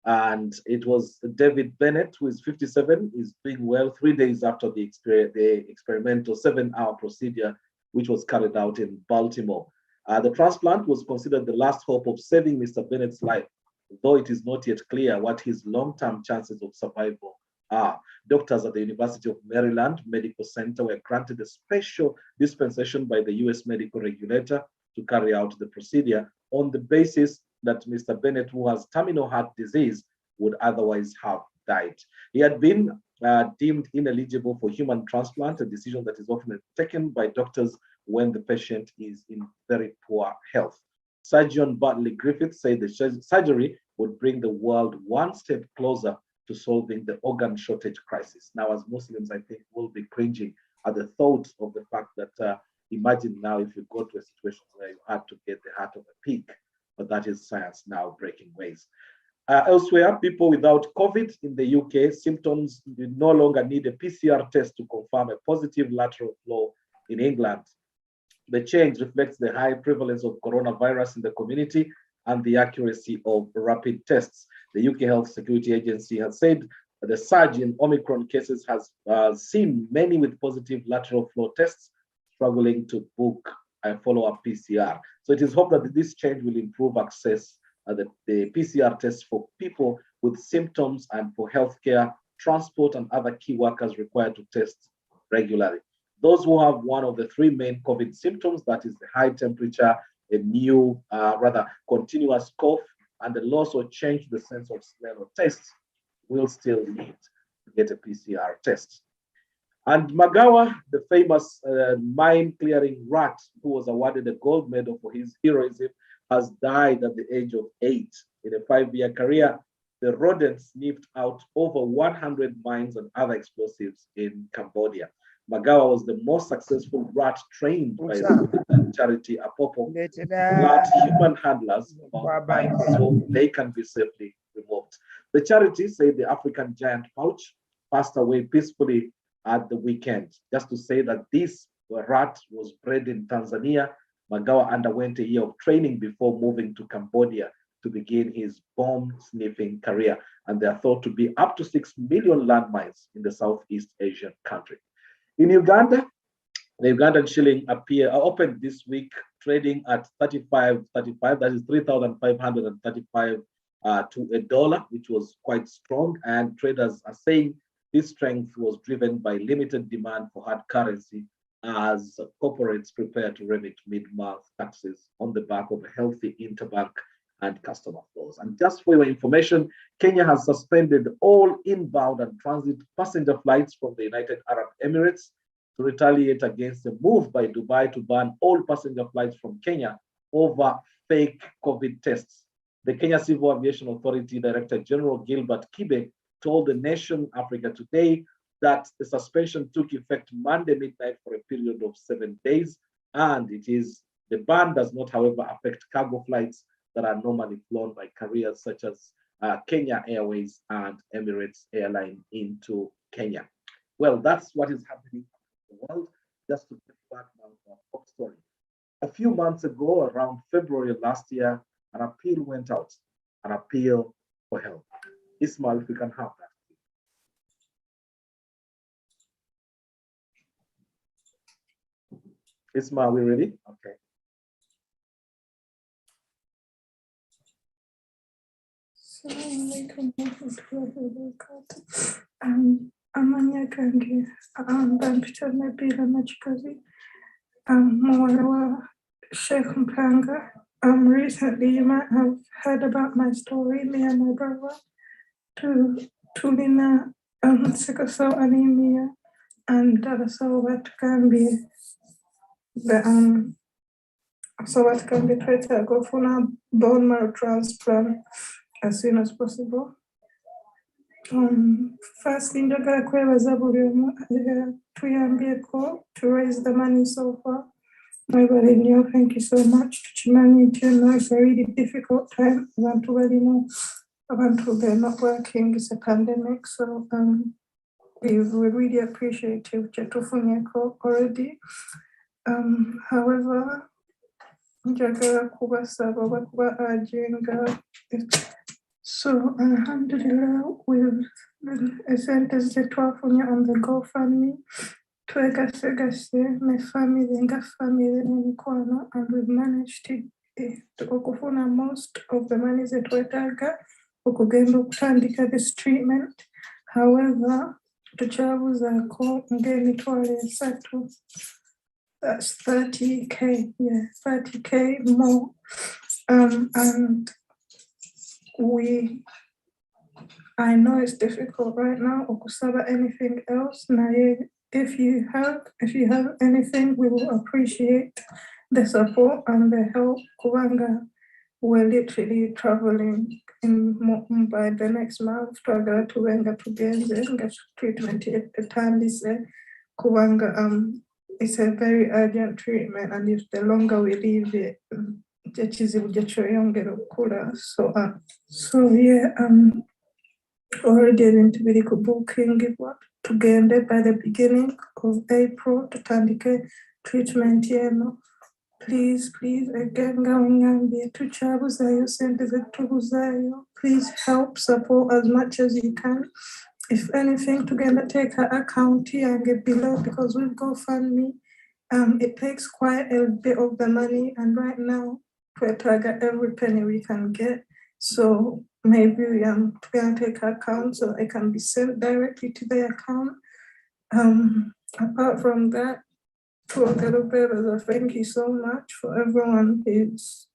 And it was David Bennett, who is 57, is doing well 3 days after the experimental 7-hour procedure, which was carried out in Baltimore. The transplant was considered the last hope of saving Mr. Bennett's life, though it is not yet clear what his long-term chances of survival are. Doctors at the University of Maryland Medical Center were granted a special dispensation by the US medical regulator to carry out the procedure on the basis that Mr. Bennett, who has terminal heart disease, would otherwise have died. He had been deemed ineligible for human transplant, a decision that is often taken by doctors when the patient is in very poor health. Surgeon Bartley Griffith said the surgery would bring the world one step closer to solving the organ shortage crisis. Now, as Muslims, I think we'll be cringing at the thought of the fact that imagine now if you go to a situation where you had to get the heart of a pig, but that is science now breaking ways. Elsewhere, people without COVID in the UK, symptoms no longer need a PCR test to confirm a positive lateral flow in England. The change reflects the high prevalence of coronavirus in the community and the accuracy of rapid tests. The UK Health Security Agency has said the surge in Omicron cases has seen many with positive lateral flow tests struggling to book a follow-up PCR. So it is hoped that this change will improve access the PCR tests for people with symptoms and for healthcare, transport, and other key workers required to test regularly. Those who have one of the three main COVID symptoms, that is the high temperature, a new, continuous cough, and the loss or change to the sense of smell or taste, will still need to get a PCR test. And Magawa, the famous mine-clearing rat who was awarded a gold medal for his heroism, has died at the age of 8. In a 5-year career, the rodent sniffed out over 100 mines and other explosives in Cambodia. Magawa was the most successful rat trained by the charity Apopo to alert human handlers about mines so they can be safely removed. The charity said the African giant pouch passed away peacefully at the weekend. Just to say that this rat was bred in Tanzania. Magawa underwent a year of training before moving to Cambodia to begin his bomb sniffing career. And there are thought to be up to 6 million landmines in the Southeast Asian country. In Uganda, the Ugandan shilling opened this week trading at 35.35, that is 3,535 to a dollar, which was quite strong. And traders are saying this strength was driven by limited demand for hard currency as corporates prepare to remit mid-month taxes on the back of a healthy interbank and customer flows. And just for your information, Kenya has suspended all inbound and transit passenger flights from the United Arab Emirates to retaliate against a move by Dubai to ban all passenger flights from Kenya over fake COVID tests. The Kenya Civil Aviation Authority Director General Gilbert Kibe told the Nation Africa Today that the suspension took effect Monday midnight for a period of 7 days, and the ban does not, however, affect cargo flights that are normally flown by carriers such as Kenya Airways and Emirates Airline into Kenya. Well, that's what is happening in the world. Just to get back now to our top story. A few months ago, around February last year, an appeal went out, an appeal for help. Ismail, if we can have that. Ismail, are we ready? Okay. Amanya gange bampita Nabila Machikazi muwala wa Sheikh Mpanga. Recently you might have heard about my story, me and my brother, tulina sickle cell anemia and so what can be try to go for a bone marrow transplant as soon as possible. Firstly, njagala kwebaza buli omu tuyambyeko to raise the money so far. Mwebale nnyo, thank you so much. Tukimanyi nti it's a really difficult time. Abantu they're not working, it's a pandemic, so we really appreciative kyetufunyeko already. However, njagala kubasaba oba kuba urging So alhamdulillah, we've sent us the 12 on the GoFundMe. Twekasegase my family nga family n'emikwano, and we've managed to okufuna most of the money that twetaaga okugenda okutandika this treatment. However, tukyabuzaako ng'emitwalo 3. That's 30K, yeah, 30K more. And I know it's difficult right now okusaba anything else. Naye, if you have anything, we will appreciate the support and the help. Kubanga, we're literally traveling by the next month. Twagala tubenga tugenze nga treatment etandise. Kubanga it's a very urgent treatment, and if the longer we leave it, ekizibu gye kyeyongera okukula. So yeah, already ebintu biri kubookingibwa tugende by the beginning of April tutandike treatment yeno. Please again nga wengambye tukyabuzayo sente zetubuzayo. Please help support as much as you can. If anything, tugenda take her account yange below, because we've GoFundMe. It takes quite a bit of the money, and right now twetaaga every penny we can get. So maybe we're gonna take her account so it can be sent directly to the account. Apart from that, thank you so much for everyone who's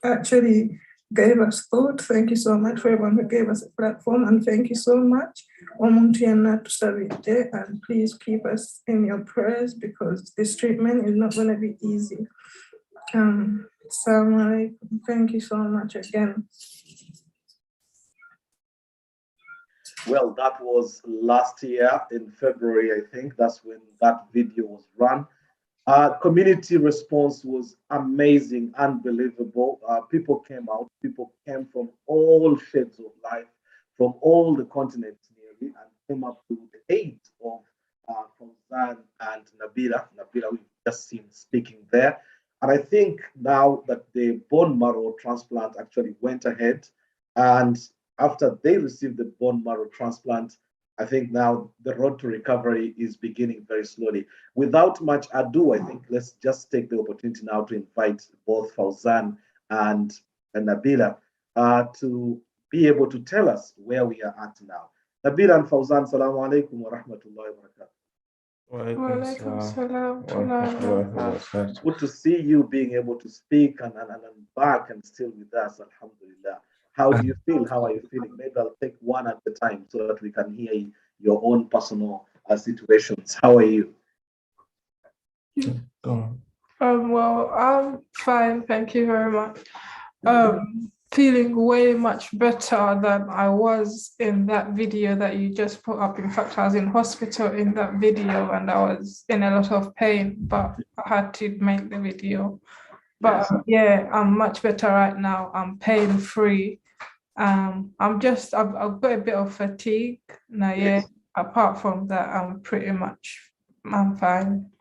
actually gave us thought. Thank you so much for everyone who gave us a platform, and thank you so much. And please keep us in your prayers, because this treatment is not going to be easy. Assalamu alaikum. Thank you so much again. Well, that was last year in February, I think. That's when that video was run. Community response was amazing, unbelievable. People came out, people came from all shades of life, from all the continents nearly, and came up to the aid of Fauzan and Nabila. Nabila, we've just seen speaking there. And I think now that the bone marrow transplant actually went ahead, and after they received the bone marrow transplant, I think now the road to recovery is beginning very slowly. Without much ado, I think let's just take the opportunity now to invite both Fauzan and Nabila to be able to tell us where we are at now. Nabila and Fauzan, salamu alaikum wa rahmatullahi wa barakatuh. Good to see you being able to speak and back and still with us, alhamdulillah. How do you feel? How are you feeling? Maybe I'll take one at a time so that we can hear your own personal situations. How are you? Well, I'm fine, thank you very much. Feeling way much better than I was in that video that you just put up. In fact, I was in hospital in that video and I was in a lot of pain, but I had to make the video. But yeah, I'm much better right now. I'm pain-free. I've got a bit of fatigue. Now, yeah, apart from that, I'm fine.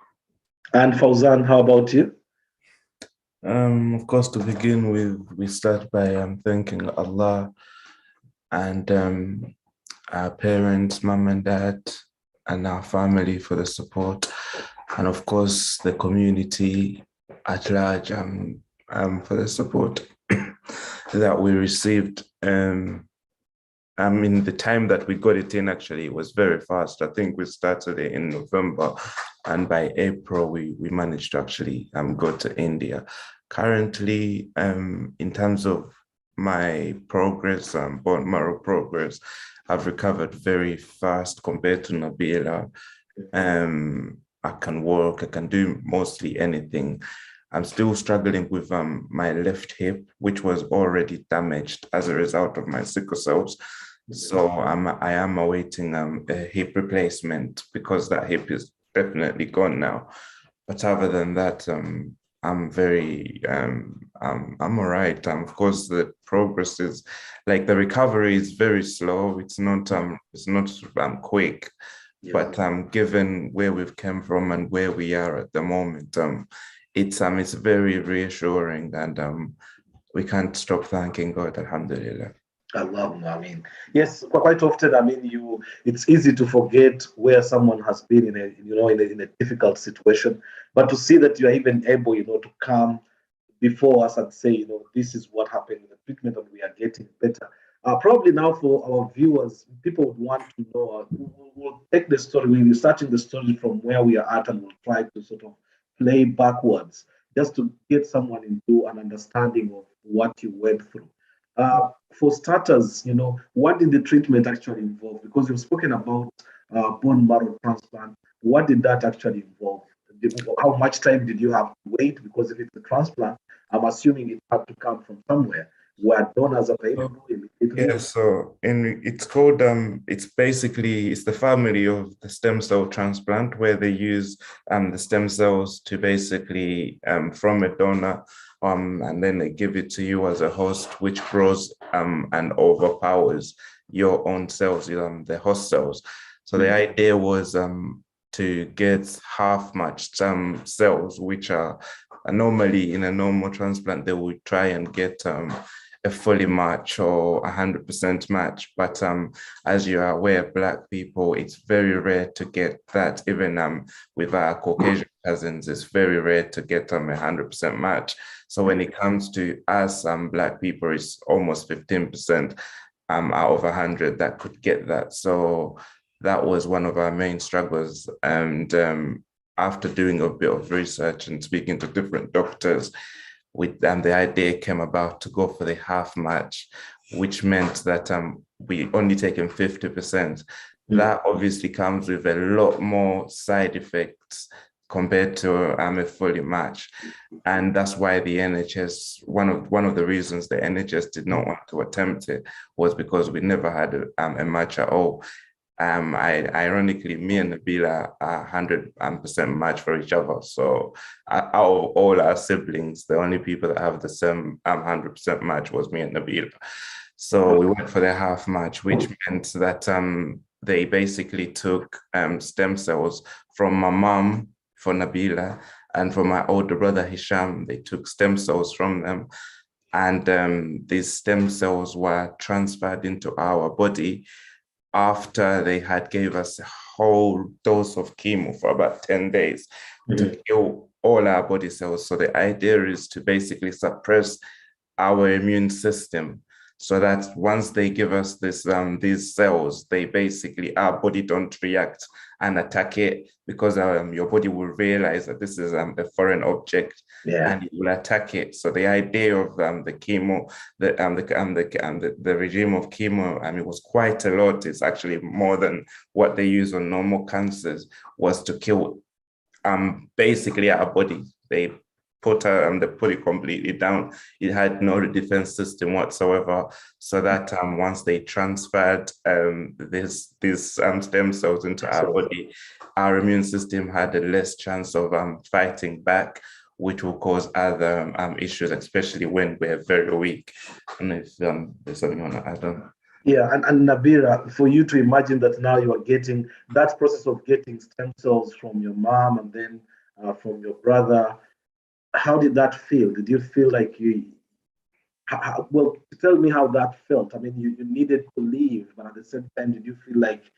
And Fauzan, how about you? Of course, to begin with, we start by thanking Allah and our parents, mom and dad, and our family for the support, and of course the community at large for the support that we received. I mean, the time that we got it in actually was very fast. I think we started it in November, and by April we managed to actually go to India. Currently, in terms of my progress, bone marrow progress, I've recovered very fast compared to Nabila. I can walk, I can do mostly anything. I'm still struggling with my left hip, which was already damaged as a result of my sickle cells. So I am awaiting a hip replacement because that hip is definitely gone now. But other than that, I'm very, I'm all right. Of course, the progress is like the recovery is very slow. It's not quick, but given where we've come from and where we are at the moment, it's very reassuring, and we can't stop thanking God, alhamdulillah. I mean, yes, quite often, I mean, it's easy to forget where someone has been in a difficult situation, but to see that you are even able, to come before us and say, this is what happened with the treatment and we are getting better. Probably now for our viewers, people would want to know, we'll take the story, we'll be starting the story from where we are at and we'll try to sort of play backwards just to get someone into an understanding of what you went through. For starters, what did the treatment actually involve? Because you've spoken about bone marrow transplant. What did that actually involve? How much time did you have to wait? Because if it's a transplant, I'm assuming it had to come from somewhere where donors are available immediately. Yeah, so it's called it's the family of the stem cell transplant where they use the stem cells to basically from a donor and then they give it to you as a host, which grows and overpowers your own cells, the host cells. So the idea was to get half matched cells, which are normally in a normal transplant, they would try and get a fully match or 100% match. But as you are aware, Black people, it's very rare to get that. Even with our Caucasian cousins, it's very rare to get 100% match. So when it comes to us, Black people, it's almost 15% out of 100 that could get that. So that was one of our main struggles. And after doing a bit of research and speaking to different doctors, the idea came about to go for the half match, which meant that we only taken 50%. That obviously comes with a lot more side effects compared to a fully match. And that's why the NHS, one of the reasons the NHS did not want to attempt it was because we never had a match at all. Ironically, me and Nabila are 100% match for each other. So out of all our siblings, the only people that have the same 100% match was me and Nabila. So we went for the half match, which meant that they basically took stem cells from my mom for Nabila and from my older brother Hisham. They took stem cells from them. And these stem cells were transferred into our body after they had gave us a whole dose of chemo for about 10 days to kill all our body cells. So the idea is to basically suppress our immune system so that once they give us these cells, they basically, our body don't react and attack it because your body will realize that this is a foreign object and it will attack it. So the idea of the chemo, the regime of chemo, it was quite a lot. It's actually more than what they use on normal cancers, was to kill basically our body. They put it completely down. It had no defense system whatsoever. So that once they transferred these stem cells into our body, our immune system had a less chance of fighting back, which will cause other issues, especially when we're very weak. And if there's something you want to add on. Yeah, and Nabila, for you to imagine that now you are getting that process of getting stem cells from your mom and then from your brother, how did that feel? Did you feel like well, tell me how that felt. I mean, you needed to leave, but at the same time, did you feel like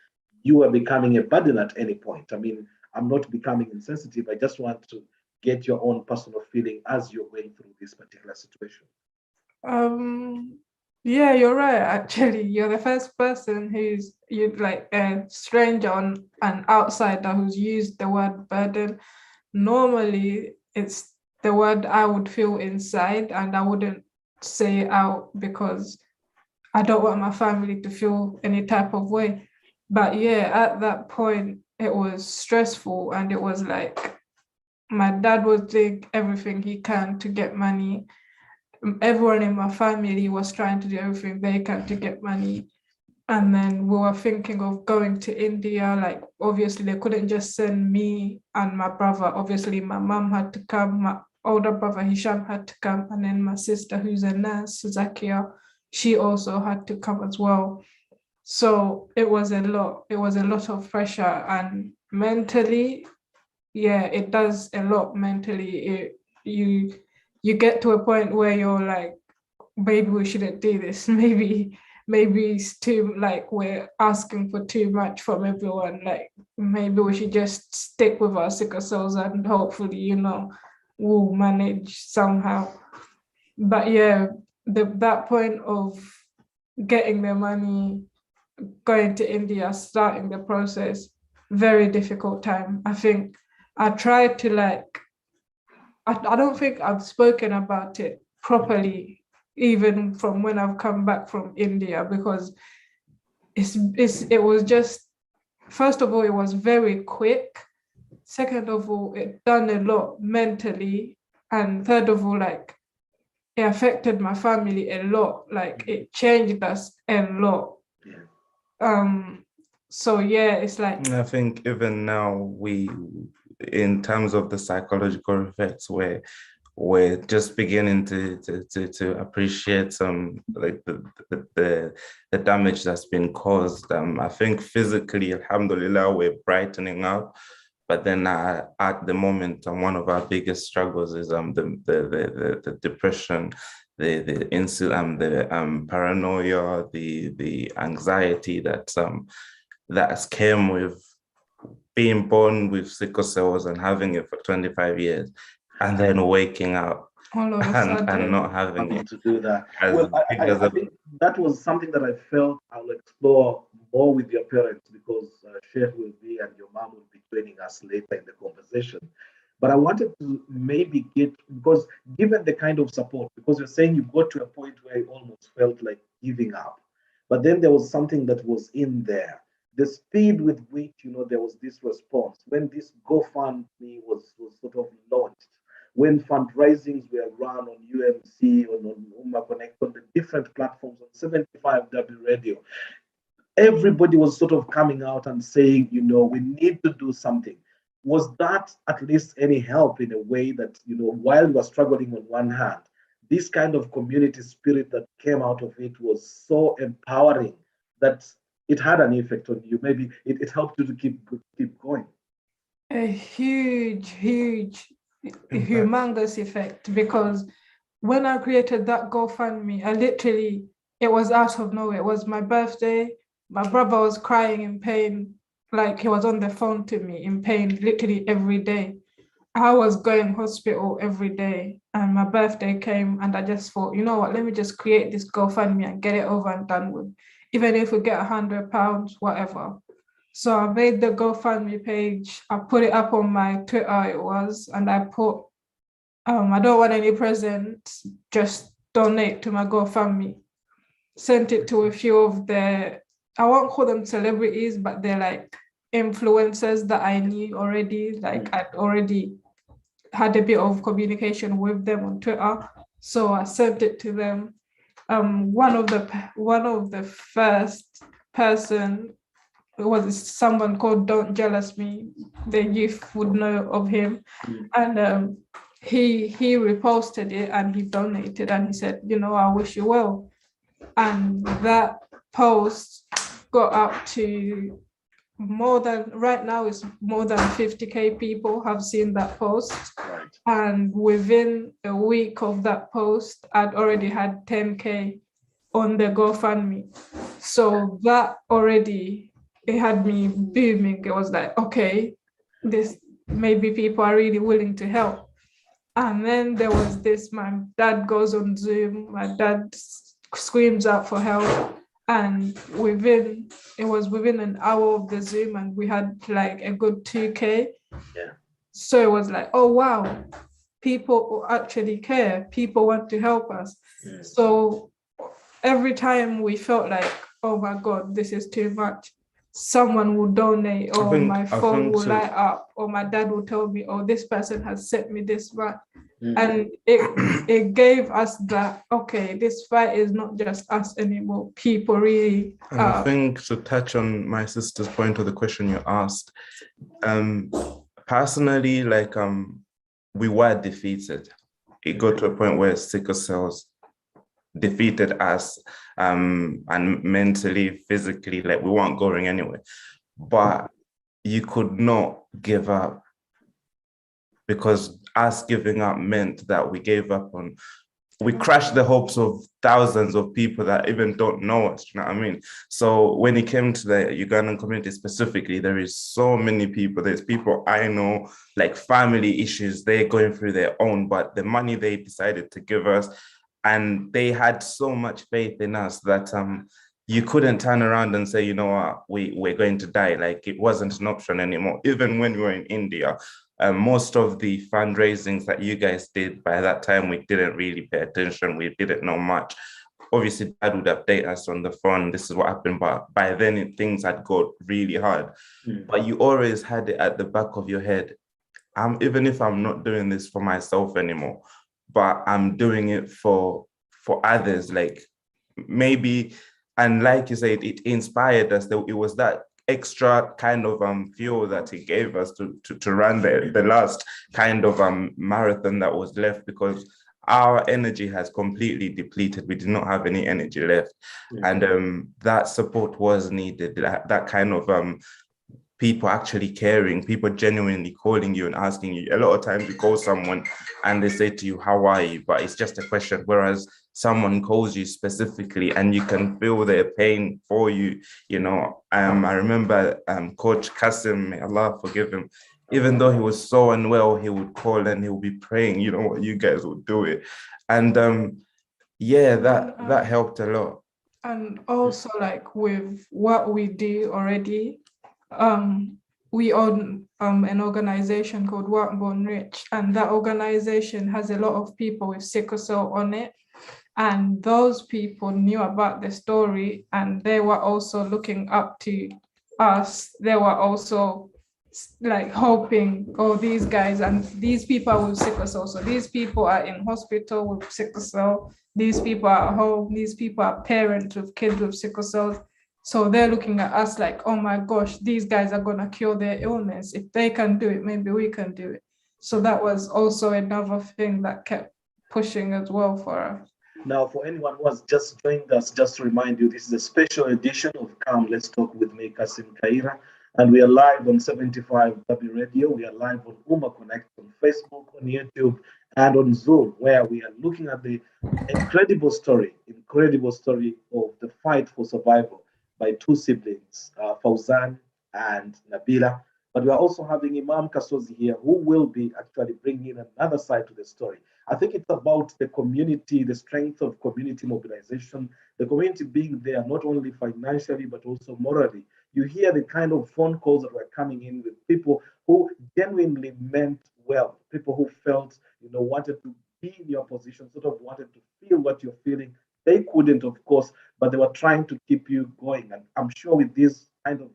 you were becoming a burden at any point? I mean, I'm not becoming insensitive. I just want to get your own personal feeling as you're going through this particular situation. Yeah, you're right. Actually, you're the first person who's like a stranger on an outsider who's used the word burden. Normally, it's the word I would feel inside, and I wouldn't say it out because I don't want my family to feel any type of way. But yeah, at that point, it was stressful, and it was like my dad was doing everything he can to get money. Everyone in my family was trying to do everything they can to get money. And then we were thinking of going to India. Like, obviously, they couldn't just send me and my brother. Obviously, my mom had to come, my older brother Hisham had to come, and then my sister, who's a nurse, Zakia, she also had to come as well. So it was a lot. It was a lot of pressure, and mentally, yeah, it does a lot mentally. You get to a point where you're like, maybe we shouldn't do this. Maybe maybe it's too, like, we're asking for too much from everyone. Like, maybe we should just stick with our sickle cells and hopefully, you know, we'll manage somehow. But yeah, that point of getting the money, going to India, starting the process, very difficult time. I think I tried to, like, I don't think I've spoken about it properly, even from when I've come back from India, because it was just, first of all, it was very quick. Second of all, it done a lot mentally. And third of all, like, it affected my family a lot. Like, it changed us a lot. So yeah, it's like, I think even now in terms of the psychological effects, we're just beginning to appreciate some, like, the damage that's been caused. I think physically, alhamdulillah, we're brightening up. But then at the moment, one of our biggest struggles is the depression, the paranoia, the anxiety that came with being born with sickle cells and having it for 25 years, and then waking up all of a and sudden, not having Having it. to do that. As Well, big as I think that was something that I felt I'll explore more with your parents, because Sheikh will be and your mom will be joining us later in the conversation. But I wanted to maybe get, because given the kind of support, because you're saying you got to a point where you almost felt like giving up, but then there was something that was in there. The speed with which, there was this response when this GoFundMe was sort of launched, when fundraisings were run on UMC, on Umma Connect, on the different platforms, on 75W Radio, everybody was sort of coming out and saying, we need to do something. Was that at least any help in a way that, while we were struggling on one hand, this kind of community spirit that came out of it was so empowering that it had an effect on you? Maybe it helped you to keep going. a huge, humongous effect, because when I created that GoFundMe, it was out of nowhere. It was my birthday. My brother was crying in pain, like he was on the phone to me in pain, literally every day. I was going hospital every day, and my birthday came, and I just thought, you know what, let me just create this GoFundMe and get it over and done with. Even if we get £100, whatever. So I made the GoFundMe page. I put it up on my Twitter, and I put, I don't want any presents, just donate to my GoFundMe. Sent it to a few of I won't call them celebrities, but they're like influencers that I knew already. Like, I'd already had a bit of communication with them on Twitter. So I sent it to them. One of the first person was someone called Don't Jealous Me. The youth would know of him. And he reposted it and he donated, and he said, I wish you well. And that post got up to right now it's more than 50K people have seen that post. Right. And within a week of that post, I'd already had 10K on the GoFundMe. So that already, it had me booming. It was like, okay, this, maybe people are really willing to help. And then there was this, my dad goes on Zoom, my dad screams out for help. And it was within an hour of the Zoom, and we had like a good 2K. Yeah. So it was like, oh wow, people actually care. People want to help us. Yeah. So every time we felt like, oh my God, this is too much, someone will donate, or my phone will light up, or my dad will tell me, oh, this person has sent me this much. And it gave us that, okay, this fight is not just us anymore. People really. I think, to touch on my sister's point, or the question you asked, personally, like, we were defeated. It got to a point where sickle cells defeated us, and mentally, physically, like, we weren't going anywhere. But you could not give up, because us giving up meant that we gave up on we crushed the hopes of thousands of people that even don't know us, you know what I mean? So when it came to the Ugandan community specifically, there is so many people. There's people I know, like family issues, they're going through their own, but the money they decided to give us, and they had so much faith in us that you couldn't turn around and say, you know what, we're going to die. Like it wasn't an option anymore. Even when we were in India, most of the fundraisings that you guys did by that time, we didn't really pay attention. We didn't know much. Obviously, Dad would update us on the phone. This is what happened. But by then, things had got really hard. But you always had it at the back of your head. Even if I'm not doing this for myself anymore, but I'm doing it for others. Like maybe, and like you said, it inspired us. It was that extra kind of fuel that it gave us to run the last kind of marathon that was left, because our energy has completely depleted. We did not have any energy left. And that support was needed, that kind of people actually caring, people genuinely calling you and asking you. A lot of times you call someone and they say to you, how are you? But it's just a question. Whereas someone calls you specifically and you can feel their pain for you. You know, I remember Coach Kassim, may Allah forgive him, even though he was so unwell, he would call and he would be praying, you know, what you guys would do it. And yeah, that helped a lot. And also, like with what we do already, we own an organization called Work Born Rich, and that organization has a lot of people with sickle cell on it. And those people knew about the story, and they were also looking up to us. They were also like hoping, oh, these guys and these people with sickle cell. So these people are in hospital with sickle cell. These people are at home. These people are parents with kids with sickle cell. So they're looking at us like, oh my gosh, these guys are gonna cure their illness. If they can do it, maybe we can do it. So that was also another thing that kept pushing as well for us. Now, for anyone who has just joined us, just to remind you, this is a special edition of Come Let's Talk with me, Kassim Kayira, and we are live on 75 W Radio. We are live on Uma Connect on Facebook, on YouTube, and on Zoom, where we are looking at the incredible story of the fight for survival by two siblings, Fauzan and Nabila. But we are also having Imam Kasozi here, who will be actually bringing another side to the story. I think it's about the community, the strength of community mobilization, the community being there not only financially, but also morally. You hear the kind of phone calls that were coming in with people who genuinely meant well, people who felt, wanted to be in your position, sort of wanted to feel what you're feeling. They couldn't, of course, but they were trying to keep you going. And I'm sure with these kind of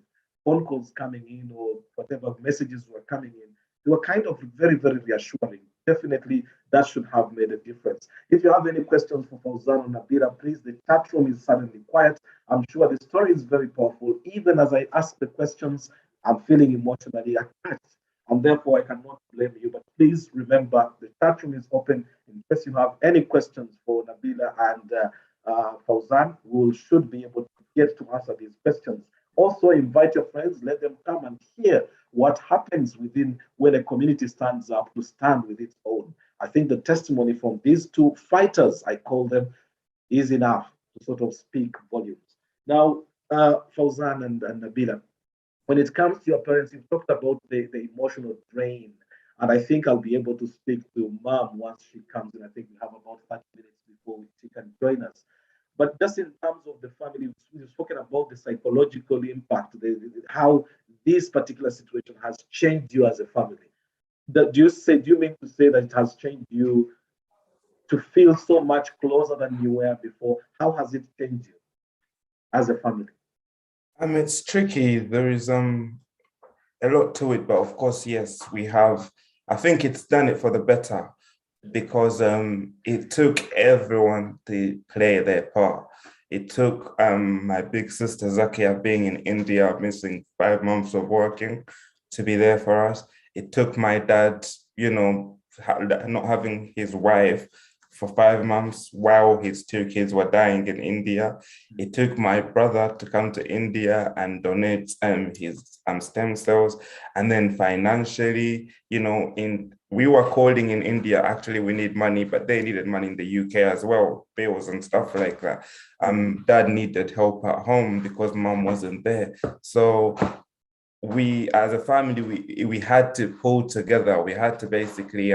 phone calls coming in or whatever messages were coming in, they were kind of very, very reassuring. Definitely, that should have made a difference. If you have any questions for Fauzan or Nabila, please, the chat room is suddenly quiet. I'm sure the story is very powerful. Even as I ask the questions, I'm feeling emotionally attached, and therefore I cannot blame you. But please remember, the chat room is open in case you have any questions for Nabila and Fauzan. We should be able to get to answer these questions. Also, invite your friends, let them come and hear what happens within when a community stands up to stand with its own. I think the testimony from these two fighters, I call them, is enough to sort of speak volumes. Now, Fauzan and Nabila, when it comes to your parents, you've talked about the emotional drain. And I think I'll be able to speak to mom once she comes in. I think we have about 30 minutes before she can join us. But just in terms of the family, we've spoken about the psychological impact, how this particular situation has changed you as a family. Do you mean to say that it has changed you to feel so much closer than you were before? How has it changed you as a family? It's tricky. There is a lot to it, but of course, yes, we have. I think it's done it for the better, because it took everyone to play their part. It took my big sister Zakia being in India, missing 5 months of working, to be there for us. It took my dad, not having his wife for 5 months while his 2 kids were dying in India. It took my brother to come to India and donate his stem cells. And then financially, we were calling in India, actually, we need money, but they needed money in the UK as well, bills and stuff like that. Dad needed help at home because mom wasn't there. So we, as a family, we had to pull together. We had to basically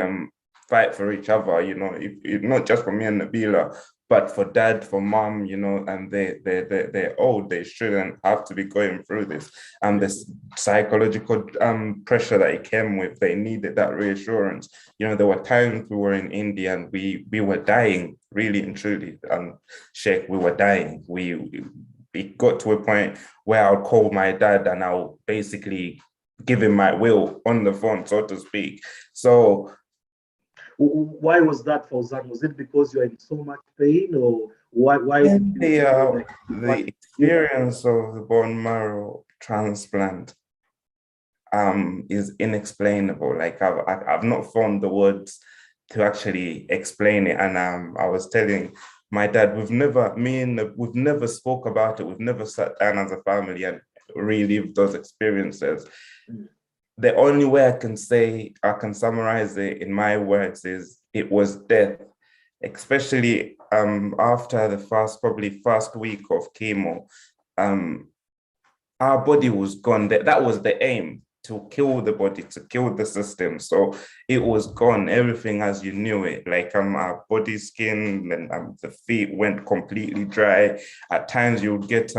fight for each other, you know, if not just for me and Nabila, but for dad, for mom, you know, and they're old. They shouldn't have to be going through this. And this psychological pressure that it came with, they needed that reassurance. You know, there were times we were in India and we were dying, really and truly. Sheikh, we were dying. It got to a point where I'll call my dad and I'll basically give him my will on the phone, so to speak. So why was that, Fauzan? Was it because you're in so much pain, or why did you feel the experience of the bone marrow transplant is inexplainable. Like I've not found the words to actually explain it. And I was telling my dad, we've never spoke about it. We've never sat down as a family and relived those experiences. The only way I can summarize it in my words is it was death, especially after the first week of chemo. Our body was gone. That was the aim, to kill the body, to kill the system. So it was gone, everything as you knew it. Like our body skin and the feet went completely dry. At times you would get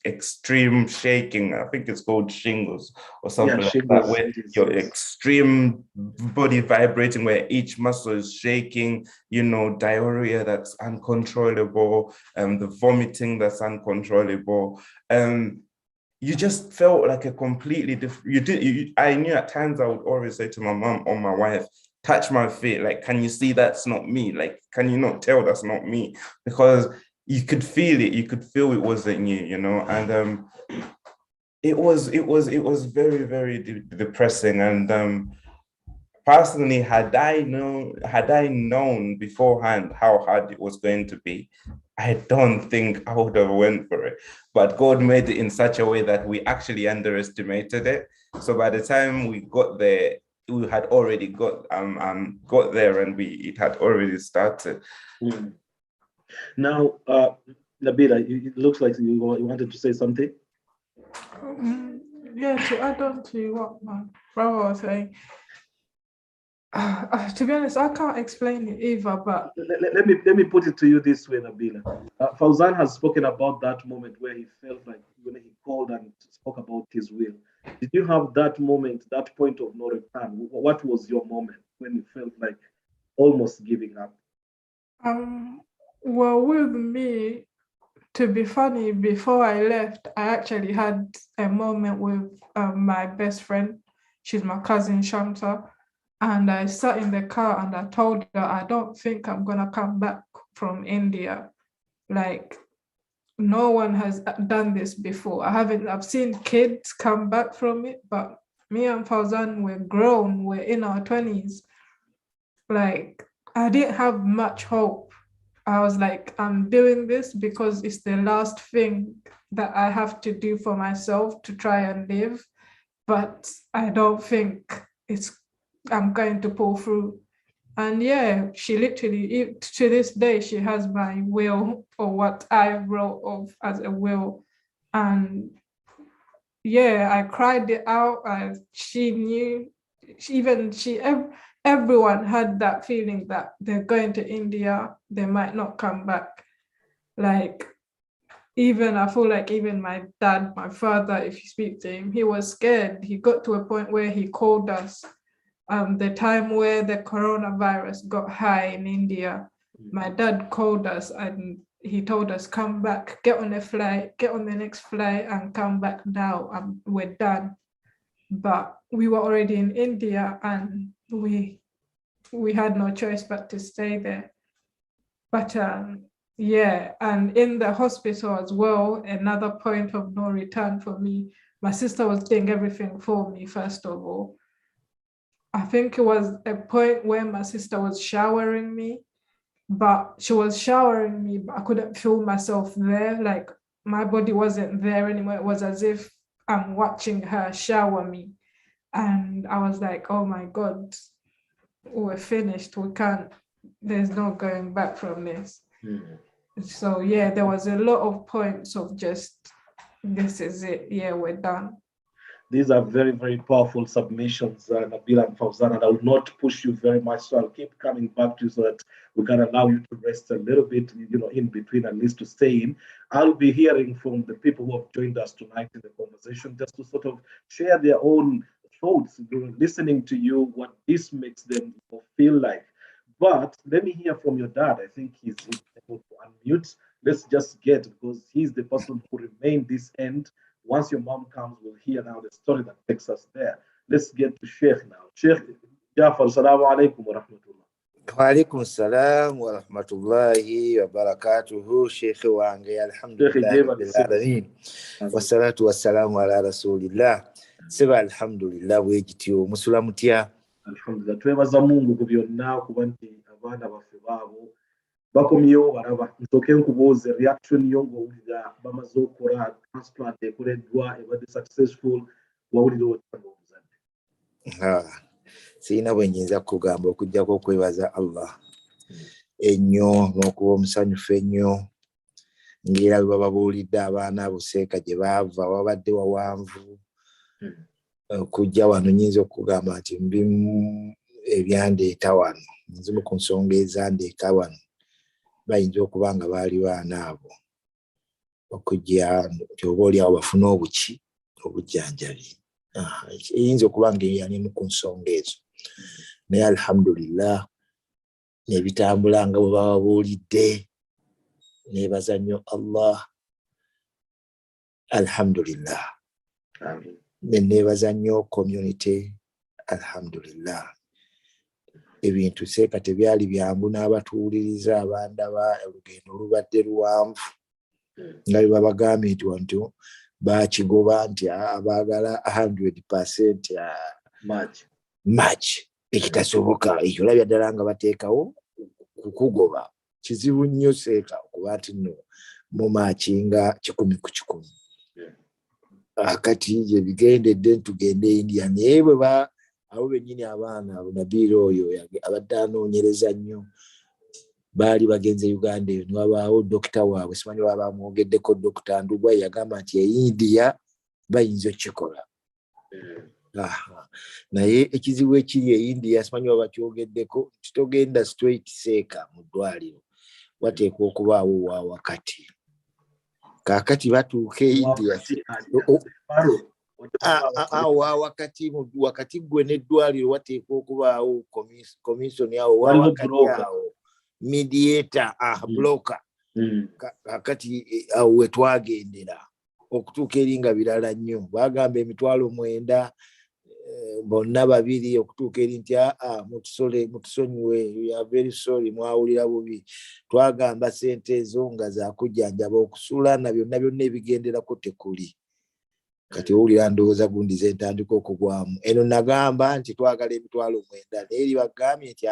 extreme shaking. I think it's called shingles or something like that, where your extreme body vibrating, where each muscle is shaking, you know, diarrhea that's uncontrollable, the vomiting that's uncontrollable. You just felt like a completely different, I knew at times I would always say to my mom or my wife, touch my feet, like, can you see that's not me? Like, can you not tell that's not me? Because you could feel it, you could feel it wasn't you, you know? And it was very, very depressing. And personally, had I known beforehand how hard it was going to be, I don't think I would have went for it. But God made it in such a way that we actually underestimated it. So by the time we got there, we had already got there, and it had already started. Now, Nabila, it looks like you wanted to say something. Yeah, to add on to what my brother was saying. To be honest, I can't explain it either, but let me put it to you this way, Nabila. Fauzan has spoken about that moment where he felt like when he called and spoke about his will. Did you have that moment, that point of no return? What was your moment when you felt like almost giving up? well, with me, to be funny, before I left, I actually had a moment with my best friend. She's my cousin Shanta. And I sat in the car and I told her, I don't think I'm gonna come back from India. Like, no one has done this before. I've seen kids come back from it, but me and Fauzan, we're grown, we're in our 20s. Like, I didn't have much hope. I was like, I'm doing this because it's the last thing that I have to do for myself to try and live. But I don't think I'm going to pull through. And yeah, she literally, to this day, she has my will, or what I wrote of as a will. And yeah, I cried it out. She knew, everyone had that feeling that they're going to India, they might not come back. Like, I feel like even my dad, my father, if you speak to him, he was scared. He got to a point where he called us. The time where the coronavirus got high in India, my dad called us and he told us, come back, get on a flight, get on the next flight and come back now, we're done. But we were already in India and we had no choice but to stay there. But yeah, and in the hospital as well, another point of no return for me. My sister was doing everything for me, first of all. I think it was a point where my sister was showering me, but I couldn't feel myself there. Like, my body wasn't there anymore. It was as if I'm watching her shower me. And I was like, oh my God, we're finished. There's no going back from this. So yeah, there was a lot of points of just, this is it. Yeah, we're done. These are very, very powerful submissions, Nabil and Fauzan, and I will not push you very much. So I'll keep coming back to you so that we can allow you to rest a little bit, in between, at least to stay in. I'll be hearing from the people who have joined us tonight in the conversation, just to sort of share their own thoughts, listening to you, what this makes them feel like. But let me hear from your dad. I think he's able to unmute. Let's just get, because he's the person who remained this end. Once your mom comes, we'll hear now the story that takes us there. Let's get to Sheikh now. Sheikh Jafar, salamu alaikum wa rahmatullah. Wa alaikum salam wa rahmatullahi wa barakatuhu. Sheikh wange, alhamdulillah rabbil alamin. Wa salatu wa salamu ala rasulillah. Seba alhamdulillah wejityo musula mutya. Alhamdulillah. Twebaza Mungu ku byonna kuba nti abaana baffe baabo bakomyewo baraba. Nsooke nkubuuze reaction yo ng'owulira bamaze okukola transplant ekoleddwa ebadde successful, wawulira otya ng'omuzadde? Sirina bwe nnyinza kugamba okuggyako okwebaza Allah ennyo n'okuba omusanyufu ennyo ng'era bwe bababuulidde abaana buseeka gye baava wabadde wawanvu. Okujja wano nnyinza okugamba nti mbimu ebyandeeta wano, nzimu ku nsonga ezandeeka wano bayinza okuba nga baali baana abo okujja nti oba oliawo bafuna obuki obujjanjabi. Eyinza okuba nga eyanimu ku nsonga ezo, naye alhamdulillah nebitambula nga bwe bababuulidde. Neebaza nnyo Allah, alhamdulillah. Neebaza nnyo community, alhamdulillah. Ebintu seeka tebyali byangu n'abatuwuliriza abandaba olugendo olubadde luwanvu nga bwe babagambye nti wantu bakigoba nti abaagala 100% match ekitasoboka. Ekyo olabya ddala nga bateekawo kukugoba. Kizibu nnyo seeka okuba nti nno mu maakinga 100 ku 100. Kati gye bigendedde ntugende India, naye bwe abo bennyini abaana Nabil oyo abadde anoonyereza nnyo baali bagenze Uganda eyo, ne wabaawo dokita waabwe, simanyi waba amwogeddeko, Dokita Ndugwa yagamba nti India bayinza okukikola. Naye ekizibu ekiri India simanyi waba kyogeddeko, titogenda straight seeka mu ddwaliro, wateekwa okubaawo wa wakati. Kaakati batuuka India wakati gwe n'eddwaliro wateekwa okubaawo komisoni awo wakati awo, mediator, blocker. Kaakati awo we twagendera okutuuka eri nga birala nnyo. Bagamba 9,000 bonna babiri okutuuka eri nti mutusonyiwe, we are very sorry, mwawulira bubi. Twagamba sente ezo nga zakujjanjaba okusula na byonna byonna ebigenderako tekuli. Kati owulira ndowooza gundi ze ntandika okugwamu. Eno nagamba nti twagala 9,000 naye eri bagambye nti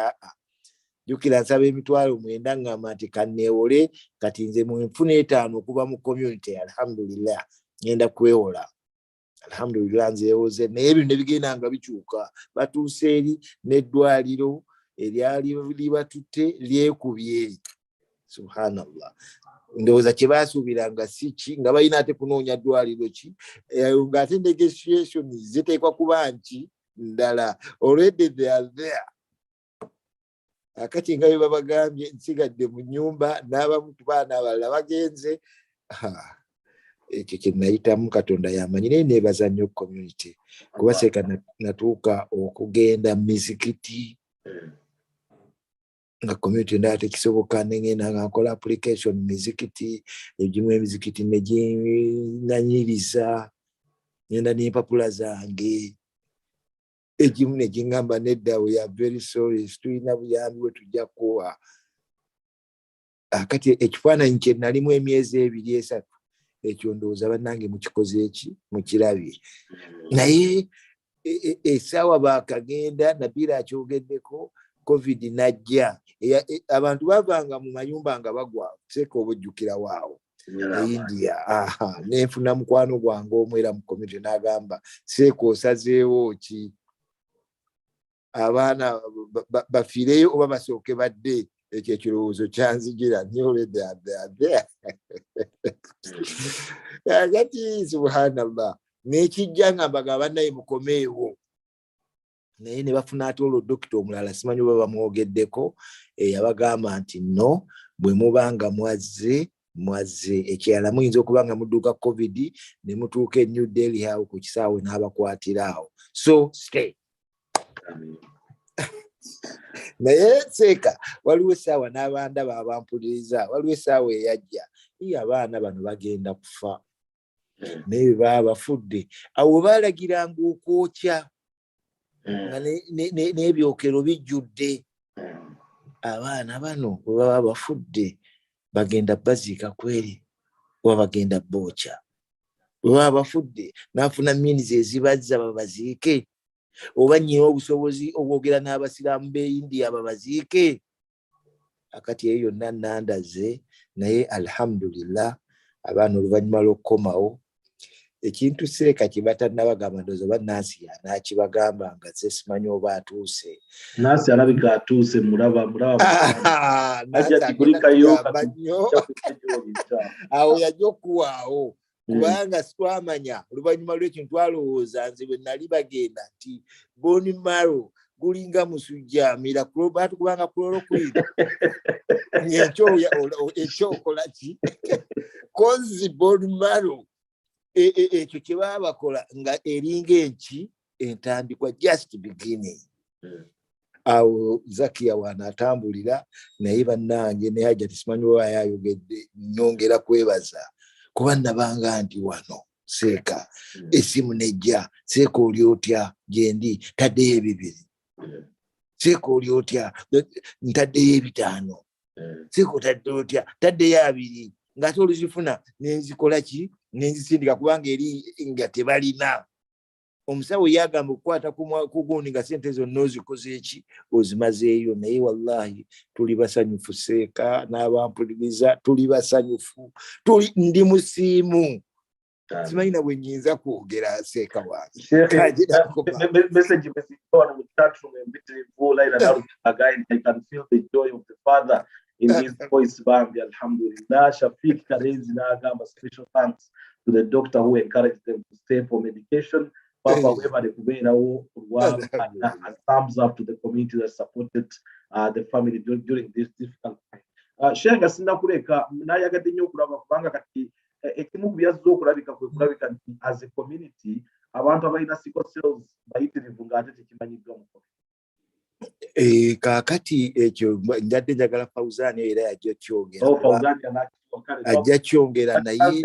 jjukira nsaba 9,000 ngamba nti kanneewole kati nze mu nfuna 5 okuva mu community, alhamdulillah ngenda kwewola. Alhamdulillah nzeewoze, naye ebyo ne bigenda nga bikyuka. Batuuse eri n'eddwaliro eryali libatutte lyekubye. Subhanallah. Ndowooza kye baasuubiranga si ki, nga balina ate kunoonya ddwaliro ki, ng'ate negotiation ziteekwa kuba nki ndala. Already they are there. Akati nga bwe babagambye nsigadde mu nnyumba n'abamu ku baana abalala bagenze. Ekyo kye nayitamu Katonda yamanyi. Naye neebaza nnyo community kuba seeka natuuka okugenda mu mizikiti nga community ndala tekisoboka, nengenda nga nkola application mu mizikiti, egimu emizikiti ne ginanyiriza, ngenda n'empapula zange, egimu ne gingamba nedda, we are very sorry, tulina buyambi bwe tujja kuwa. Kati ekifaananyi kye nalimu emyezi 2-3 ekyo ndowooza bannange mukikoze eki mukirabye. Naye essaawa baakagenda Nabil akyogeddeko, COVID najja, abantu bavanga mu mayumba nga bagwa, seeka oba ojjukira waawo. India. Nefuna mukwano gwange omwera mu community n'agamba Seeko osazeewo ki abaana bafiireyo oba basooke badde. Ekyo ekirowoozo kyanzijira agati subhanallah n'ekijja nga mbagamba bannaye mukomeewo naye ne bafuna ate olwo dokita omulala simanyi oba bamwogeddeko yabagamba nti no bwe mubanga mwazze ekirala muyinza okuba nga mudduuka covid ne mutuuka e New Delhi awo ku kisaawe n'abakwatira awo so stay. Naye Seeka waliwo essaawa n'abanda babampuliriza waliwo essaawa eyajja abaana bano bagenda kufa naye baba bafudde awo baalagiranga okwokya nga n'ebyokero bijjudde abaana bano bwe baba bafudde bagenda baziika kweri oba bagenda bookya bwe baba bafudde n'afuna miinizi ezibazza babaziike oba nnyina obusobozi obwogera n'abasiraamu b'India babaziike akati eyo yonna nandaze naye alhamdulillah abaana oluvannyuma lw'okukomawo ekintu Seeka kye batannabagamba ndowooza oba Nansi n'akibagamba nga ze simanyi oba atuuse. Nansi alabika atuuse mulaba ajja kigulikayo awo yajja okuwaawo kubanga twamanya oluvannyuma lw'ekintu twalowooza nze bwe nali bagenda nti bone marrow gulinga musujja batukubanga chloroquine ekyokola ki kozi bone marrow ekyo kye baba bakola nga eringa enki entandikwa just beginning. Awo Zakia wanaatambulira naye bannange ne Hajjati simanyi oba yayogedde nyongera kwebaza kuba nabanga nti wano Seeka esimu nejja Seeka oli otya gyendi taddeyo ebibiri Seeka oli otya ntaddeyo 5 Seeka otadde otya taddeyo 2 ng'ate oluzifuna nenzikola ki nenzisindika kubanga eri nga tebalina omusawo yagamba okukwata ku gundi nga sente zonna ozikoze eki ozimazeeyo naye wallahi tuli basanyufu Seeka n'abampuliriza tuli basanyufu ndi musiimu simanyi na bwe nnyinza kwogera Seeka wange message on the chat room and again I can feel the joy of the father in his voice. Bambi alhamdulillah. Shafiq Karezi n'agamba special thanks to the doctor who encouraged them to stay for medication. Papa weba de kubeerawo and thumbs up to the community that supported the family during this difficult time. Sheikh sinnakuleka nayagadde nnyo okulaba kubanga kati ekimu ku byazza okulabika kwe kulabika nti as a community abantu abalina sickle cells bayitirivu ng'ate tekimanyiddwa mu kaakati ekyo njadde njagala Fawzani era yajja kyongera naye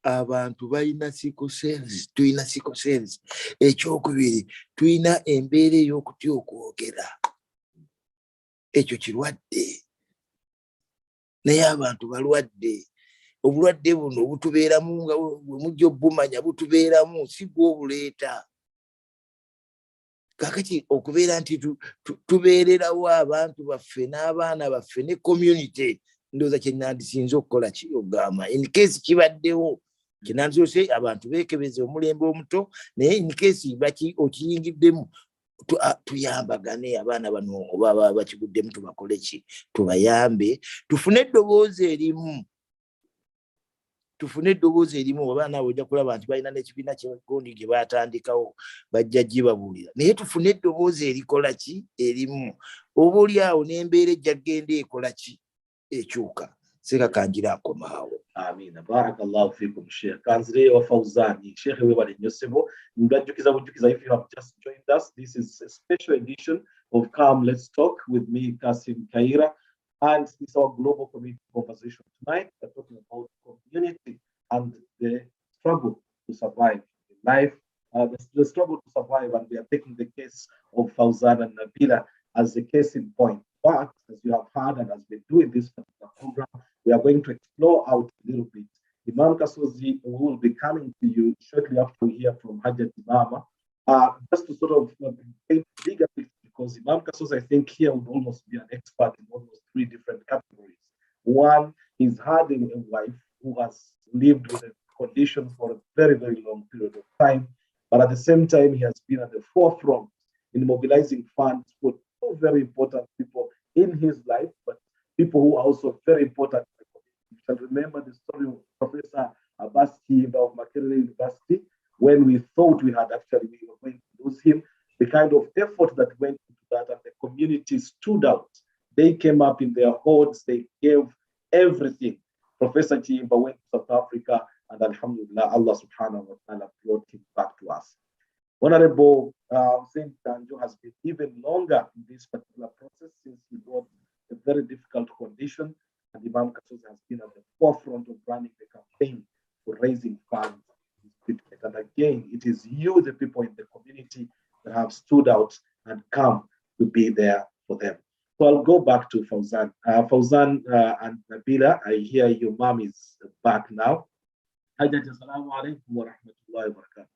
abantu balina sickle cells tulina sickle cells ekyokubiri tulina embeera ey'okutya okwogera ekyo kirwadde naye abantu balwadde obulwadde buno butubeeramu nga bwe mujja obumanya butubeeramu si gwe obuleeta kakati okubeera nti tubeererawo abantu baffe n'abaana baffe ne community ndowooza kye nandisinza okukola kiyogama in case kibaddewo kinandisoose abantu beekebeze omulembe omuto naye in case okiyingiddemu tuyambagane abaana bano oba bakiguddemu tubakole ki tubayambe tufune eddoboozi erimu abaana abo ojja kulaba nti balina n'ekibiina ky'egundi gye baatandikawo bajja gibabuulira naye tufune eddoboozi erikola ki erimu oba oli awo n'embeera ejja genda ekola ki ekyuka Seeka kangira akomaawo. Amina. Barakallahu fikum Sheikh. Kanzire wa Fawzani. Sheikh webale nnyo ssebo. Mbajjukiza if you have just joined us. This is a special edition of Come Let's Talk with me, Kassim Kayira. And this is our global community conversation tonight. We're talking about community and the struggle to survive in life, the struggle to survive, and we are taking the case of Fawzan and Nabila as a case in point. But as you have heard and as we're doing this particular program, we are going to explore out a little bit. Imam Kasozi will be coming to you shortly after we hear from Hajjat Imama, just to sort of paint a bigger picture, because Imam Kasozi, I think, here would almost be an expert in almost 3 different categories. One He's had a wife who has lived with a condition for a very, very long period of time. But at the same time, he has been at the forefront in mobilizing funds for two very important people in his life, but people who are also very important. You shall remember the story of Professor Abbas Kayira of Makerere University, when we thought we were going to lose him, the kind of effort that went into that, and the community stood out. They came up in their hordes, they gave everything. Professor Kayira went to South Africa, and alhamdulillah, Allah subhanahu wa ta'ala brought him back to us. Honorable Saint Tanjo has been even longer in this particular process since he got a very difficult condition, and Imam Kassim has been at the forefront of running the campaign for raising funds. And again, it is you, the people in the community, that have stood out and come to be there for them. So I'll go back to Fauzan. Fauzan and Nabila, I hear your mom is back now. Assalamu alaikum wa rahmatullahi wa barakatuh.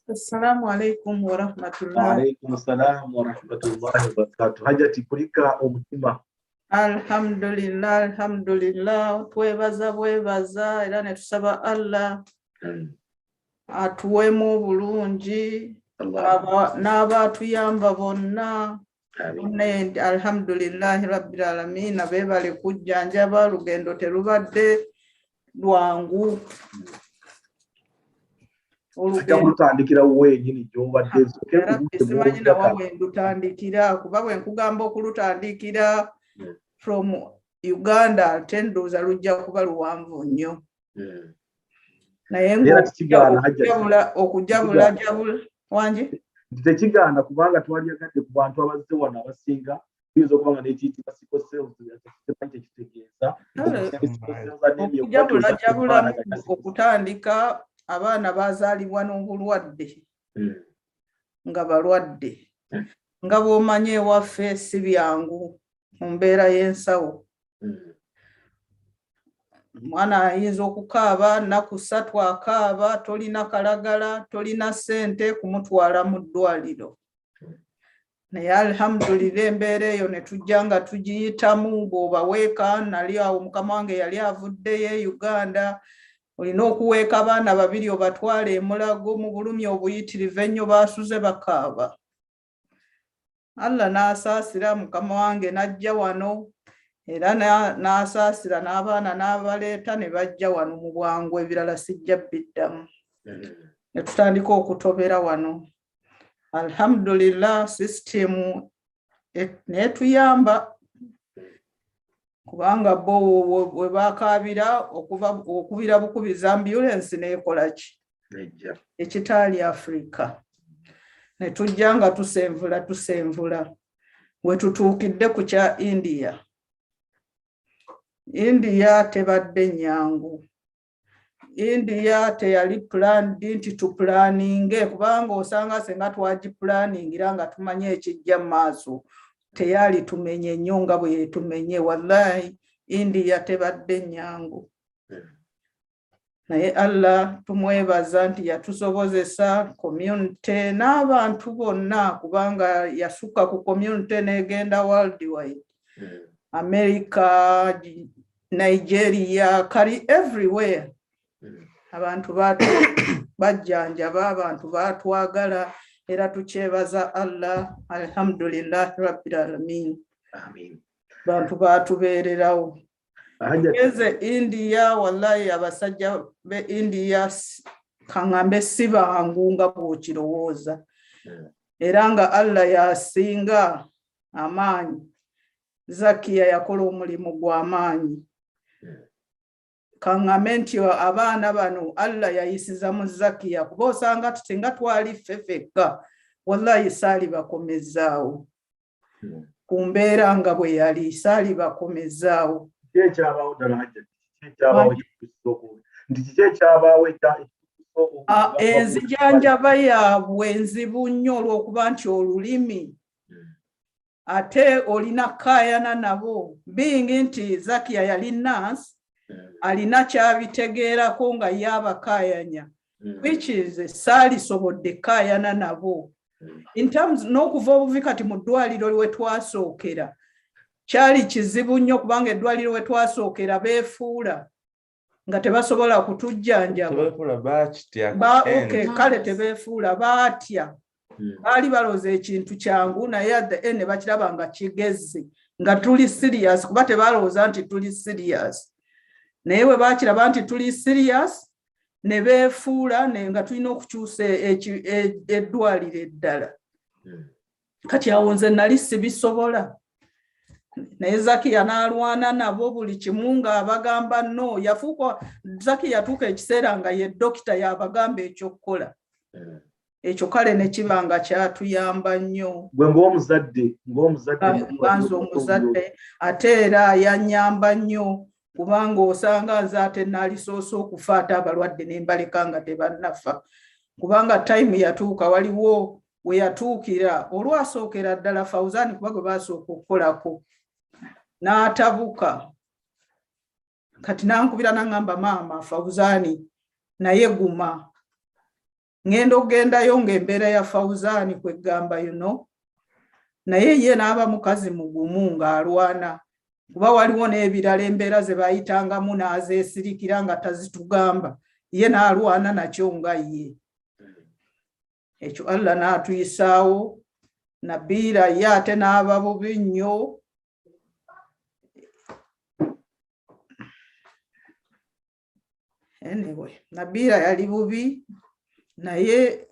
Assalamu alaikum wa rahmatullahi. Wa alaikum assalam wa rahmatullahi wa barakatuh. Hajati kulika omutima. Alhamdulillah, alhamdulillah. Twebaza era ne tusaba Allah atuwemu bulungi n'abatuyamba bonna. Alhamdulillahi rabbil alamin. Bebale kujjanjaba, lugendo terubadde lwangu. Olutandikira wenyini gy'obadde simanyi nawe ndutandikira kuba bwe nkugamba okulutandikira from Uganda tendoza lujja kuba luwanvu nnyo. Naye okujabula wangi tekigaana kubanga twalyagadde ku bantu abazze wano abasinga tuyinza okuba nga nekiyitibwa kitegeeza okujabula okutandika. Abaana bazaalibwa n'obulwadde nga balwadde nga bw'omanyi ewaffe si byangu mu mbeera y'ensawo. Mwana ayinza okukaaba nnaku 3 akaaba, tolina kalagala, tolina ssente kumutwala mu ddwaliro. Naye alhamdulillah embeera eyo ne tujja nga tugiyitamu bw'obaweeka. Nali awo mukama wange yali avuddeyo e Uganda. Olina okuweeka abaana 2 obatwale e Mulago mu bulumi obuyitirivu ennyo, baasuze bakaaba. Allah n'asaasira, mukama wange n'ajja wano era n'asaasira n'abaana n'abaleeta ne bajja wano mu bwangu, ebirala sijja biddamu. Ne tutandika okutobera wano. Alhamdulillah, sisitemu netuyamba kubanga bo we bakaabira okubira bukubiza ambulance nekola ki ekitaali Afrika. Ne tujja nga tusenvula we tutuukidde ku kya India. India tebadde nyangu. India teyali planned nti tuplaninge kubanga osanga senga twagiplaningira nga tumanye ekijja mu maaso. Teyali tumenye nnyo nga bwe tumenye. Wallahi India tebadde nyangu. Naye Allah tumwebaza nti yatusobozesa community n'abantu bonna kubanga yasuka ku community n'egenda worldwide. America, Nigeria, kali everywhere. Abantu bajjanjaba, abantu batwagala era tukyebaza Allah. Alhamdulillah rabbil alamin. Amin. Bantu batubeererawo. Tugeze India, wallahi abasajja be India kaŋŋambe si bangu nga bw'okirowooza. Era nga Allah yasinga amaanyi. Zakia yakola omulimu gw'amaanyi. Kaŋŋambe nti abaana bano Allah yayisiza mu Zakia kuba osanga tutinga twali ffeffekka. Wallahi saali bakomezaawo. Ku mbeera nga bwe yali saali bakomezaawo. Enzijanjaba yaabwe nzibu nnyo olw'okuba nti olulimi ate olina kaayana nabo. Being nti Zakia yali nurse, alina kyabitegeerako nga yaabakaayanya, which is saalisobodde kaayana nabo. In terms n'okuva obuvi kati mu ddwaliro we twasookera kyali kizibu nnyo kubanga eddwaliro we twasookera beefuula nga tebasobola kutujjanjaba. Kale tebeefuula baatya. Baali balooza ekintu kyangu naye at the end bakiraba nga kigezze nga tuli serious kuba tebalowooza nti tuli serious. Naye bwe bakiraba nti tuli serious ne beefuula nga tulina okukyusa eddwaliro eddala. Kati awo nze nali sibisobola. Naye Zakiya n'alwana nabo buli kimu ng'abagamba no. Yafuuka Zakiya yatuuka ekiseera nga ye dokita y'abagamba ekyokukola. Ekyo kale ne kiba nga kyatuyamba nnyo. Gwe ng'omuzadde ate era yannyamba nnyo kubanga osanga nze ate naalisoose okufa ate abalwadde ne mbaleka nga tebannafa. Kubanga time yatuuka waliwo we yatuukira olwasookera ddala Fawzani kuba gwe baasooka okukolako. N'atabuka. Kati nankubira n'angamba maama Fawzani naye guma. Ngenda okugendayo ng'embeera ya Fawzani kwegamba naye ye n'aba mukazi mugumu ng'alwana. Kuba waliwo n'ebirala embeera ze bayitangamu n'azeesirikira nga tazitugamba. Ye n'alwana nakyo nga ye. Ekyo Allah n'atuyisaawo. Nabiira ye ate n'aba bubi nnyo. Anyway, Nabiira yali bubi naye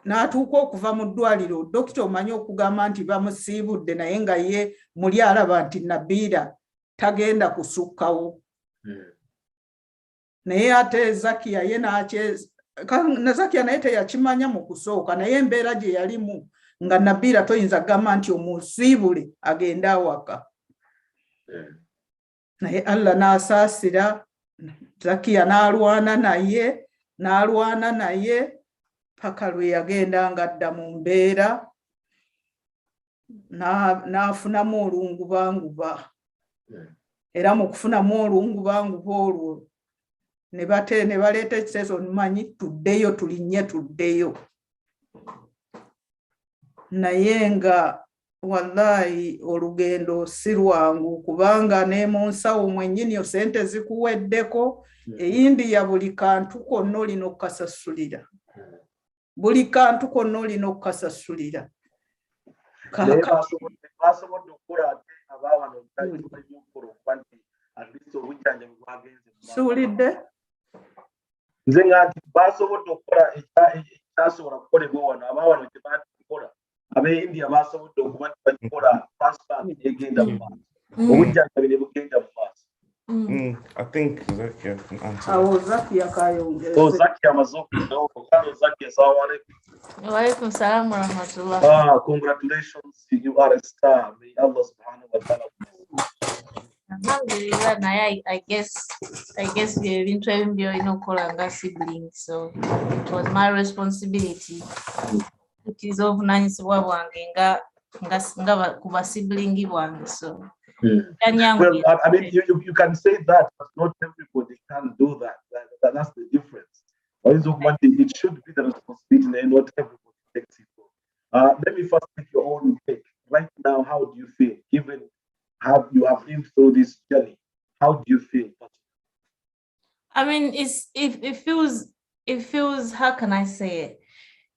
n'atuuka okuva mu ddwaliro. Dokita omanyi okugamba nti bamusiibudde naye nga ye muli alaba nti Nabiira tagenda kusukkawo. Naye ate Zakiya ye na Zakiya naye teyakimanya mu kusooka naye embeera gye yalimu nga Nabiira toyinza kugamba nti omusiibule agende awaka. Naye Allah n'asaasira. Zakiya n'alwana naye paka lwe yagenda ng'adda mu mbeera n'afunamu olungubanguba. Era mu kufunamu olungubanguba olwo ne baleeta ekiseeso manyi tuddeyo tulinnye tuddeyo. Naye nga wallahi olugendo si lwangu kubanga ne mu nsawo mwennyini sente zikuweddeko. Eyindi ya buli kantu konna olina okukasasulira. Buli kantu konna olina okukasasulira. Siwulidde? Nze nga nti baasobodde okukola ekyasobola kukolebwa wano abaawano kye baakikola. Ab'India baasobodde okuba nti bakikola transplant egenda mu maaso. Obujjanjabi ne bugenda mu maaso. I think Zakiya can answer. Zakiya kayongera. Zakiya amazoku. Zakiya, assalamu alaikum. Wa alaikum salam wa rahmatullah. Congratulations, you are a star. May Allah subhanahu wa ta'ala bless you. Alhamdulillah, I guess we've been trying to call siblings, so it was my responsibility. It is of nice nga kuba sibling wange, so. Well, I mean, you can say that, but not everybody can do that. That's the difference. It should be the responsibility, and not everybody takes it. Let me first take your own take. Right now, how do you feel? Given you have been through this journey, how do you feel? I mean, it feels, how can I say it?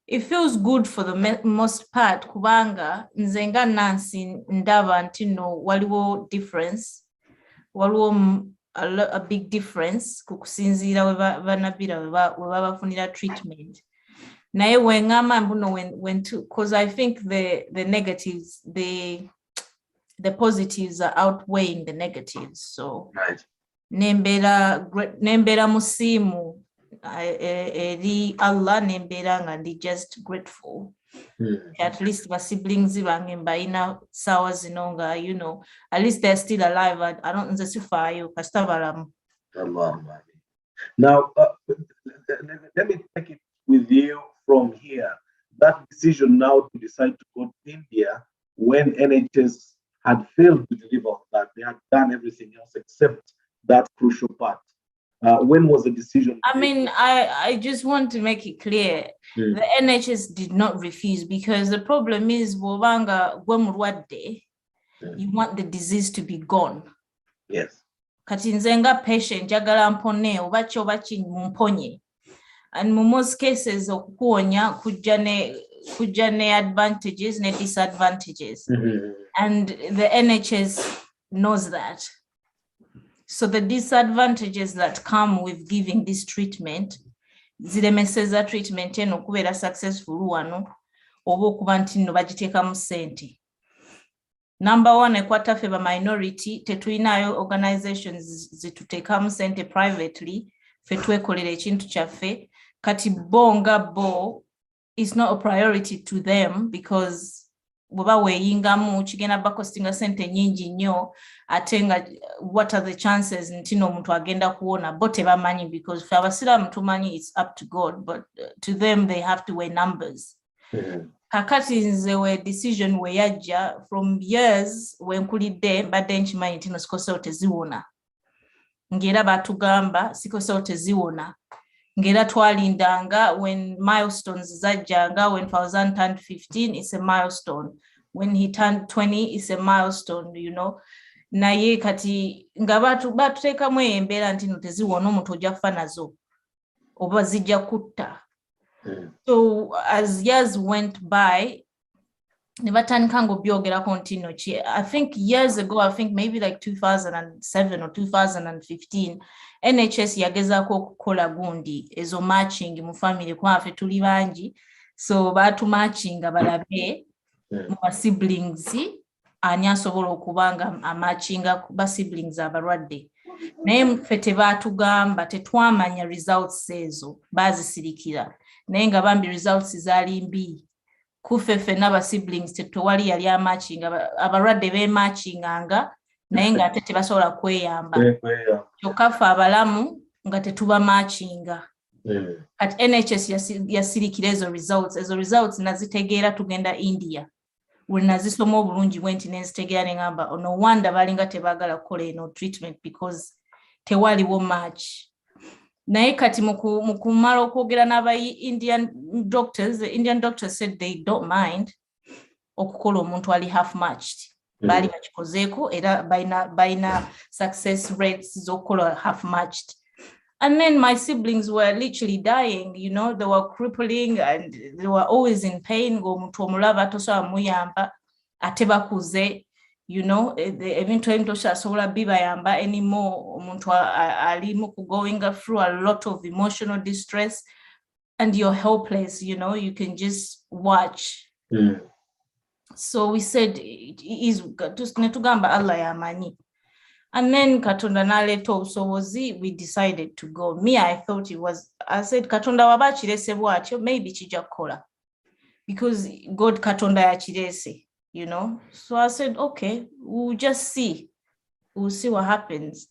It feels good for the most part kubanga nzenga nansi ndaba ntino waliwo difference, waliwo a big difference kukusinzira we Nabiira we bafunira treatment. Naye wengama mbuno when to, because I think the negatives, the positives are outweighing the negatives. So right. Nembera musimu eri Allah nembera nga ndi just grateful. At least my siblings bange mbaina sawa zinonga, at least they're still alive. I don't nzesifayo kastabalamu. Now let me take it with you from here. That decision now to decide to go to India when NHS had failed to deliver that, they had done everything else except that crucial part. When was the decision? I mean, I just want to make it clear. The NHS did not refuse, because the problem is Wobanga Gwemurwadde. You want the disease to be gone. Yes. Kati nze nga patient njagala mpone oba ki oba ki mumponye. And in most cases okukuwonya kujja ne advantages ne disadvantages. And the NHS knows that. So the disadvantages that come with giving this treatment, ziremeseza treatment eno kubeera successful wano oba okuba nti nno bagiteekamu ssente. Number one, ekwata ffe ba minority tetulinayo organizations zituteekamu ssente privately ffe twekolera ekintu kyaffe kati bo is not a priority to them because bweba weeyingamu kigenda bakostinga ssente nnyingi nnyo ate nga what are the chances nti n'omuntu agenda kuwona bo tebamanyi because ffe abasiraamu tumanyi it's up to God but to them they have to weigh numbers. Kakati nze we decision we yajja from years wenkulidde mbadde nkimanyi nti no sikoseo teziwona ng'era batugamba sikoseo teziwona ng'era twalindanga when milestones zajjanga when Fawzan turned 15 it's a milestone when he turned 20 it's a milestone you know naye kati nga batuteekamu embeera nti no teziwona omuntu ojja kufa nazo oba zijja kutta. So as years went by, I think years ago, I think maybe like 2007 or 2015, NHS yagezaako okukola gundi ezo matching mu family kwafe tuli bangi. So batu matching balabe mu siblings ani asobola okubanga amatchinga ba siblings abalwadde. Naye ffe tebaatugamba tetwamanya results ezo bazisirikira. Naye nga bambi results zaali mbi kufe ffenna ba siblings tetewali yali amatchinga abalwadde beematchinganga naye nga ate tebasobola kweyamba kyokka ffe abalamu nga tetuba matchinga. Kati NHS yasirikira ezo results nazitegeera tugenda India we nazisoma obulungi bwenti nenzitegeera ne ngamba no wonder balinga tebaagala kukola eno treatment because tewaliwo match. Naye kati mu kumala okwogera n'aba Indian doctors, the Indian doctors said they don't mind okukola omuntu ali half matched. Bali bakikozeeko era baina success rates z'okukola half matched. And then my siblings were literally dying, you know, they were crippling and they were always in pain. Ng'omuntu omulaba tosobola muyamba ate bakuze. You know, eventually tosobola bibayamba anymore. Omuntu ali going through a lot of emotional distress and you're helpless, you know, you can just watch. So we said, netugamba Allah yamanyi. And then Katonda naleeta obusobozi, we decided to go. Me, I thought I said, Katonda waba kirese bwatyo, maybe kijja kukola. Because God Katonda yakirese. You know, so I said, okay, we'll just see. We'll see what happens.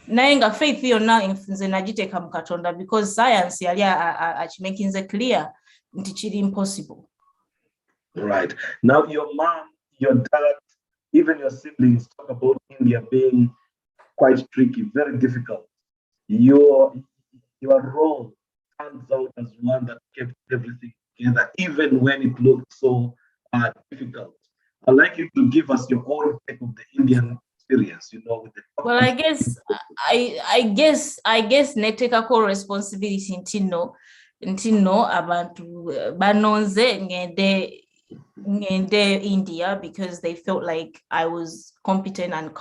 Nayenga faith yonna nze nagiteeka mu Katonda because science yali akimakinze clear nti kiri impossible. Right. Now your mom, your dad, even your siblings talk about India being quite tricky, very difficult. Your role turns out as one that kept everything together, even when it looked so difficult. I'd like you to give us your own take of the Indian experience, you know, with the. Well, I guess netekako responsibility ntino abantu banonze ngende India because they felt like I was competent and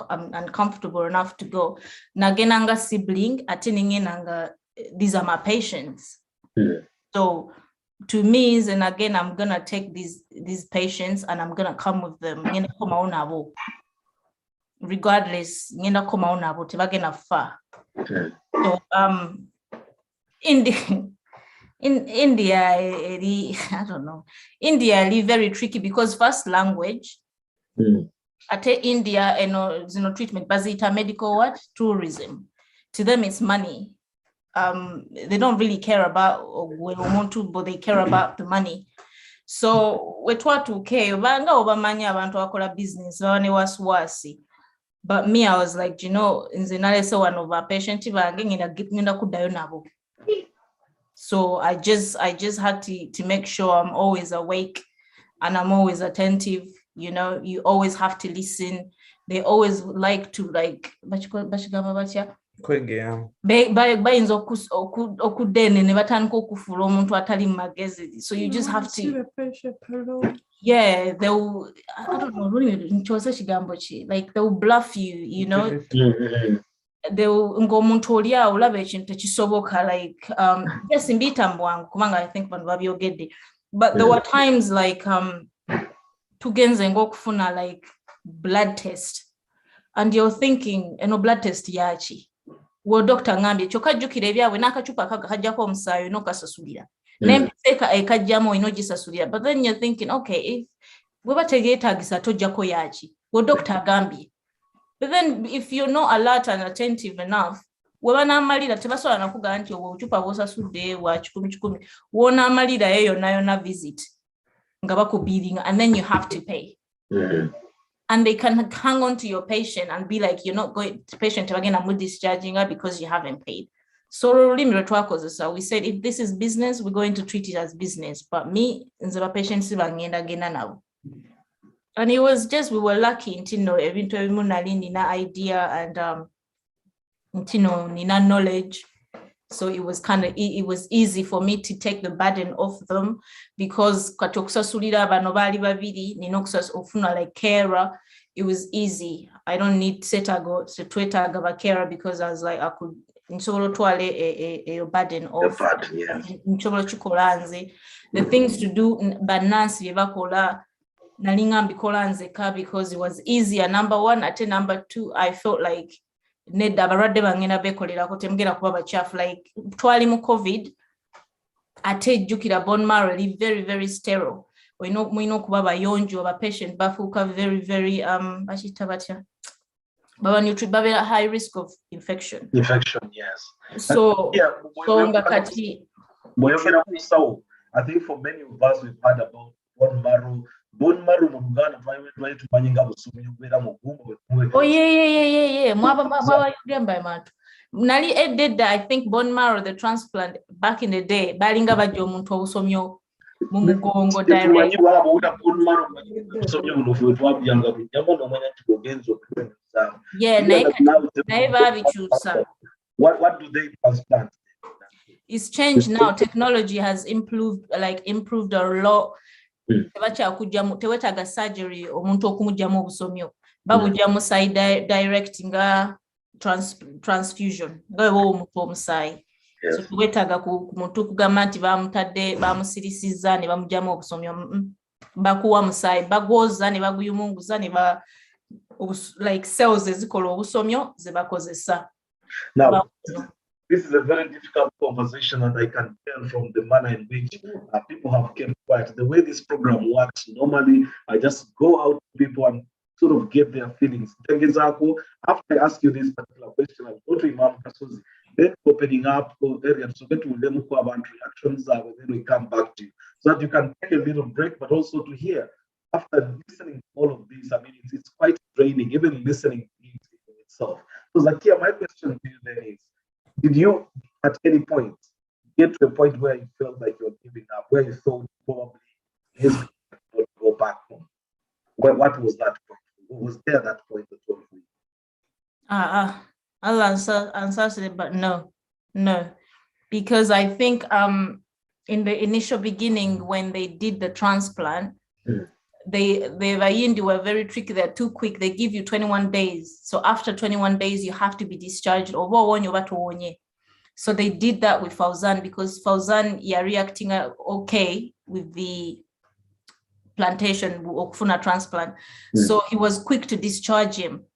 comfortable enough to go. Nagenanga sibling atinengenanga these are my patients. So to me, and again, I'm gonna take these patients and I'm gonna come with them. Regardless, tebagenda fa. So in India, I don't know. India is very tricky because first language. At India, treatment, bazita medical what tourism. To them, it's money. They don't really care about but they care about the money. So we try to care banga obamanya abantu akola business bane waswasi. But me, I was like, you know, nze nalese one of our patients bange ngenda kudayo nabo. So I just had to make sure I'm always awake and I'm always attentive you know, you always have to listen. They always like to like bayinza okudene ne batandika okufuula omuntu atali mu magezi, so you just have to, yeah, they'll, I don't know, like they'll bluff you, you know. Ng'omuntu oli awo olaba ekintu tekisoboka, like yes, mbiyita mbwangu kubanga I think bano babyogedde, but there were times like tugenze ng'okufuna like blood test and you're thinking eno blood test yaki, well doctor ngambye kyokka jjukira ebyabwe n'akacupa kajjako omusaayi n'okasasulira n'empeeka ekajjamu inogisasulira, but then you're thinking okay, if bwe bategeetaagisa tojjako yaki, well doctor agambye. But then if you're not alert and attentive enough, webanamalira tebasobola nakugamba nti obucupa bw'osasudde wa 10 w'onaamalira yonna visit nga bakubiringa, and then you have to pay. And they can hang on to your patient and be like, you're not going to patient again, I'm discharging her because you haven't paid. So we said, if this is business, we're going to treat it as business. But me, nzeba patients now. And it was just, we were lucky, nina idea and nina knowledge. So it was it was easy for me to take the burden off them, because katokusasulira bano bali babiri ninokusasufuna like Kayira, it was easy. I don't need twetaga ba Kayira because I was like, I could nsobola twale a burden off. Nsobola chikola nze. The things to do banansi byebakola nalinga mbikola nzeka because it was easier. Number one, ate number two, I felt like nedda abalwadde bangenda bekolerako temugenda kuba bakyafu, like twali mu COVID ate jjukira bone marrow li very very sterile, mulina okuba bayonjo, ba patient bafuuka very very bakiyita batya babeera high risk of infection, yes. So nga kati bweyogera ku nsawo, I think for many of us we've heard about bone marrow mu Luganda twali tumanyi nga busubi bubeera mu bwongo. Oh yeah. Mwaba yogamba mantu. Nali did I think bone marrow, the transplant back in the day, balinga bajja omuntu obusomyo mu mugongo direct. Yeah, naye babikyusa. What do they transplant? It's changed now. Technology has improved a lot. Tewetaga surgery omuntu okumugyamu obusomyo, babugyamu side direct nga transfusion nga wewe omuntu omusaayi. So tewetaga ku muntu kugamba nti bamutadde bamusirisiza ne bamugyamu obusomyo, bakuwa musaayi bagwoza ne baguyumunguza ne like cells ezikola obusomyo ze bakozesa. Now this is a very difficult conversation, and I can tell from the manner in which people have kept quiet. The way this program works, normally I just go out to people and sort of get their feelings. After I ask you this particular question, I'll go to Imam Kasozi, then opening up areas so that we'll about reactions, and then we come back to you, so that you can take a little break, but also to hear. After listening to all of this, I mean, it's quite draining, even listening in itself. So Zakia, my question to you then is, did you at any point get to a point where you felt like you were giving up, where you thought probably his would go back home? What was that point? Was there that point at all for you? I'll answer it, but no. Because I think in the initial beginning when they did the transplant, the Vayindi were very tricky. They're too quick. They give you 21 days. So after 21 days, you have to be discharged. So they did that with Fauzan, because Fauzan, you're reacting okay with the plantation, Okfuna transplant. So he was quick to discharge him.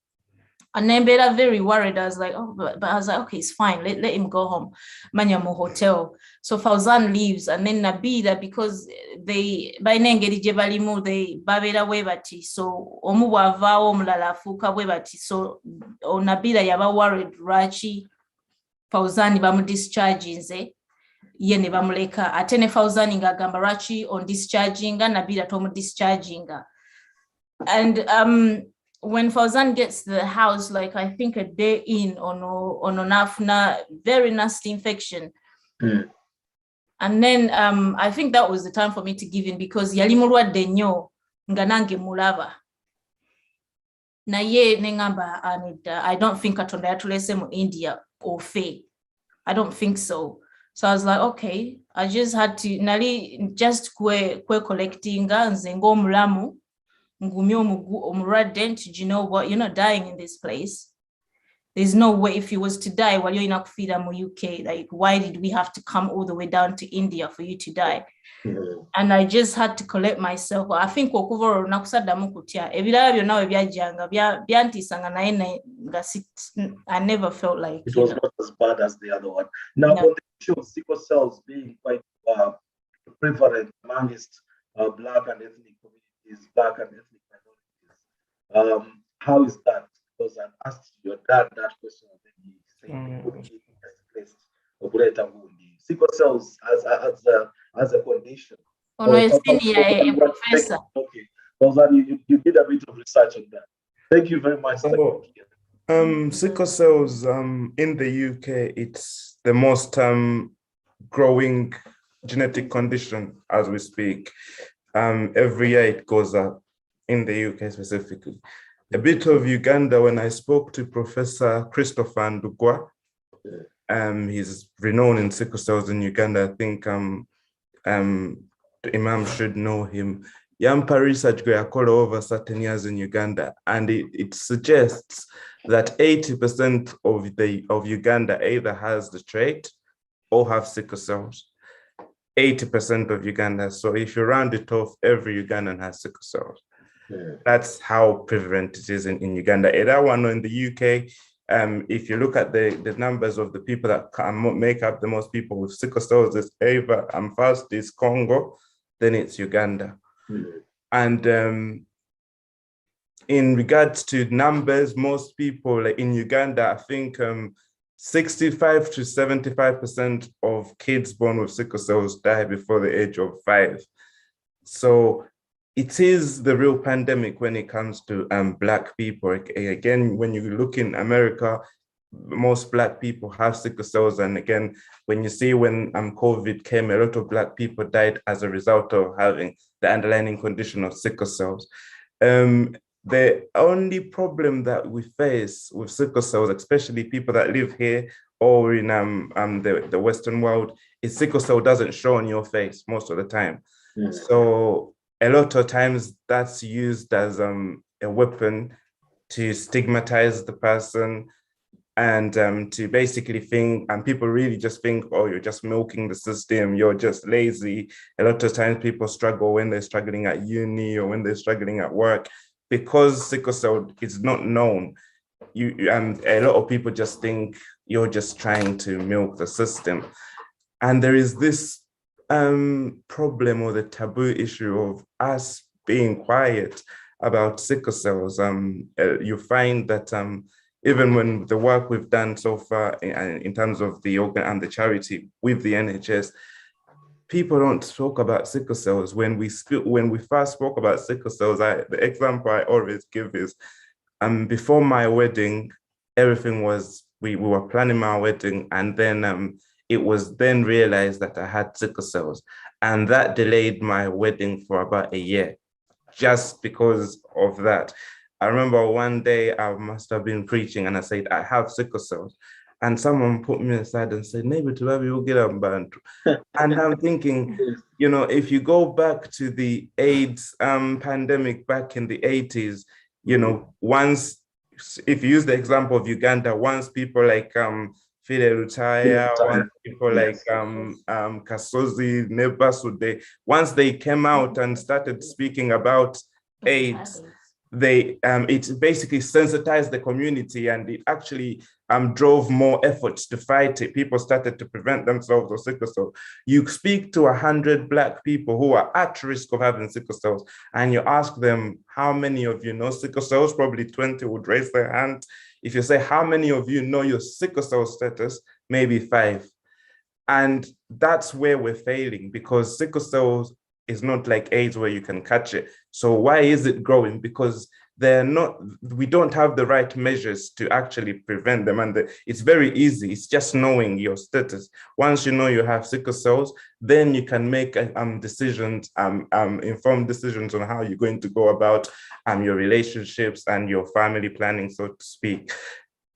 And then Bella very worried. I was like, but I was like, okay, it's fine. Let him go home. Manyamo hotel. So Fauzan leaves, and then Nabila, because they by Nengeri Jebalimu, they babera webati. So omuwa vao mlala fuka webati. So Nabila yaba worried Rachi Fauzan bamu discharging ze. Yene bamuleka. Atene Fauzan inga gambarachi on discharging, Nabila tomu discharging. And when Fauzan gets to the house, like I think a day in on Onafna, very nasty infection. And then I think that was the time for me to give in, because Yalimurwa Denyo nga nange mulaba naye nengamba I don't think katonda yatulese mu India ofe. I don't think so. So I was like, okay, I just had to nali just kwe collectinga nze ng'omulamu ngumye omulwadde nti you know what, you're not dying in this place. There's no way if you was to die while you're in Akufira mu UK, like why did we have to come all the way down to India for you to die? And I just had to collect myself. I think okuva olwo nakusaddamu kutya ebirala byonna we byajjanga byantiisanga naye I never felt like it was not as bad as the other one. Now, on the issue of sickle cells being quite prevalent amongst Black and ethnic communities, Black and ethnic minorities, how is that? Because I asked your dad that question, and then he said sickle cells as a condition. Professor. Okay, well, you did a bit of research on that. Thank you very much. Sickle cells in the UK, it's the most growing genetic condition as we speak. Every year it goes up in the UK specifically. A bit of Uganda, when I spoke to Professor Christopher Ndugwa, he's renowned in sickle cells in Uganda. I think the Imam should know him. Yampa research goyakola over certain years in Uganda, and it suggests that 80% of Uganda either has the trait or have sickle cells. 80% of Uganda. So if you round it off, every Ugandan has sickle cells. That's how prevalent it is in Uganda. That one in the UK, if you look at the numbers of the people that make up the most people with sickle cells, it's either first is Congo, then it's Uganda. And in regards to numbers, most people in Uganda, I think 65 to 75% of kids born with sickle cells die before the age of 5. So it is the real pandemic when it comes to Black people. Again, when you look in America, most Black people have sickle cells. And again, when you see when COVID came, a lot of Black people died as a result of having the underlying condition of sickle cells. The only problem that we face with sickle cells, especially people that live here or in the Western world, is sickle cell doesn't show on your face most of the time. So a lot of times that's used as a weapon to stigmatize the person and to basically think, and people really just think, oh, you're just milking the system, you're just lazy. A lot of times people struggle when they're struggling at uni or when they're struggling at work. Because sickle cell is not known, a lot of people just think you're just trying to milk the system. And there is this problem or the taboo issue of us being quiet about sickle cells. You find that even when the work we've done so far in terms of the organ and the charity with the NHS, people don't talk about sickle cells. When we first spoke about sickle cells, the example I always give is, before my wedding, everything was, we were planning my wedding, and then it was then realized that I had sickle cells, and that delayed my wedding for about a year, just because of that. I remember one day I must have been preaching and I said, I have sickle cells. And someone put me aside and said, maybe to have you get a bantu. And I'm thinking, you know, if you go back to the AIDS pandemic back in the 80s, you know, once, if you use the example of Uganda, once people like Fidel Lutaya, once people like Kasozi, Nebasude, once they came out and started speaking about AIDS, it basically sensitized the community, and it actually drove more efforts to fight it. People started to prevent themselves of sickle cell. You speak to 100 Black people who are at risk of having sickle cells, and you ask them, how many of you know sickle cells? Probably 20 would raise their hand. If you say, how many of you know your sickle cell status? Maybe 5. And that's where we're failing, because sickle cells is not like AIDS where you can catch it. So why is it growing? Because we don't have the right measures to actually prevent them. And it's very easy. It's just knowing your status. Once you know you have sickle cells, then you can make decisions, informed decisions on how you're going to go about your relationships and your family planning, so to speak.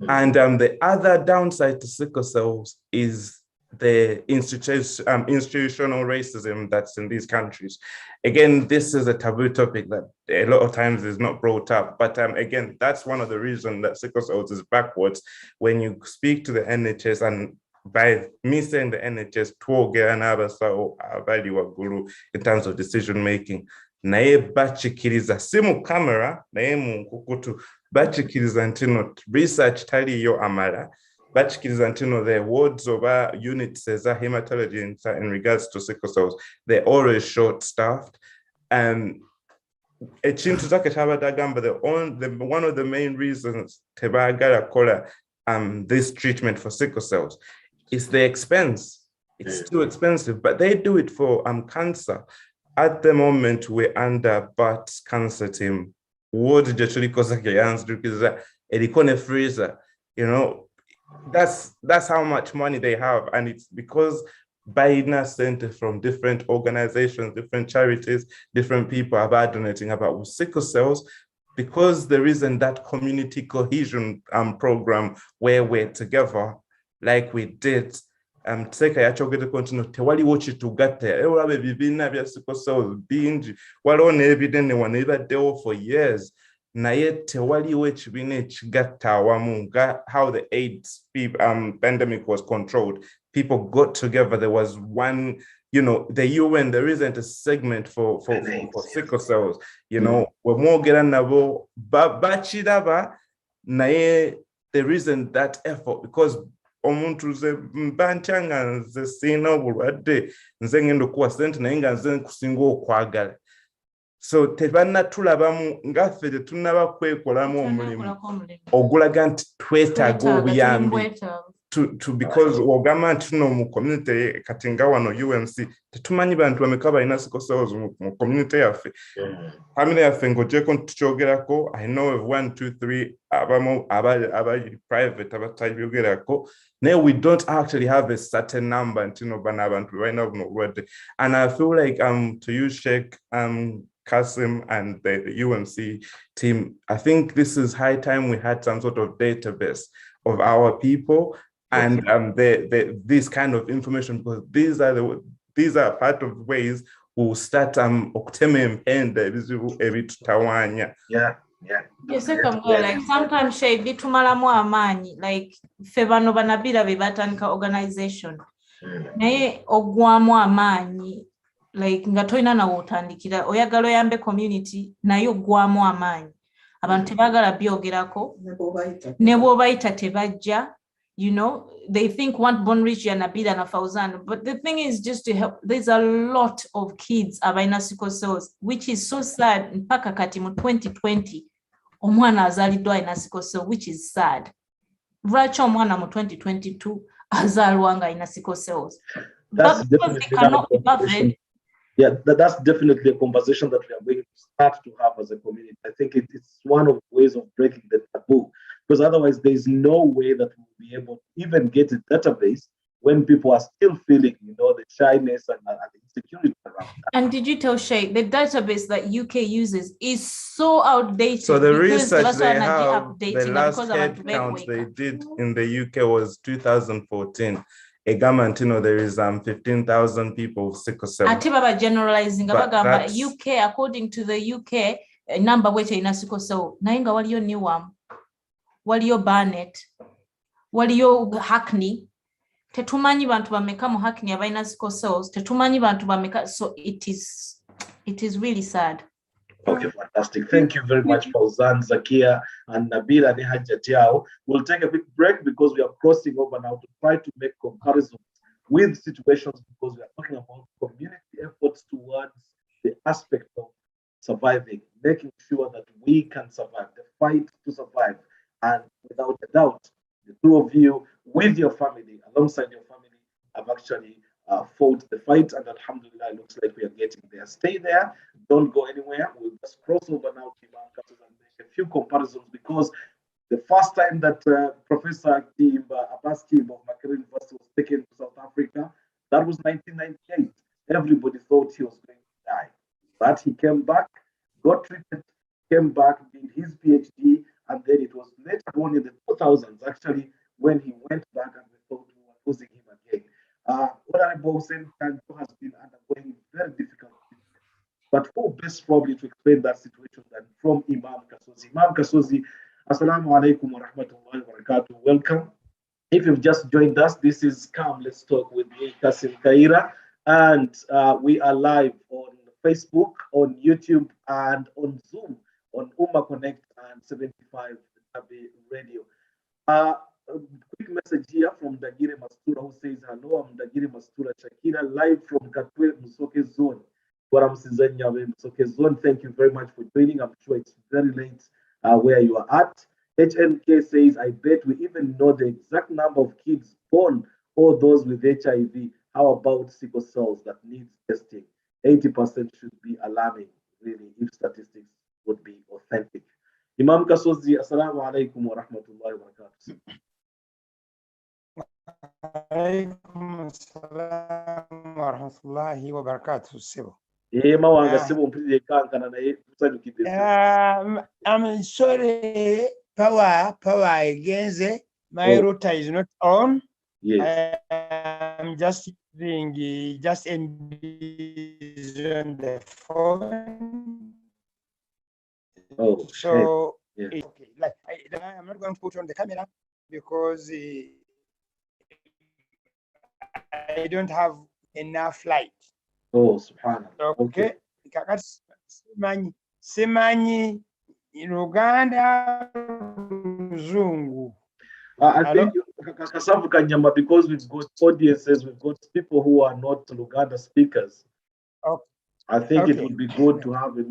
And the other downside to sickle cells is the institutional racism that's in these countries. Again, this is a taboo topic that a lot of times is not brought up. But again, that's one of the reasons that sickle cells is backwards. When you speak to the NHS, and by me saying the NHS, value guru in terms of decision making, naye bachikiriza si mu camera naye mu nkukutu bachikiriza ntino research taliyo amala bachikiriza ntino the wards oba units eza hematology in regards to sickle cells, they're always short-staffed. Ekintu zake kyabadde agamba, one of the main reasons tebaagala kola this treatment for sickle cells is the expense. It's too expensive, but they do it for cancer. At the moment, we're under but cancer team. What did you cause a freezer? You know, that's how much money they have. And it's because Baina Center from different organizations, different charities, different people are donating about sickle cells, because there isn't that community cohesion program where we're together like we did. Tseka yachogede continue tewaliwo kitugatta olabe bibiina bya sickle cells bingi waliwo n'ebidene wano ebibaddewo for years naye tewaliwo ekibiina ekigatta awamu nga how the AIDS pandemic was controlled. People got together. There was one, you know, the UN, there isn't a segment for sickle cells, you know, wemwogera nabo bachiraba naye there isn't that effort, because omuntu ze mbanchanga nze sina obulwadde nze ngenda okuwa sente naye nga nze nkusinga okwagala. So tebannatulabamu ngaffe tetunnaba kwekolamu omulimu ogulaga nti twetaaga obuyambi because ogamba nti tuno mu community kati nga wano UMC tetumanyi bantu bameka balina sickle cells mu community yaffe. Family yaffe ng'ogyeko tukyogerako, I know of 1, 2, 3 abamu abali private abatabyogerako. Now we don't actually have a certain number nti no bana abantu balina buno obulwadde. And I feel like to you, Sheikh, Kassim and the UMC team, I think this is high time we had some sort of database of our people and this kind of information, because these are part of ways we'll start okutema empenda ebizibu ebitutawanya. Yes, like sometimes Shay bitumalamu amaanyi, like ffe bano banabira be batandika organization naye ogwamu amaanyi like nga tolina nawe otandikira oyagala oyambe community naye ogwamu amaanyi abantu tebaagala byogerako ne bw'obayita tebajja. You know, they think one born rich ya Nabila na Fauzan, but the thing is just to help. There's a lot of kids abaina sickle cells, which is so sad. Mpaka kati mu 2020 omwana azaliddwa alina sickle cell, which is sad. Lwaki omwana mu 2022 azalwa nga alina sickle cells? That's definitely that's definitely a conversation that we are going to start to have as a community. I think it's one of the ways of breaking the taboo, because otherwise there's no way that we'll be able to even get a database when people are still feeling, you know, the shyness and the insecurity around that. And did you tell Shay, the database that UK uses is so outdated? So the research they have, the last head count they did in the UK was 2014. Egamantino, there is 15,000 people with sickle cell. Atibaba generalizing abagamba UK, according to the UK number which in sickle cell. Nainga waliyo Newham, waliyo Barnet, waliyo Hackney. Tetumanyi bantu bameka mu Hackney abaina sickle cells. Tetumanyi bantu bameka. So it is really sad. Okay, fantastic. Thank you very much, Fauzan, Zakia, and Nabila Nehajatiao. We'll take a quick break because we are crossing over now to try to make comparisons with situations, because we are talking about community efforts towards the aspect of surviving, making sure that we can survive, the fight to survive. And without a doubt, the two of you with your family, alongside your family, have actually fought the fight, and alhamdulillah, it looks like we are getting there. Stay there, don't go anywhere. We'll just cross over now to Imam Kassim and make a few few comparisons because the first time that Professor Abbas Kim of Makerere University was taken to South Africa, that was 1998. Everybody thought he was going to die. But he came back, got treated, came back, did his PhD, and then it was later on in the 2000s, actually, when he went back and we thought we were losing him again. Honorable Hussein Kanjo has been undergoing very difficult treatment. But who best probably to explain that situation than from Imam Kasozi? Imam Kasozi, Assalamu alaikum wa rahmatullahi wa barakatuh. Welcome. If you've just joined us, this is Come Let's Talk with me, Kassim Kayira, and we are live on Facebook, on YouTube, and on Zoom, on Umma Connect and 75 Radio. A quick message here from Dagire Mastura who says, hello, I'm Dagire Mastura Shakira, live from Katwe Musoke Zone. Musoke Zone, thank you very much for joining. I'm sure it's very late where you are at. HNK says, I bet we even know the exact number of kids born or those with HIV. How about sickle cells that needs testing? 80% should be alarming, really, if statistics would be authentic. Imam Kasozi, assalamu alaikum wa rahmatullahi wa barakatuh. Alaikum assalam wa rahmatullahi wa barakatuh. I'm sorry, power against my router is not on. Yes. I'm just using just MBs on the phone. Oh, so yeah. it's okay. Like I'm not going to put on the camera because I don't have enough light. Oh, subhanallah. Okay. Simanyi in Uganda Zungu. I think Kasavu Kanyama, because we've got audiences, we've got people who are not Luganda speakers. Okay. I think it would be good to have a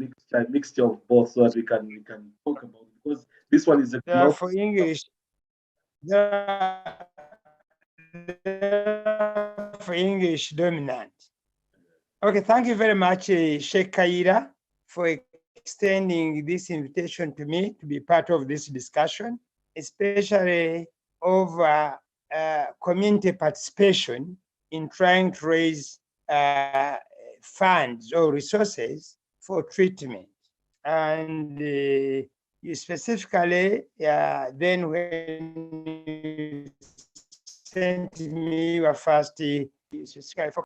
mixture of both so that we can talk about it, because this one is a for English. For English dominant. Okay, thank you very much, Sheikh Kayira, for extending this invitation to me to be part of this discussion, especially over community participation in trying to raise funds or resources for treatment. And you specifically, then when you sent me your first, specifically for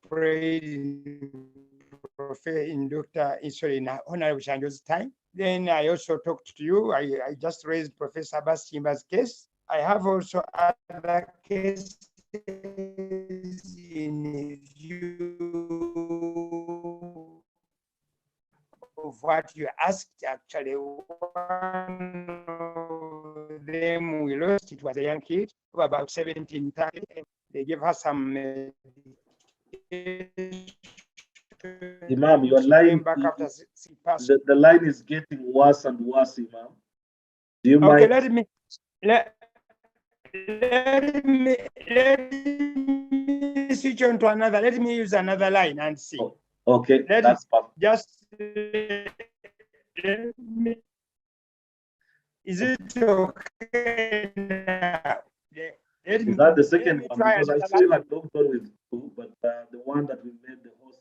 prayed in Dr. in Honorable Shanjo's time. Then I also talked to you. I just raised Professor Abbas Chimba's case. I have also other cases in view of what you asked. Actually, one of them we lost. It was a young kid who was about 17, 30. They gave her some Imam, your line, back after the line is getting worse and worse, Imam. Do you mind? Okay, let me switch on to another. Let me use another line and see. Oh, okay, that's perfect. Just let me. Is it okay now? Is that the second one? Because I still had logged on with two, but the one that we made the host.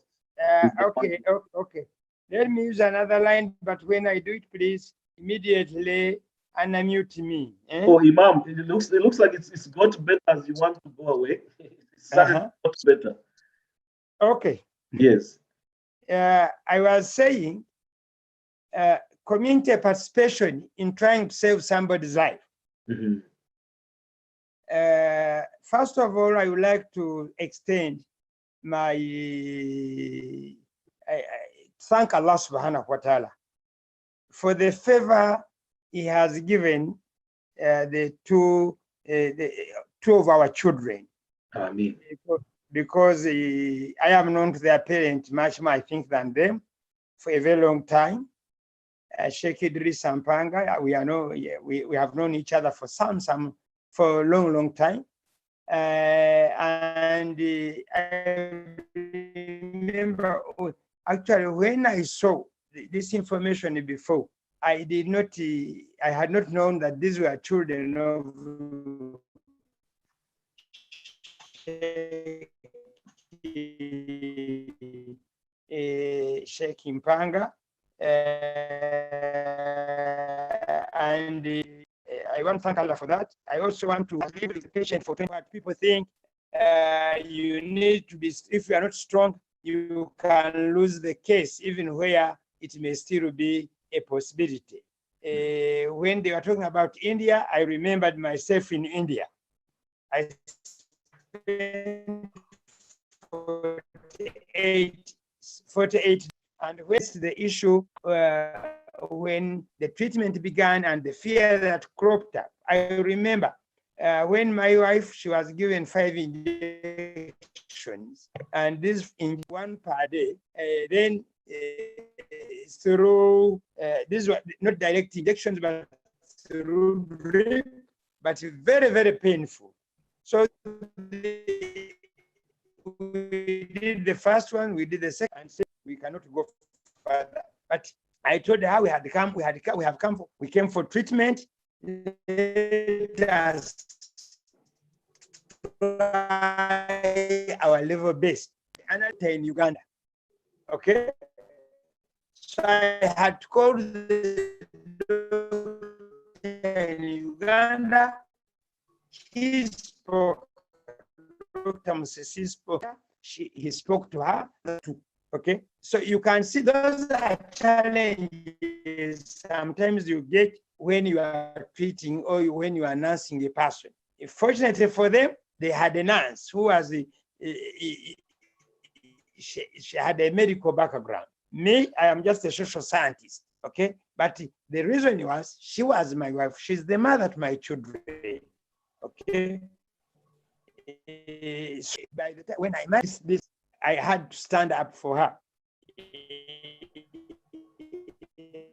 Okay. Let me use another line, but when I do it, please immediately unmute me. Oh, Imam, it looks like it's got better as you want to go away. It's got better. Okay. Yes. I was saying community participation in trying to save somebody's life. Mm-hmm. First of all, I would like to extend my thank Allah subhanahu wa ta'ala for the favor He has given the two of our children. Ameen. Because I am known to their parents much more, I think, than them for a very long time. Sheikh Idris Sampanga, we have known each other for for a long time. And I remember actually when I saw this information before, I had not known that these were children of Sheikh Mpanga. And I want to thank Allah for that. I also want to live with the patient for 20 years. People think you need to be, if you are not strong, you can lose the case, even where it may still be a possibility. When they were talking about India, I remembered myself in India. I spent 48, and where's the issue when the treatment began and the fear that cropped up. I remember when my wife, she was given 5 injections, and this in 1 per day, then through these were not direct injections, but through drip, but very, very painful. So we did the first one, we did the second, and said we cannot go further. But I told her we came for treatment. Let us try our level best. Another in Uganda. Okay. So I had called the doctor in Uganda. He spoke. Dr. Musisi spoke. He spoke to her. Okay. So you can see those are challenges sometimes you get when you are treating or when you are nursing a person. Fortunately for them, they had a nurse who was she had a medical background. Me, I am just a social scientist, okay? But the reason was she was my wife. She's the mother to my children, okay? So by the time when I met this, I had to stand up for her.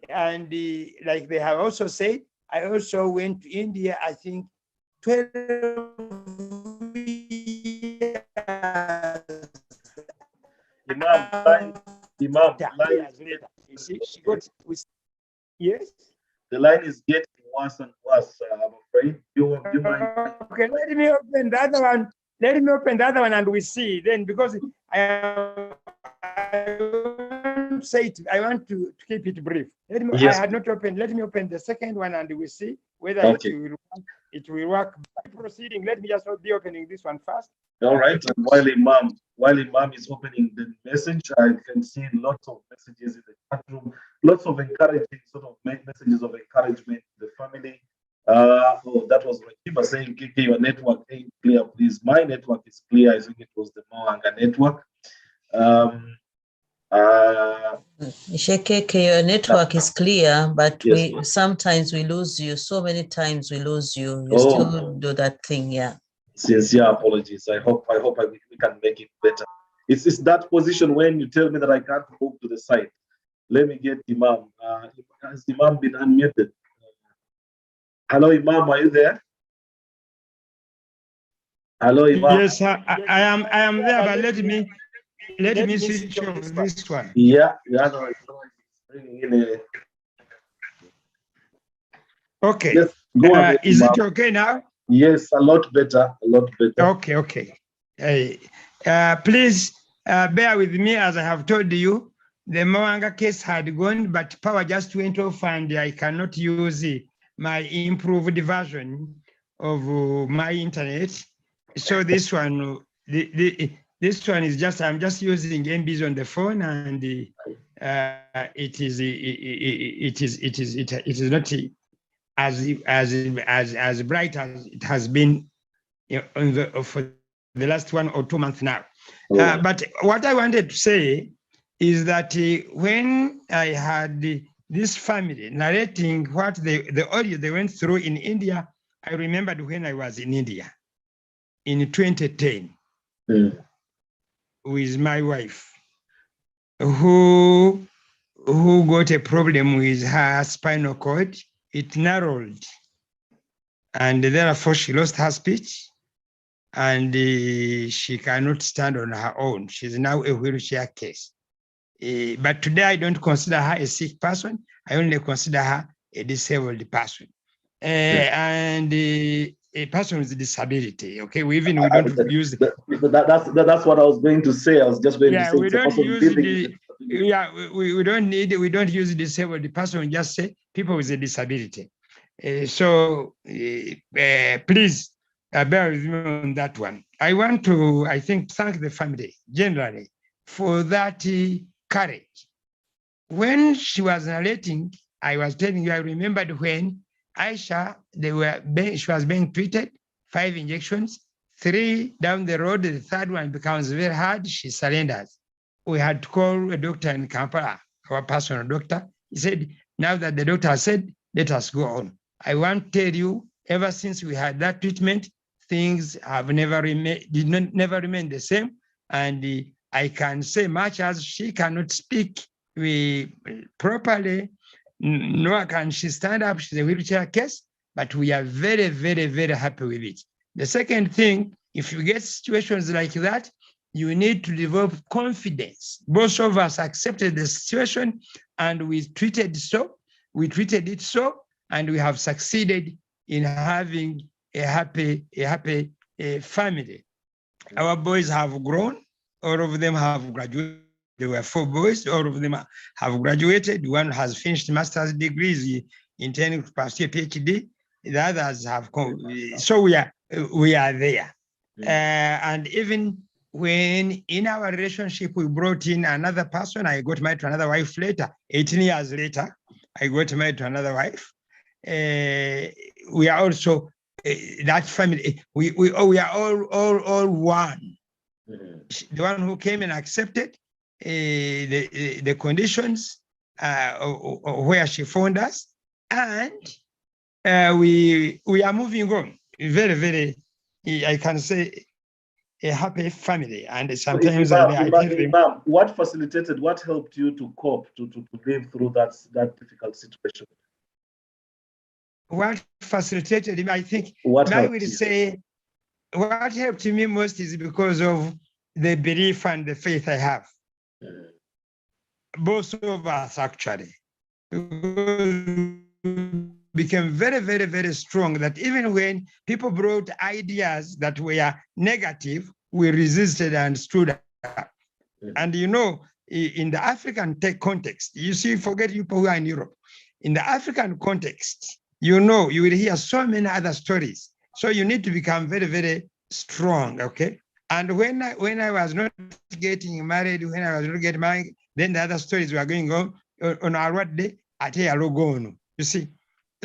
And like they have also said, I also went to India, I think 12 years. Imam, She got with, yes? The line is getting worse and worse, I'm afraid. You mind? Okay, let me open the other one. Let me open the other one and we see then, because I say it, I want to keep it brief. Yes. I had not opened. Let me open the second one and we see whether it will work. By proceeding, let me just be opening this one first. All right. And while Imam is opening the message, I can see lots of messages in the chat room, lots of encouraging sort of messages of encouragement to the family. Oh, that was Rakiba saying, KK, your network ain't clear, please. My network is clear. I think it was the Moanga network. Shekeke, your network is clear, but yes, sometimes we lose you. So many times we lose you. You still do that thing, yeah. Sincere apologies. I hope we can make it better. It's that position when you tell me that I can't move to the side. Let me get Imam. Has Imam been unmuted? Hello, Imam, are you there? Hello, Imam. Yes, I am there, but let me switch off this one. Yeah, no, it's bringing in a... Okay. Yes, go ahead, is Imam. it okay now? Yes, a lot better, Okay. Please bear with me, as I have told you. The Moanga case had gone, but power just went off and I cannot use my improved version of my internet. So this one, this one is just, I'm just using MBs on the phone, and it is not as bright as it has been for the last 1 or 2 months now. But what I wanted to say is that when I had this family narrating what the audio they went through in India, I remembered when I was in India in 2010 with my wife, who got a problem with her spinal cord. It narrowed, and therefore she lost her speech, and she cannot stand on her own. She's now a wheelchair case. But today I don't consider her a sick person. I only consider her a disabled person. And a person with disability. Okay, we don't use that's what I was going to say. I was just going to say we it's a don't person use living the with disability. we don't use disabled person. We just say people with a disability. So please bear with me on that one. I want to, I think, thank the family generally for that courage. When she was narrating, I was telling you, I remembered when Aisha, she was being treated, 5 injections, 3 down the road, the third one becomes very hard, she surrenders. We had to call a doctor in Kampala, our personal doctor. He said, now that the doctor said, let us go on. I want to tell you, ever since we had that treatment, things have never remained the same. And I can say, much as she cannot speak properly, nor can she stand up, she's a wheelchair case, but we are very, very, very happy with it. The second thing, if you get situations like that, you need to develop confidence. Both of us accepted the situation and we treated it so, and we have succeeded in having a happy family. Our boys have grown, all of them have graduated. There were 4 boys, all of them have graduated. One has finished master's degrees, intending to pursue a PhD. The others have come. So we are there. And even when in our relationship we brought in another person, I got married to another wife later. 18 years later, I got married to another wife. We are also that family. We are all one. The one who came and accepted the conditions where she found us, and we are moving on. Very, very, I can say, a happy family. And sometimes Imam, what facilitated, what helped you to cope, to live through that difficult situation? What facilitated, I think, I would say, what helped me most is because of the belief and the faith I have. Both of us, actually, became very, very, very strong, that even when people brought ideas that were negative, we resisted and stood up. And you know, in the African context, you see, forget people who are in Europe, in the African context, you know, you will hear so many other stories. So you need to become very, very strong, okay? And when I was not getting married, when I was not getting married, then the other stories were going on our day, at you see.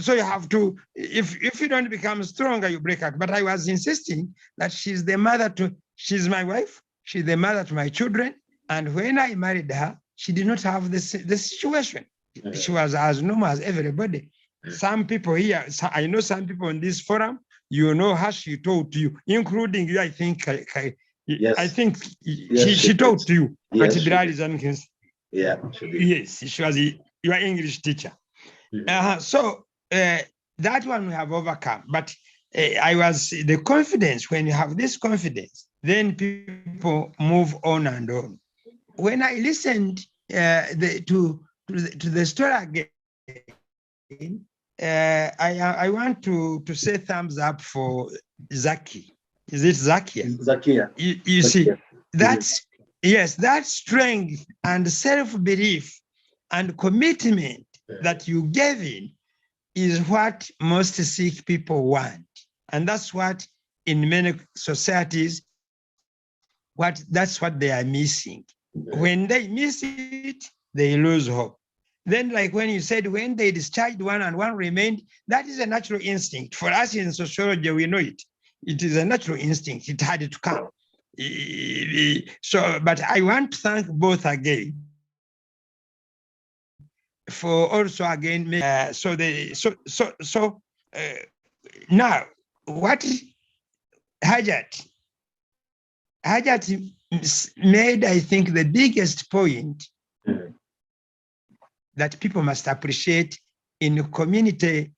So you have to, if you don't become stronger, you break out. But I was insisting that she's my wife, she's the mother to my children. And when I married her, she did not have this situation. She was as normal as everybody. Some people here, I know some people in this forum, you know how she told to you, including you, I think. Yes. I think yes, she told to you. Yes, yes, she was your English teacher. So that one we have overcome. But I was the confidence. When you have this confidence, then people move on and on. When I listened to the story again, I want to say thumbs up for Zaki. Is it Zakia? Zakia. You see, that's, yes, that strength and self-belief and commitment that you gave in is what most sick people want. And that's what in many societies, that's what they are missing. When they miss it, they lose hope. Then, like when you said, when they discharged one and one remained, that is a natural instinct. For us in sociology, we know it. It is a natural instinct. It had to come. So, but I want to thank both again for also again. Now, what Hajat made, I think, the biggest point that people must appreciate in community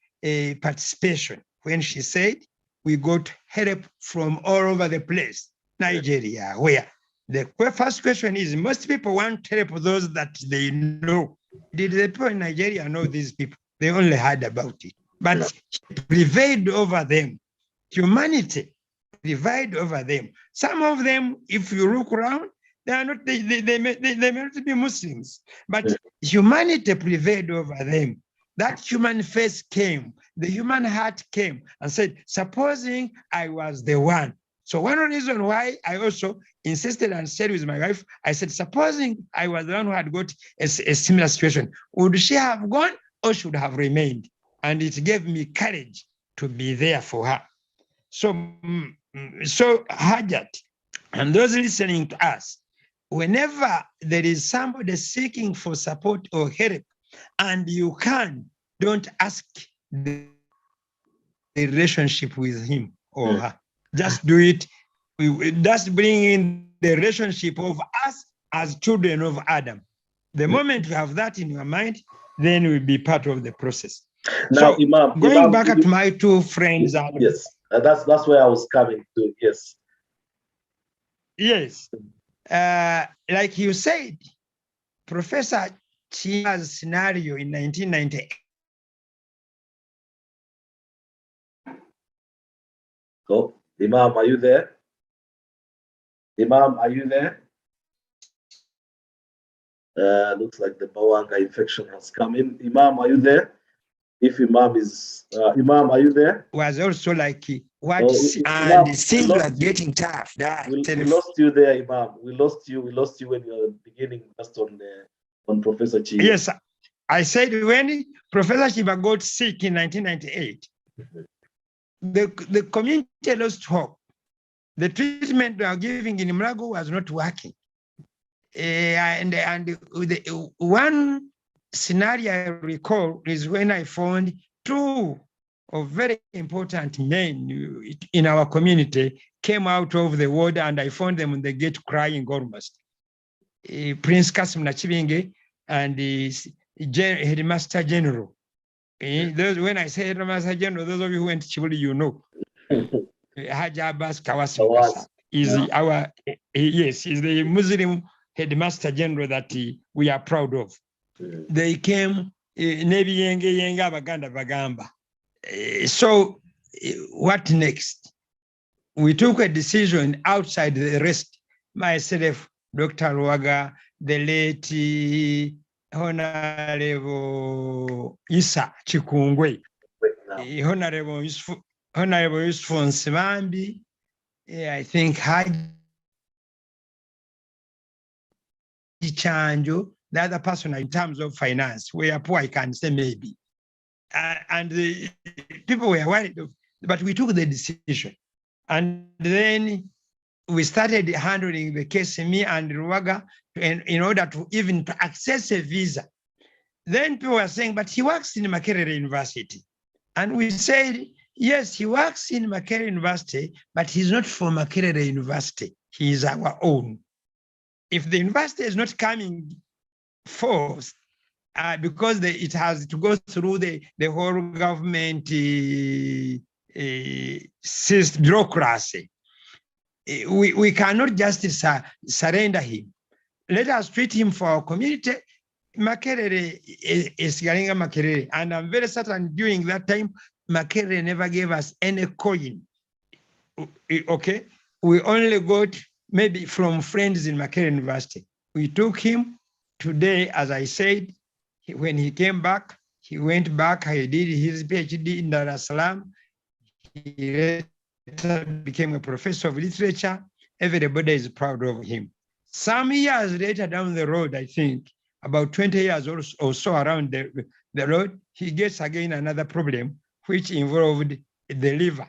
participation, when she said, we got help from all over the place. Nigeria, where the first question is, most people want help those that they know. Did the people in Nigeria know these people? They only heard about it. But he prevailed over them. Humanity prevailed over them. Some of them, if you look around, they are not, they may not be Muslims, but humanity prevailed over them. That human face came, the human heart came and said, supposing I was the one. So one reason why I also insisted and said with my wife, I said, supposing I was the one who had got a similar situation, would she have gone or should have remained? And it gave me courage to be there for her. So Hajat, and those listening to us, whenever there is somebody seeking for support or help, and you don't ask the relationship with him or her. Just do it. Just bring in the relationship of us as children of Adam. The moment you have that in your mind, then we'll be part of the process. Now, so Imam, going back to my two friends. Yes, that's where I was coming to. Yes. Yes. Like you said, Professor Chia's scenario in 1998. Oh, Imam, are you there? Imam, are you there? Looks like the Bawanga infection has come in. Imam, are you there? If Imam is, Imam, are you there? Was also like what, and Imam, things were getting tough. We lost you there, Imam. We lost you when you were beginning just on Professor Chi. Yes, I said when Professor Chiba got sick in 1998, the community lost hope. The treatment they are giving in Mrago was not working. And the one scenario I recall is when I found two of very important men in our community came out of the ward, and I found them on the gate crying almost. Prince Kassim Nachibinge and the Headmaster General. Those, when I say Headmaster General, those of you who went to Chibuli, you know. Hajabas Kawasim is our, yes, is the Muslim Headmaster General that we are proud of. They came, Nebi Yenge Yenga Baganda Bagamba. So what next? We took a decision outside the rest. Myself, Dr. Ruaga, the late Honorable Isa Chikungwe, Honorable Yusuf Nsimambi, I think Haji Chanjo, the other person in terms of finance, we are poor, I can say maybe. And the people were worried, but we took the decision. And then we started handling the case, me and Ruaga, in order to even to access a visa. Then people were saying, but he works in Makerere University. And we said, yes, he works in Makerere University, but he's not from Makerere University. He is our own. If the university is not coming forth, because it has to go through the whole government bureaucracy, we cannot just surrender him. Let us treat him for our community. Makerere is Garinga Makerere, and I'm very certain during that time, Makerere never gave us any coin. Okay, we only got maybe from friends in Makerere University. We took him today, as I said. When he came back, he went back, he did his PhD in Dar es Salaam. He later became a professor of literature. Everybody is proud of him. Some years later down the road, I think, about 20 years or so around the road, he gets again another problem, which involved the liver.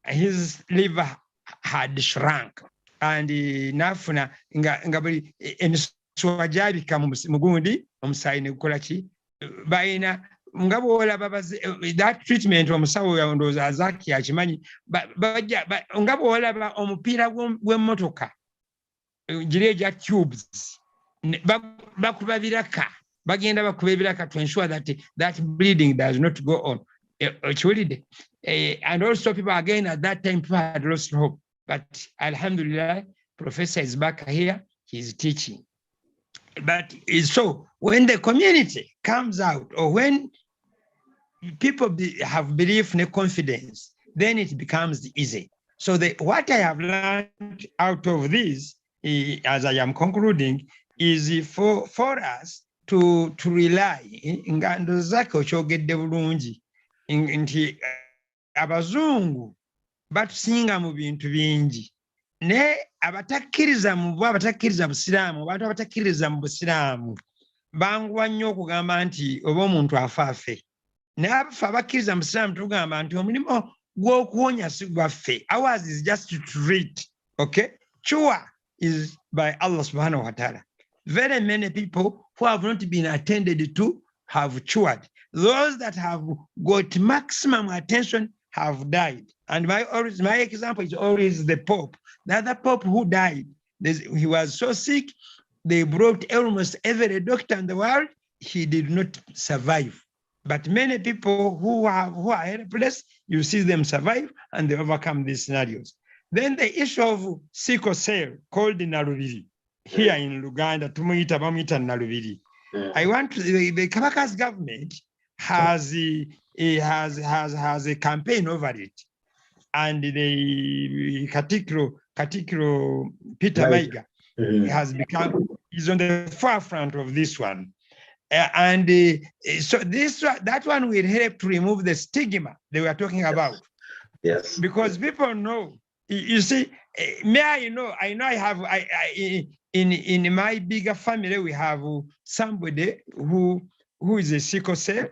His liver had shrunk. And nafuna ngabuli enswajabika mugundi omusaine gukolaki baina ngabola babaze that treatment omusawo yondoza azaki akimanyi ngabola ba omupira gw'emmotoka gireja tubes bakuba biraka bagenda bakuba ebiraka to ensure that bleeding does not go on. And also people again at that time people had lost hope. But Alhamdulillah, Professor is back here, he's teaching. But so when the community comes out, or when people have belief and confidence, then it becomes easy. So what I have learned out of this, as I am concluding, is for us to rely nga ndozake okyogedde bulungi nti abazungu batusinga mu bintu bingi ne abatakkiriza mu bo abatakkiriza busiraamu abantu abatakkiriza mu busiraamu banguwa nnyo okugamba nti oba omuntu afaafe naye abafe abakkiriza mu busiraamu tugamba nti omulimu gw'okuwonya si gwaffe. Ours is just to treat, okay? Cure is by Allah subhanahu wa ta'ala. Very many people who have not been attended to have cured. Those that have got maximum attention have died. And my example is always the Pope. The other Pope who died, he was so sick, they brought almost every doctor in the world, he did not survive. But many people who are helpless, you see them survive and they overcome these scenarios. Then the issue of sickle cell called Nalubiri, here in Luganda, Tumuita Bamita Nalubiri. I want to, the Kabaka's government has a campaign over it. And the Katikro Peter Maiga is on the forefront of this one. So that one will help to remove the stigma they were talking about. Yes. Because people know, you see, I have in my bigger family we have somebody who is a sickle cell.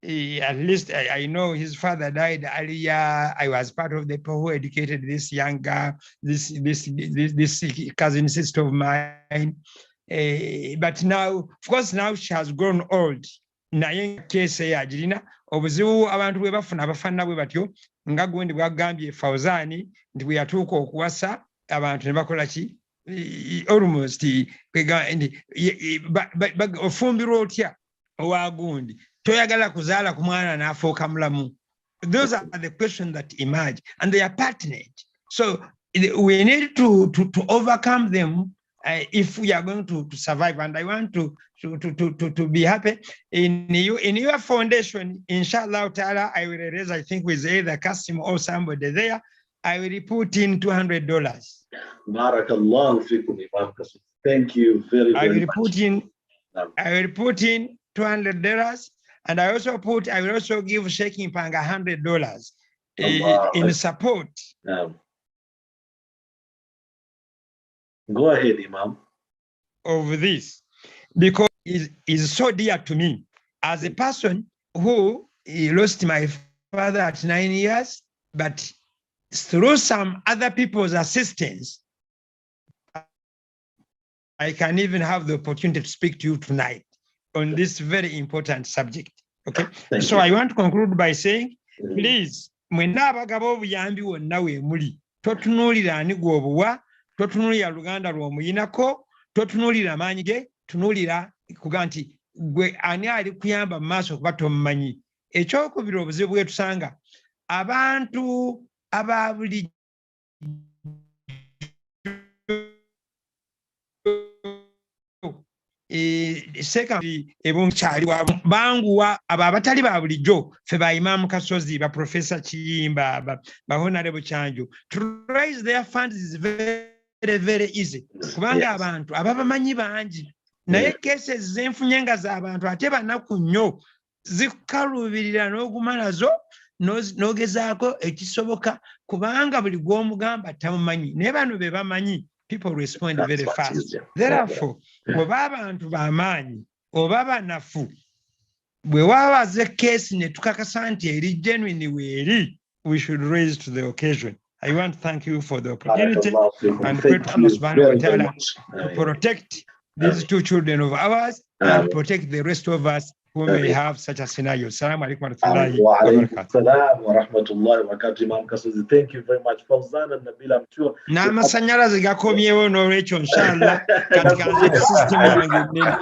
At least I know his father died earlier. I was part of the people who educated this young girl, this cousin sister of mine. But now, of course, now she has grown old. Naye kese ya jirina obuzibu abantu bwe bafuna abafana bwe batyo nga gwendi bwagambye Fawzani nti bwe yatuuka okuwasa abantu ne bakola ki almost ofumbirwa otya owagundi toyagala kuzaala ku mwana n'afuuka mulamu. Those are the questions that emerge and they are pertinent. So we need to overcome them if we are going to survive. And I want to be happy in your foundation, inshallah ta'ala, I will raise, I think with either Kassim or somebody there, I will put in $200. Barakallahu fikum, Imam Kassim. Thank you very much. I will put in $200, and I will also give Sheikh Mpanga $100 in support. Go ahead, Imam. Of this, because it is so dear to me as a person who lost my father at 9 years, but through some other people's assistance, I can even have the opportunity to speak to you tonight on this very important subject. Okay, so I want to conclude by saying, please, mwena abagabo buyambi wonna we muli totunuulira ani gwobuwa, totunuulira luganda lw'omuyinako, totunuulira amaanyi ge, tunuulira kuga nti gwe ani ali kuyamba mu maaso kuba tomumanyi. Ekyokubiri obuzibu bwe tusanga abantu aba buli secondary ebunkyali banguwa abo abatali ba bulijjo ffe ba Imam Kasozi, ba Professor Kiyimba, ba Honorable Kyanjo, to raise their funds is very, very easy. Kubanga abantu ababamanyi bangi naye cases zenfunye nga z'abantu ate banaku nnyo zikukaluubirira n'oguma nazo n'ogezaako ekisoboka kubanga buli gw'omugamba tamumanyi naye bano be bamanyi. People respond very fast. Therefore, oba abantu b'amaanyi oba banafu bwe wabaza ekkeesi ne tukakasa nti eri genuine weeri, we should raise to the occasion. I want to thank you for the opportunity and pray to Allah subhanahu wa ta'ala to protect these two children of ours and protect the rest of us who may have such a scenario. Assalamu alaikum wa rahmatullahi Wa wa alaikum barakatuh. salam wa rahmatullahi wa barakatuh. Imam Kasuzi, thank you very much. Fawzan and Nabila, I'm sure. N'amasanyalaze gakomyewo n'olwekyo inshallah katika nze system yange nene.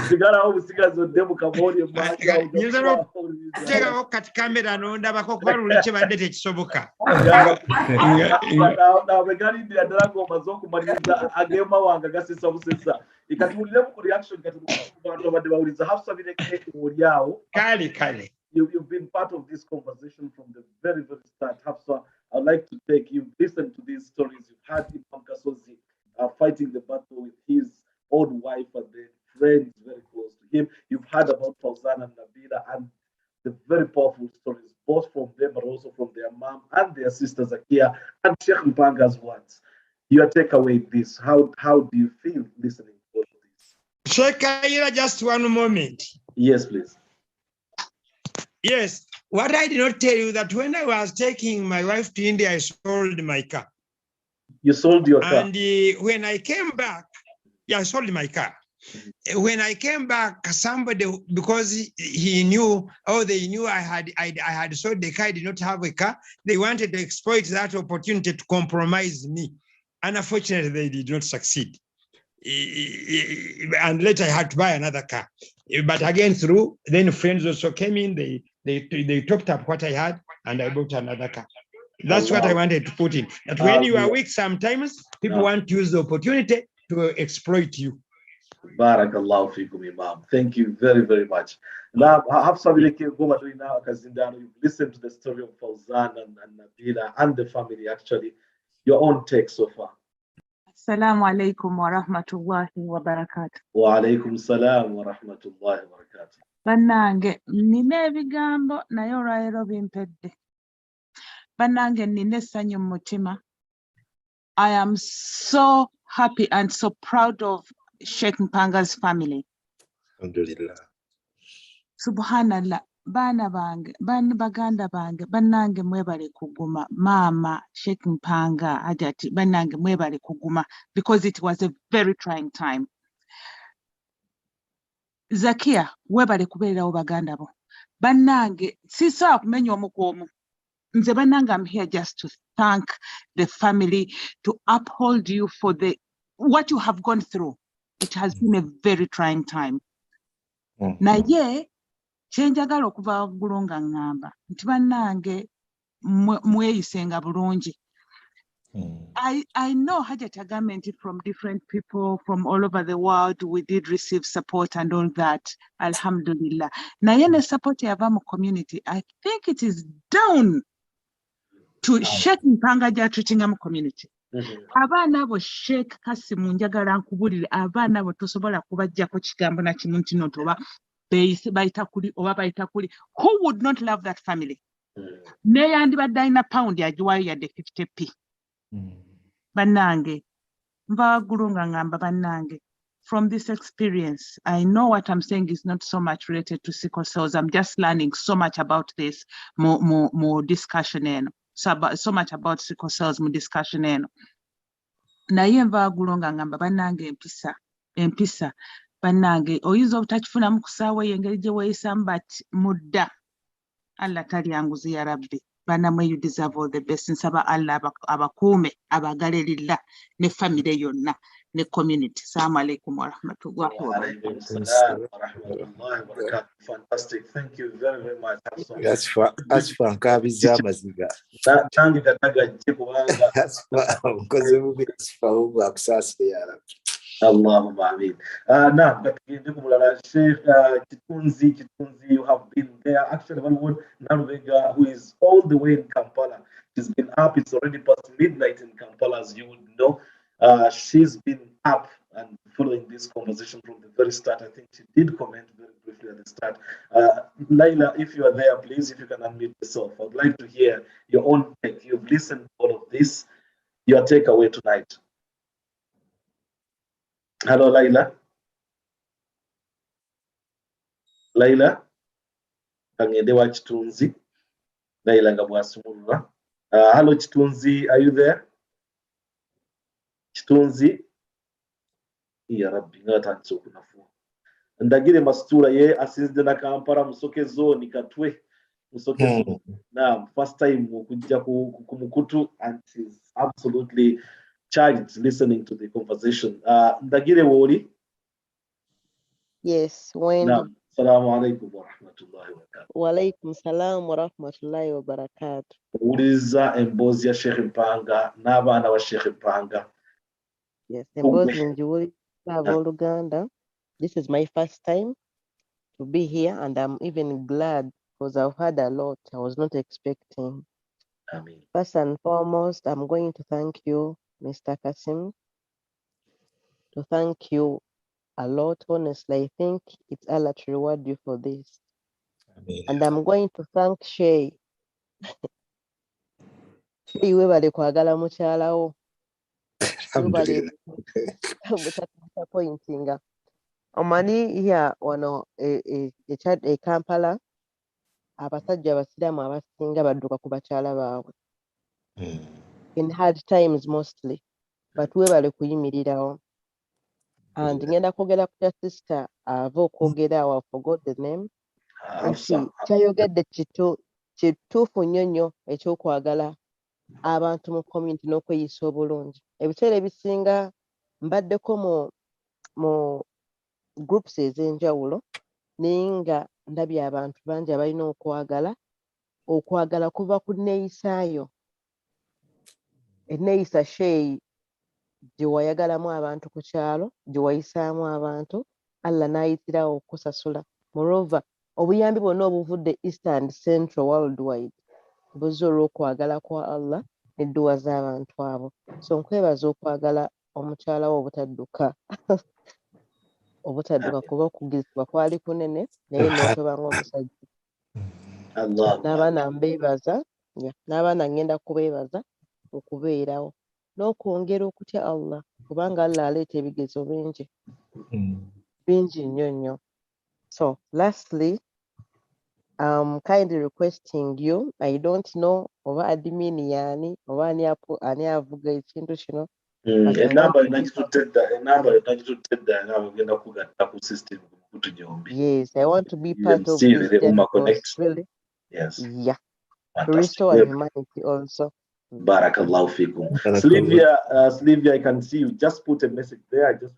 Sigara obusigazo demu kamori manja Nyinza n'okuteekawo kati kamera n'ondabako kuba luli kibadde tekisoboka. nabegalindira ddala ng'omaze okumaliriza agema wange agasesa busesa ikatuwuliremu ku reaction kati bantu abadde bawuliza Hafsabireke oli awo. Kale. You've been part of this conversation from the very, very start. Hafsa, I'd like to take you, listen to these stories. You've had Imam Kasozi fighting the battle with his own wife and the friends very close to him. You've heard about Fawzan and Nabila and the very powerful stories, both from them but also from their mom and their sister Zakia and Sheikh Mpanga's words. Your takeaway this, how do you feel listening to all of this? Sheikh Kayira, just one moment. Yes, please. Yes, what I did not tell you that when I was taking my wife to India, I sold my car. You sold your car? And when I came back, I sold my car. When I came back, somebody, because he knew, they knew I had sold the car, I did not have a car, they wanted to exploit that opportunity to compromise me. And unfortunately, they did not succeed. And later I had to buy another car. But again, then friends also came in, they topped up what I had, and I bought another car. That's what I wanted to put in. That when you are weak, sometimes people want to use the opportunity to exploit you. Barakallahu fikum, Imam. Thank you very, very much. Now, you've listened to the story of Fawzan and Nabila and the family, actually. Your own take so far. Assalamu alaikum wa rahmatullahi wa barakatuh. Wa alaikum salam wa rahmatullahi wa barakatuh. Bannange, nina ebigambo naye olwaleero bimpedde. Bannange, nina essanyu mu mutima. I am so happy and so proud of Sheikh Mpanga's family. Alhamdulillah. Subhanallah. Bana bange, baganda bange, bannange mwebale kuguma. Mama, Sheikh Mpanga, Hajati, bannange mwebale kuguma, because it was a very trying time. Zakia, webale kubeerawo baganda bo. Bannange, sisobola kumenya omu ku omu. Nze bannange, I'm here just to thank the family, to uphold you for what you have gone through. It has been a very trying time. Naye, kyenjagala okuva waggulu nga ngamba nti bannange mweyisenga bulungi. I know Hajat agambye nti from different people from all over the world we did receive support and all that. Alhamdulillah. Naye ne support yava mu community. I think it is down to Sheikh Mpanga gy'atreatinga mu community. Abaana abo Sheikh Kassim njagala nkubulire, abaana abo tosobola kubajjako kigambo na kimu nti no toba bayita kuli oba bayita kuli. Who would not love that family? Neyandibadde alina pound yagiwayo yadde 50p. Bannange, nva waggulu nga ngamba bannange, from this experience, I know what I'm saying is not so much related to sickle cells. I'm just learning so much about this, more discussion eno. So much about sickle cells, more discussion eno. Naye nva waggulu nga ngamba bannange empisa. Bannange, oyinza obutakifunamu ku ssaawa eyo engeri gye weeyisamu, but mudda. Allah talyanguzi ya Rabbi. Bannamwe, you deserve all the best. Nsaba Allah abakuume, abagale lillah, ne family yonna, ne community. Assalamu alaikum wa rahmatullahi wa barakatuh. Fantastic. Thank you very, very much. Asfa nkabiza amaziga. Tangi katagajje kubanga. Asfa mukozi mubi asfa obu akusasire ya Rabbi. Allahumma amin. Now, Sheikh Kitunzi, you have been there. Actually, one would Narvega, who is all the way in Kampala. She's been up. It's already past midnight in Kampala, as you would know. She's been up and following this conversation from the very start. I think she did comment very briefly at the start. Laila, if you are there, please, if you can unmute yourself. I'd like to hear your own take. You've listened to all of this. Your takeaway tonight. Hello, Laila. Laila. Kangedewa Chitunzi. Laila Ngabwasumulwa. Hello, Chitunzi. Are you there? Chitunzi. Ya Rabbi, ngata nsokunafu. ndagire mastura ye asinzide na Kampala musoke zone katwe musoke zone na first time kujja ku mukutu and is absolutely charged listening to the conversation. Ndagire woli. Yes, when Naam. Assalamu alaikum wa rahmatullahi wa barakatuh. wa alaikum salam wa rahmatullahi wa barakatuh. Uliza embozi ya Sheikh Mpanga n'abaana wa Sheikh Mpanga. Yes, embozi njiwuli Uganda. This is my first time to be here and I'm even glad because I've had a lot I was not expecting. Amen. First and foremost, I'm going to thank you, Mr. Kassim, to thank you a lot. Honestly, I think it's Allah to reward you for this. Amen. And I'm going to thank Shay. Shay, webale kwagala mukyalawo. Webale disappointing. Omani here wano e Kampala abasajja abasiraamu abasinga badduka ku bakyala baabwe. In hard times mostly, but webale kuyimirirawo. And ngenda kwogera ku kya sister ava okwogera I forgot the name. Nti kyayogedde kituufu nnyo nnyo ekyokwagala abantu mu community n'okweyisa obulungi. Ebiseera ebisinga mbaddeko mu groups ez'enjawulo naye nga ndabye abantu bangi abalina okwagala kuva ku nneeyisaayo. Enneeyisa Shay gye wayagalamu abantu ku kyalo, gye wayisaamu abantu, Allah n'ayitirawo okusasula. Moreover, obuyambi bwonna obuvudde East and Central worldwide buzze olw'okwagala kwa Allah n'edduwa z'abantu abo. So nkwebaza okwagala omukyala wo obutadduka kuba okugirizibwa kwali kunene naye n'otobanga omusajja. N'abaana mbeebaza, n'abaana ngenda kubeebaza okubeerawo n'okwongera okutya Allah kubanga Allah aleeta ebigezo bingi nnyo nnyo. So lastly, I'm kindly requesting you, I don't know oba admin yani oba ani avuga ekintu kino. Enamba enagitutedda ngenda kugatta ku system kutunyombi. Yes, I want to be part of this because really, yes. Yeah, to restore humanity also. Barakallahu fikum. Sylvia, I can see you just put a message there. I was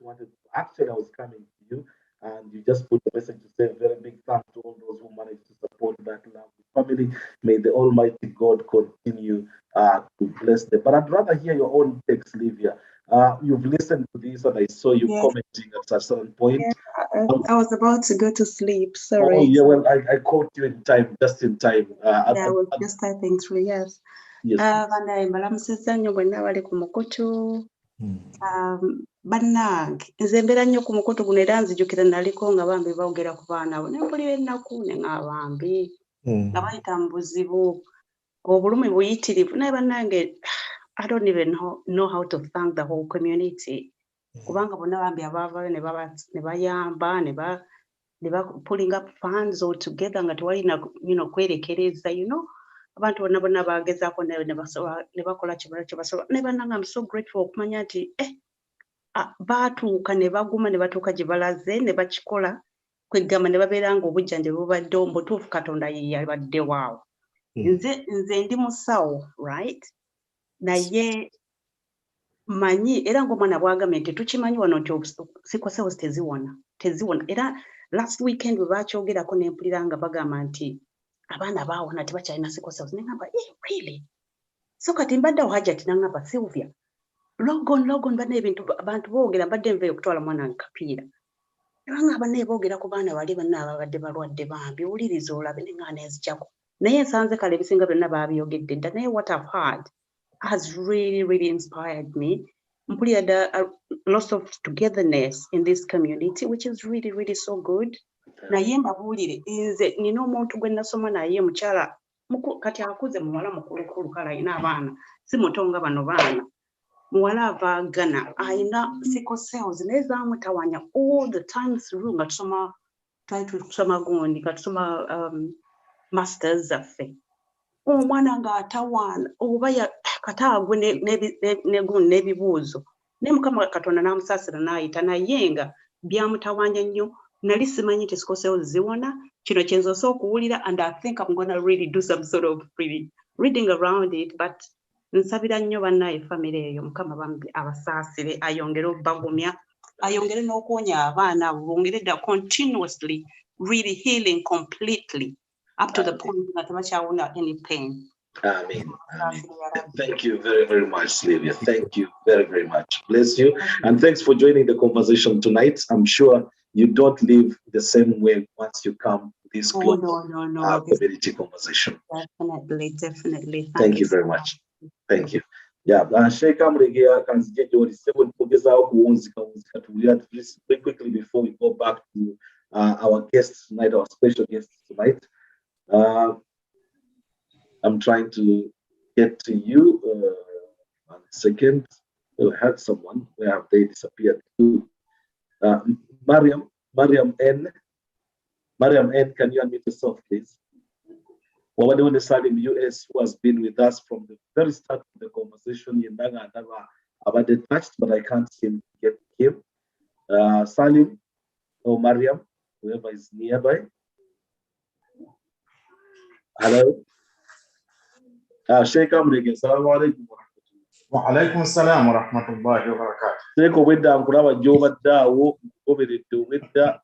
coming to you and you just put a message to say a very big thanks to all those who managed to support that lovely family. May the Almighty God continue to bless them. But I'd rather hear your own take, Sylvia. You've listened to this and I saw you commenting at a certain point. Yeah, I was about to go to sleep, sorry. Oh, yeah, well, I caught you just in time. I was just typing through, yes. Balamusizza nnyo bwenna bali ku mukutu. Bannange, nze mbeera nnyo ku mukutu guno era nzijukira naliko nga bambi boogera ku baana abo. Ne mpulira ennaku ne nga bambi nga bayita mu buzibu. Obulumi buyitirivu. Naye bannange, I don't even know how to thank the whole community. Kubanga bonna bambi abaavaayo ne bayamba, ne ba pulling up funds all together nga tewalina kwerekereza, abantu bonna bagezaako ne bakola kye basobola. Ne bannange, I'm so grateful okumanya nti baatuuka ne baguma ne batuuka gye balaze ne bakikola kwegamba ne babeera nga obujjanjabi bubaddewo mbutuufu Katonda ye yabadde waawo. Nze ndi musawo, right? Naye manyi era ng'omwana bw'agambye nti tukimanyi wano nti sickle teziwona. Era last weekend bwe bakyogerako ne mpulira nga bagamba nti abaana baawona tebakyalina sickle cells. Ne ngamba, really? So kati mbadde awo Hajjati n'angamba, Sylvia, logon banna ebintu abantu boogera, mbadde nveeyo okutwala mwana nkapiira. Ne bangamba naye boogera ku baana bali banna ababadde balwadde bambi, wuliriza olabe ne nga neezijjako. Naye nsanze kale ebisinga byonna babyogedde dda. Naye what I've heard has really, really inspired me. Mpulira the loss of togetherness in this community, which is really, really so good. Naye mbabuulire, nze nina omuntu gwe nasoma naye mukyala kati akuze muwala mukulukulu kale ayina abaana si muto nga bano baana. Muwala ava Ghana ayina sickle cells naye zaamutawanya all the time through nga tusoma gundi nga tusoma masters zaffe. Omwana ng'atawaana oba kataagwe n'ebibuuzo. Ne Mukama Katonda n'amusaasira n'ayita naye nga byamutawanya nnyo nali simanyi nti sickle cells ziwona kino kyenzosa okuwulira, and I think I'm gonna really do some sort of reading around it, but nsabira nnyo bannaye famire eyo Mukama bambi abasaasire, ayongere obbagumya, ayongere n'okuwonya abaana bongere dda continuously really healing completely up to the point that tebakyawona any pain. Amen. Amen. Thank you very, very much, Sylvia. Thank you very, very much. Bless you. And thanks for joining the conversation tonight. I'm sure you don't live the same way once you come to this close community conversation. Definitely. Thank you very much. Thank you. Yeah, Sheikh Amregea can get your very quickly before we go back to our guests tonight, our special guests tonight. I'm trying to get to you. 1 second. I had someone. Where have they disappeared to? Mariam N. Mariam N, can you unmute yourself, please? Wawadewende Salim US, who has been with us from the very start of the conversation. Yendaga never about the touched, but I can't seem to get him. Salim or Mariam, whoever is nearby. Hello. Sheikh Amrege, Assalamu alaikum wa rahmatullah. Wa alaikum assalam wa rahmatullahi wa barakatuh. Seko wedda nkuraba joba dawo goberedde wedda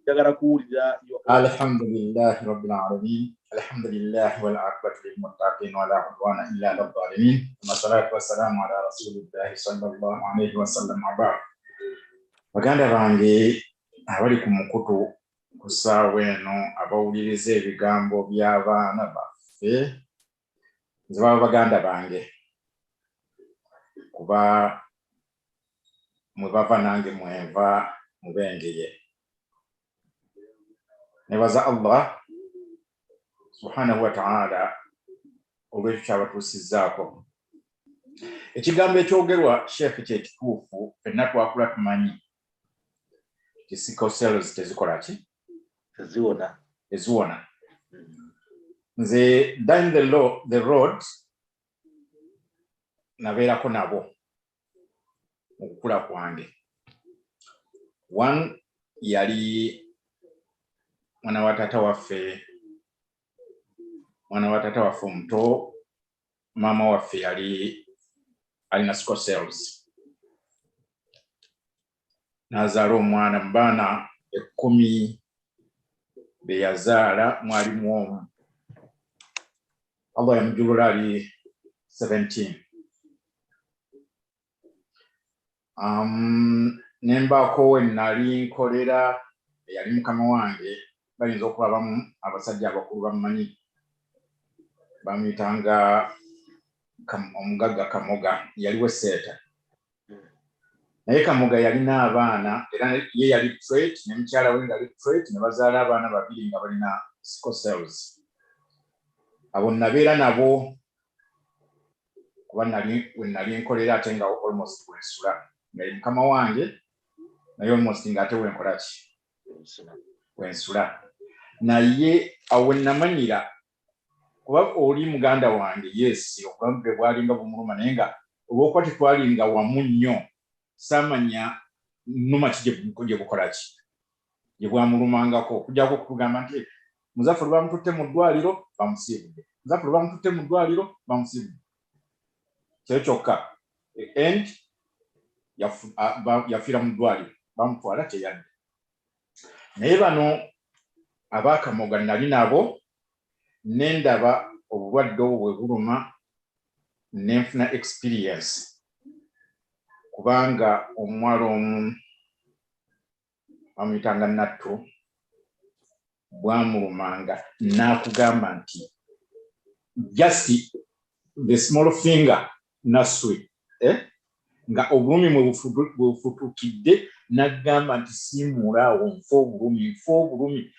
jagala kuwulira Alhamdulillahi rabbil alamin. Alhamdulillahi wal aqibatu lil muttaqin wa la udwana illa ala zalimin. Wassalatu wassalamu ala rasulillahi sallallahu alayhi wa sallam. Baganda bange abali ku mukutu ku ssaawa eno abawuliriza ebigambo by'abaana baffe, nze baba baganda bange kuba mwe bava nange mwenva mubengeye. Nebaza Allah subhanahu wa ta'ala olw'ekyo kyabatuusizzaako. Ekigambo ekyogerwa Sheikh kyekituufu, ffenna twakula tumanyi ti sickle cells tezikola ki? Teziwona. Nze down the road nabeerako nabo mu kukula kwange. One yali mwana wa taata waffe omuto, maama waffe yali alina sickle cells. N'azaala omwana mu baana 10 be yazaala mwalimu omu. Allah yamujulula ali 17. Nembaako we nali nkolera yali mukama wange, bayinza okuba abamu abasajja abakulu bamumanyi, bamuyitanga omugagga Kamoga, yaliwo Seeta. Naye Kamoga yalina abaana, era ye yali straight ne mukyala we nga ali straight, ne bazaala abaana 2 nga balina sickle cells. Abo nabeera nabo kuba we nali nkolera ate nga almost wensula. Nga mukama wange naye almost nga ate wenkola ki? Wensula. Naye awo namanyira kuba oli muganda wange, yes, obulamu bwe bwalinga bumuluma, naye nga olw'okuba tetwalinga wamu nnyo saamanya nnuma ki gye bukola ki? Gye bwamulumangako, okujjako okutugamba nti Muzaffar bamututte mu ddwaliro bamusiibudde, Muzaffar bamututte mu ddwaliro bamusiibudde. Kyo kyokka. And yafiira mu ddwaliro, bamutwala teyadde. Naye bano abaakamoga nali nabo, nendaba obulwadde obwo bwe buluma, nenfuna experience. Kubanga omuwala omu bamuyitanga Nattu, bwamulumanga n'akugamba nti just the small finger naswe, nga obulumi mwe bufutukidde, n'agamba nti siimulaawo, nfa obulumi.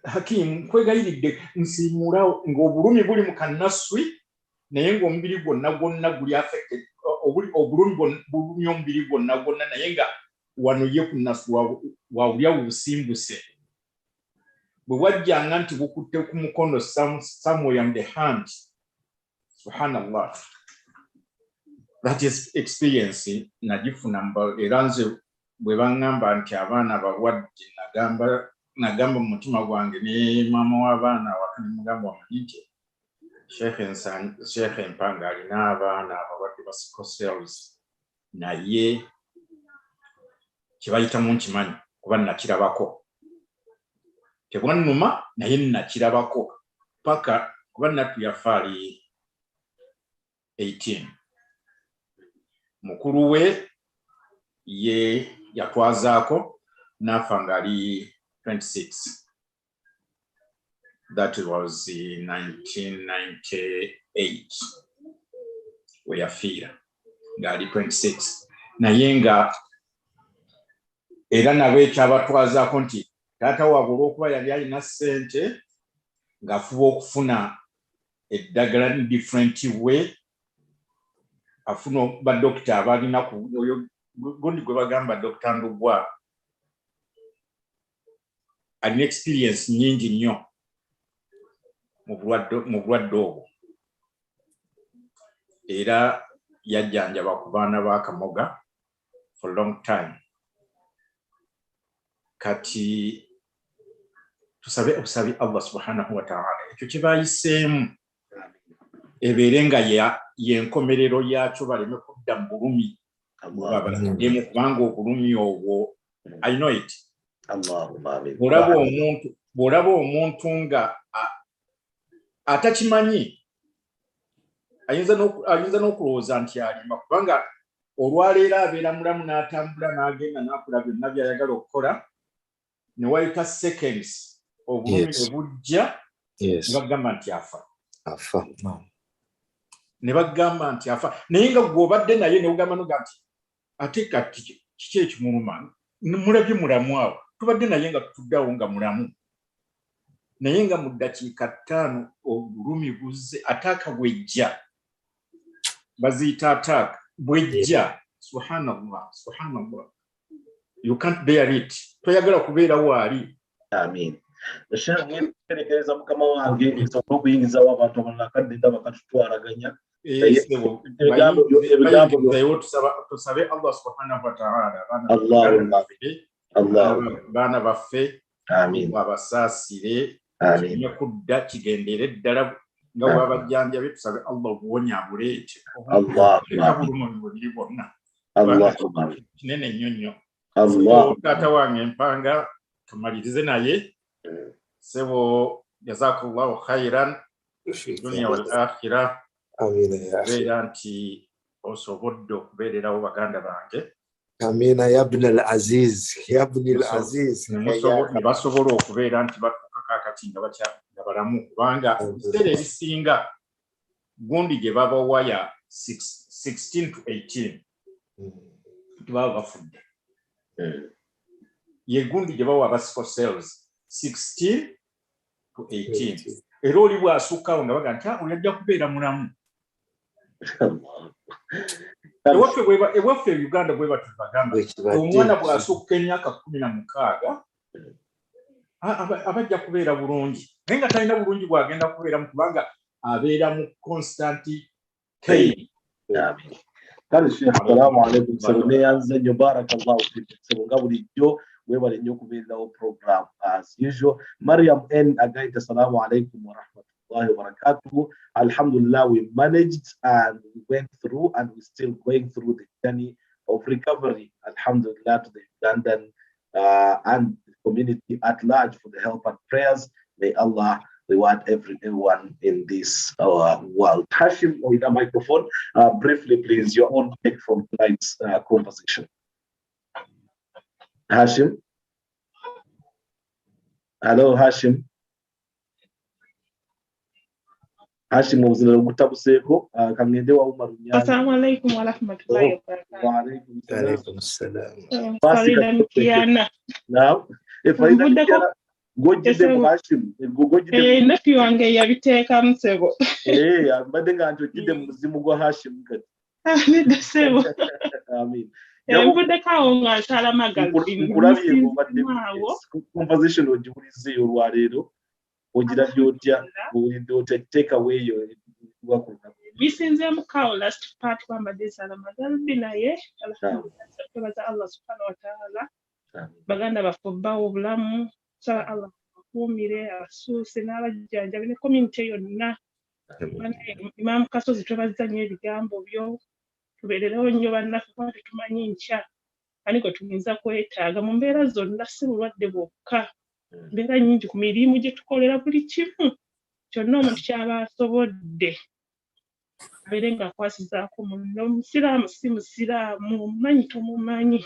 Hakim, nkwegayiridde nsiimulaawo, ng'obulumi buli mu kannaswi, naye ng'omubiri gwonna guli affected, obulumi bulumya omubiri gwonna, naye nga wano ye ku nnaswi wawulya busimbuse. Bwe wajjanga nti bukutte ku mukono somewhere on the hand, subhanallah, that is experience nagifuna era nze bwe baŋŋamba nti abaana bawadde nagamba mu mutima gwange ne maama w'abaana wakati mugamba wamanyi nti Sheikh Empanga alina abaana abalwadde ba sickle cells naye kibayitamu nkimanyi kuba nakirabako tebwannuma naye nakirabako paka kuba nattu yafa ali 18 mukulu we ye yatwazaako n'afa ng'ali 26. That was in 1998 we yafiira ng'ali 26 naye nga era nabo ekyabatwazaako nti taata waabwe olw'okuba yali alina ssente ng'afuba okufuna eddagala ni different way afuna badokita abalina oyo gundi gwe bagamba Dr. Ndugwa alina experience nyingi nnyo mu bulwadde obwo era yajjanjaba ku baana ba Kamoga for long time. Kati tusabe Allah subhanahu wa ta'ala ekyo kye bayiseemu ebeere nga yenkomerero yakyo baleme kudda mu bulumi kubanga obulumi obwo I know it. Bw'olaba omuntu nga atakimanyi ayinza n'okulowooza nti alima kubanga olwaleero abeera mulamu n'atambula n'agenda n'akola byonna by'ayagala okukola ne wayita seconds obulumi ne bujja ne bagamba nti afa ne bagamba nti afa naye nga gw'obadde naye ne ugamba noga nti ate kati kiki ekimuluma mulabye mulamu awo tubadde naye nga tutuddeawo nga mulamu naye nga mu ddakiika 5 obulumi buzze ataaka bwejja baziyita ataaka bwejja subhanallah you can't bear it toyagala kubeera waali. Amin. Terekereza mukama wange nsobola okuyingizawo abantu abalala kadde nga bakatutwalaganya tusabe Allah subhanahu wa ta'ala baana baffe abasaasire kireme kudda kigendere ddala nga bwabajjanjabe tusabe Allah obuwonyabuleete bulumi bubiri bwonna kinene nnyo nnyo. Taata wange Empanga tumalirize naye sebo jazakallahu khairan dunia wal akhirah. Beera nti osobodde okubeererawo baganda bange. Amina ya ibn al-aziz ne basobola okubeera nti batuuka kaakati nga balamu kubanga ebiseera ebisinga gundi gye baba waya 16 to 18 baba bafudde. Ye gundi gye bawa aba sickle cells 16 to 18 era oli bw'asukkawo nga baga nti oyajja kubeera mulamu. Ewaffe e Uganda bwe batubagamba omwana bw'asukka emyaka 16 abajja kubeera bulungi naye nga talina bulungi bw'agenda kubeeramu kubanga abeera mu constant pain. Kale Sheikh, assalamu alaikum. Sebo neyanze nnyo barakallahu fiik. Sebo nga bulijjo weebale nnyo okubeererawo program as usual. Mariam N agaita assalamu alaikum wa rahmatullahi wa barakatuhu. Alhamdulillah, we managed and we went through and we're still going through the journey of recovery. Alhamdulillah to the Ugandan and the community at large for the help and prayers. May Allah reward everyone in this world. Hashim, with a microphone, briefly, please, your own take from tonight's conversation. Hashim? Hello, Hashim. Hashim muzina okutabuseeko kangende wa Umar Nyanja. Assalamu alaikum wa rahmatullahi wa barakatuh. Wa alaikum salam. Farida Mkiana. Now, if Farida Gojide mu Hashim, gojide nephew wange yabiteeka musebo. Mbadde nga njogidde mu muzimu gwa Hashim kati. Amin sebo. Amin. Mbudde kawo nga nsala magazine. Nkulabye mbadde conversation ogiwulizze olwaleero ogira byotya take away your bisinze mukawo last part kwamba desala magalbi naye alhamdulillah tubaza Allah subhanahu wa ta'ala baganda bafubbawo obulamu sala Allah akumire abasuuse n'abajjanjabi ne community yonna Imam Kasozi tubaza nnyo ebigambo byo tubeererewo nnyo bannaffe kuba tetumanyi nkya ani kwe tuyinza kwetaaga mu mbeera zonna si bulwadde bwokka mbeera nnyingi ku mirimu gye tukolera buli kimu kyonna omuntu kyaba asobodde abeere ng'akwasizaako munno omusiraamu si musiraamu omumanyi tomumanyi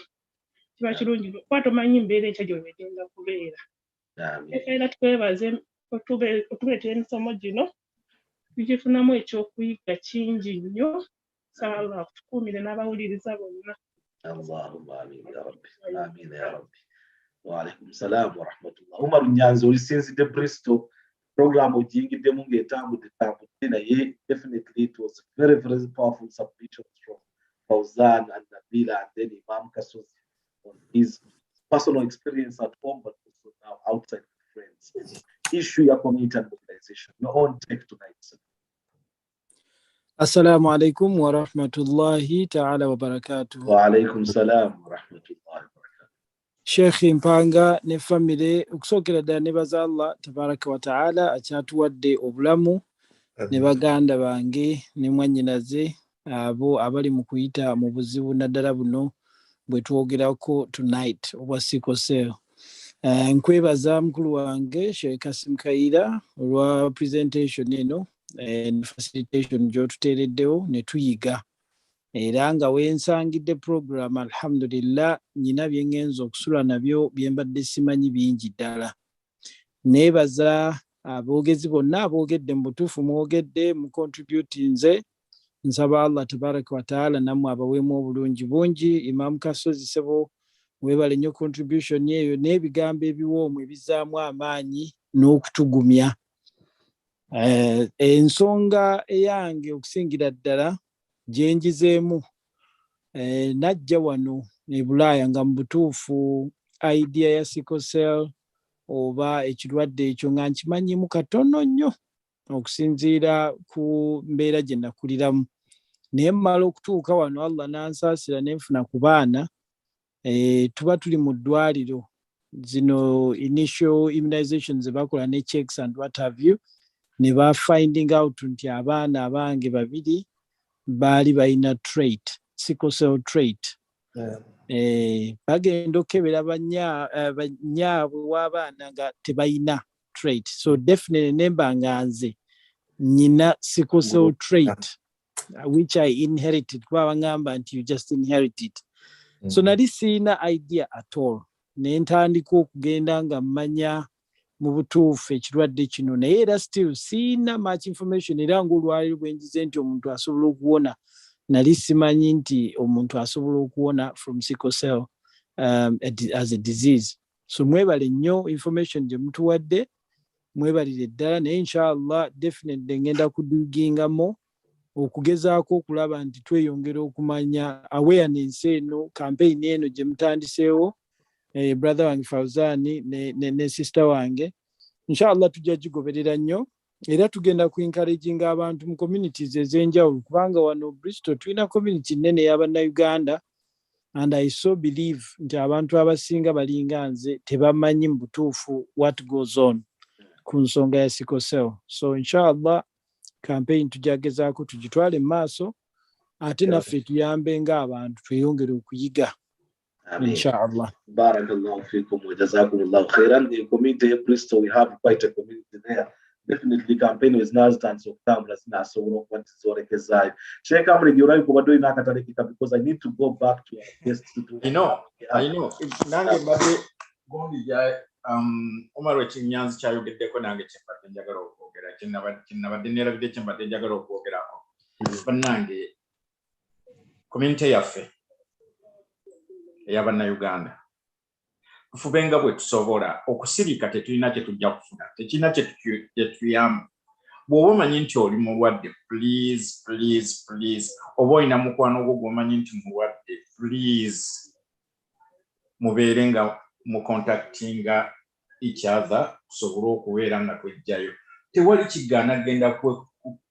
kiba kirungi kuba tomanyi mbeera enkya gye wegenda kubeera era twebaze otubeetera emisomo gino tugifunamu ekyokuyiga kingi nnyo sala tukuumire n'abawuliriza bonna Allahumma amin ya rabbi amin ya rabbi wa alaikum salam wa rahmatullah Umar Nyanzi olisinzidde Bristol program ogiyingiddemu ng'etambudde naye definitely it was very very powerful submissions from Fauzan and Nabila and then Imam Kasozi on his personal experience at home but also now outside with friends. Issue ya community and mobilization. Your own take tonight, sir. Assalamu alaikum wa rahmatullahi ta'ala wa barakatuh. Wa alaikum salam wa rahmatullahi wa barakatuh. Sheikh Mpanga ne family okusokera ddala ne baza Allah tabaraka wa ta'ala akyatuwadde obulamu ne baganda bange ne mwannyinaze abo abali mu kuyita mu buzibu naddala buno bwe twogerako tonight obwa sickle cell. Nkwebaza mukulu wange Sheikh Kassim Kayira olwa presentation eno and facilitation gy'otuteereddewo ne tuyiga era nga wensangidde program alhamdulillah nyina bye ngenza okusula nabyo bye mbadde simanyi bingi ddala. Neebaza aboogezi bonna aboogedde mu butuufu mwogedde mu contributinze nsaba Allah tabaraka wa ta'ala nammwe abaweemu obulungi bungi. Imam Kasozi sebo weebale nnyo contribution eyo n'ebigambo ebiwoomu ebizaamu amaanyi n'okutugumya. Ensonga eyange okusingira ddala gye ngizeemu najja wano e Bulaaya nga mu butuufu idea ya sickle cell oba ekirwadde ekyo nga nkimanyimu katono nnyo okusinziira ku mbeera gye nakuliramu. Naye mmala okutuuka wano Allah n'ansaasira ne nfuna ku baana tuba tuli mu ddwaliro zino initial immunizations ze bakola ne checks and what have you ne ba finding out nti abaana abange babiri baali balina sickle cell trait. Bagenda okebera bannyaabwe w'abaana nga tebalina trait, so definitely nemba nga nze nyina sickle cell trait which I inherited kuba bangamba nti you just inherited. So nali siina idea at all ne ntandika okugenda nga mmanya mu butuufu ekirwadde kino naye era still siina much information era ng'olwaliro bwe njize nti omuntu asobola okuwona nali simanyi nti omuntu asobola okuwona from sickle cell as a disease. So mwebale nnyo information gye mutuwadde mwebalire ddala naye inshallah definitely ngenda kudigingamo okugezaako okulaba nti tweyongera okumanya awareness eno campaign eno gye mutandiseewo brother wange Fauzani ne sister wange inshallah tujja gigoberera nnyo era tugenda ku encouraging abantu mu communities ez'enjawulo kubanga wano Bristol tulina community nnene y'Abannayuganda and I so believe nti abantu abasinga balinga nze tebamanyi mu butuufu what goes on ku nsonga ya sickle cell. So inshallah campaign tujagezaako tugitwale mu maaso ate naffe tuyambe ng'abantu tweyongere okuyiga inshallah. Barakallahu fikum wa jazakumullahu khairan. The community of Bristol, we have quite a community there. Definitely campaign is now stands of time na so what is what I Sheikh Amri you right for doing akatalekika because I need to go back to our guests to do. I know nange bade gondi ya Omar Nyanzi kyayogeddeko nange kyembadde njagala okwogera kinnabadde neerabidde kyembadde njagala okwogerako bannange community yaffe ey'Abannayuganda tufubenga bwe tusobola okusirika tetulina kye tujja kufuna tekirina kye tuyamba bw'oba omanyi nti oli mulwadde please oba olina mukwano gwo gw'omanyi nti mulwadde please mubeere nga mu contactinga each other tusobole okubeera nga twejjayo tewali kigaana genda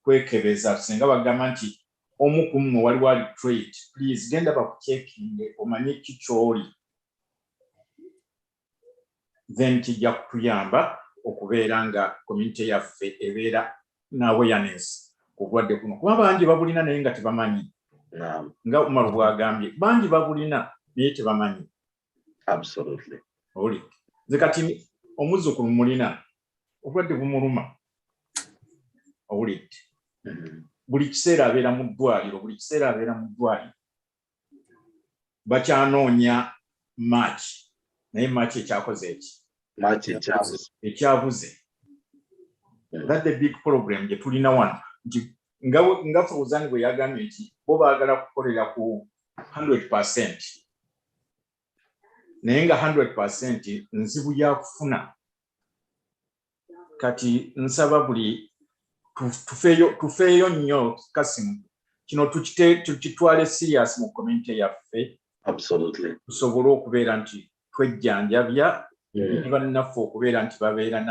kwekebeza singa bagamba nti omu ku mmwe waliwo ali trait, please genda bakucekinge omanye kikyoli, then kijja kutuyamba okubeera nga community yaffe ebeera na awareness ku bulwadde kuno, kuba bangi babulina naye nga tebamanyi. Nga Umaru bwagambye bangi babulina naye tebamanyi. Absolutely. Oli nze kati omuzzukulu mulina obulwadde bumuluma, owulidde buli kiseera abeera mu ddwaliro, bakyanoonya maaki, naye maaki ekyakoze ekyabuze. That's the big problem gye tulina wano, nti nga Fawzan bwe yagambye nti bo baagala kukolera ku 100%, naye nga 100% nzibu ya kufuna. Kati nsaba buli tufeeyo nnyo Kassim, kino tukitwale serious mu community yaffe. Absolutely. Tusobole okubeera nti twejjanjabya ne bannaffe okubeera nti babeera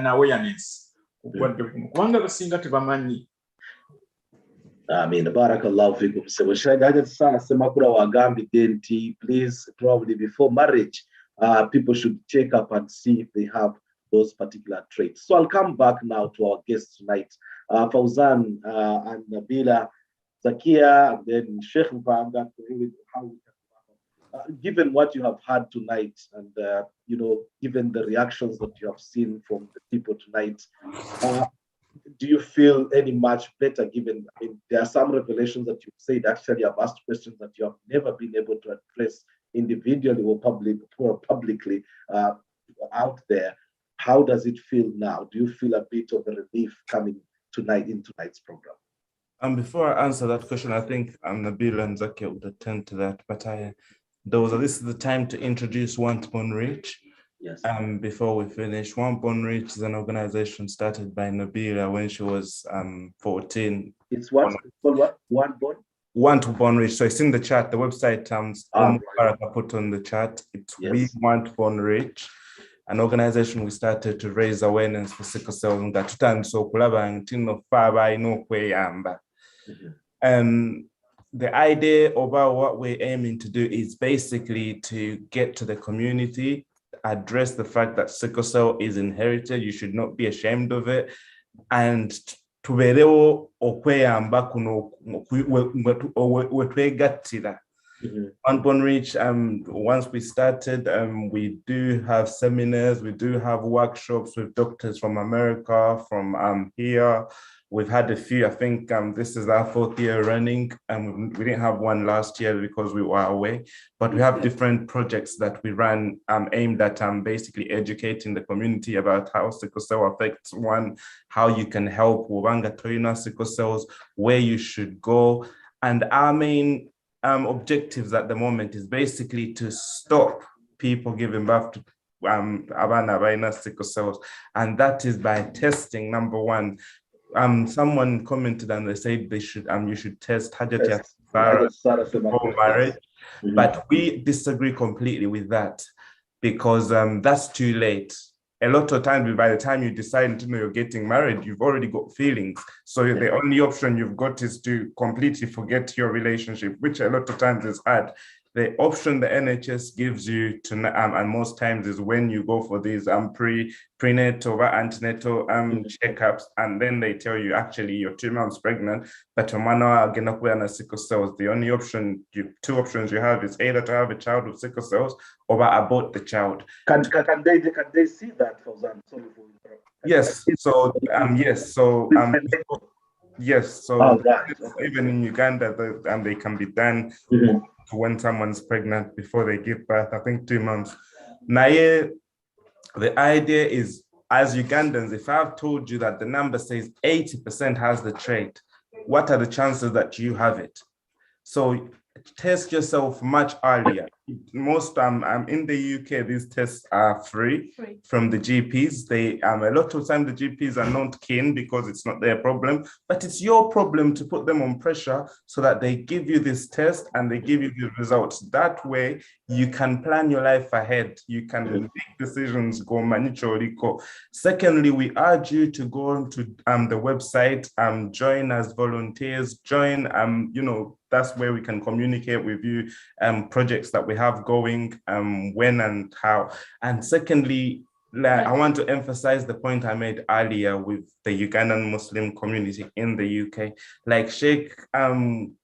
na awareness kubwadde kuno, kubanga basinga tebamanyi. Amin. Barakallahu fikum. So shagaja sana sema kura wagambi denti, please, probably before marriage, people should check up and see if they have those particular traits. So I'll come back now to our guests tonight, Fawzan and Nabila, Zakia, and then Sheikh Mpanga, how given what you have had tonight, and given the reactions that you have seen from the people tonight, do you feel any much better? Given, there are some revelations that you've said. Actually, I've asked questions that you have never been able to address individually or publicly out there. How does it feel now? Do you feel a bit of a relief coming tonight in tonight's program? Before I answer that question, I think Nabila and Zakia would attend to that. But this is the time to introduce Want Born Rich. Yes. Before we finish, Want Born Rich is an organization started by Nabila when she was 14. It's what? It's called what? Want Born Rich. So it's in the chat. The website I put on the chat. It's We Want Born Rich, an organization we started to raise awareness for sickle cell nga tutandise okulaba nti nno ffe abalina okweyamba. The idea about what we're aiming to do is basically to get to the community, address the fact that sickle cell is inherited. You should not be ashamed of it. And tuberewo okweyamba kuno wetwegattira. Want Born Rich, once we started, we do have seminars, we do have workshops with doctors from America, from here. We've had a few. I think this is our 4th year running, and we didn't have one last year because we were away. But we have different projects that we run aimed at basically educating the community about how sickle cell affects one, how you can help Wabanga Toyina sickle cells, where you should go. And our main objectives at the moment is basically to stop people giving birth to abana sickle cells, and that is by testing. Number one, someone commented and they said they should you should test Hajat before marriage, but we disagree completely with that, because that's too late. A lot of times, by the time you decide you're getting married, you've already got feelings. So the only option you've got is to completely forget your relationship, which a lot of times is hard. The option the NHS gives you to, and most times, is when you go for these prenatal or antenatal checkups, and then they tell you actually you're 2 months pregnant, but sickle cells. The only option, two options you have is either to have a child with sickle cells or abort the child. Can they see that, for example? Yes. So yes. So yes. So even in Uganda, they can be done when someone's pregnant before they give birth. I think 2 months. Now, the idea is, as Ugandans, if I've told you that the number says 80% has the trait, what are the chances that you have it? So test yourself much earlier. most in the UK, these tests are free from the GPs. They a lot of time the GPs are not keen because it's not their problem, but it's your problem to put them on pressure so that they give you this test and they give you the results. That way you can plan your life ahead. You can make decisions. Go manicholiko. Secondly, we urge you to go onto the website, join as volunteers, join that's where we can communicate with you, projects that we have going, when and how. And secondly, I want to emphasize the point I made earlier with the Ugandan Muslim community in the UK. Like Sheikh Agambie,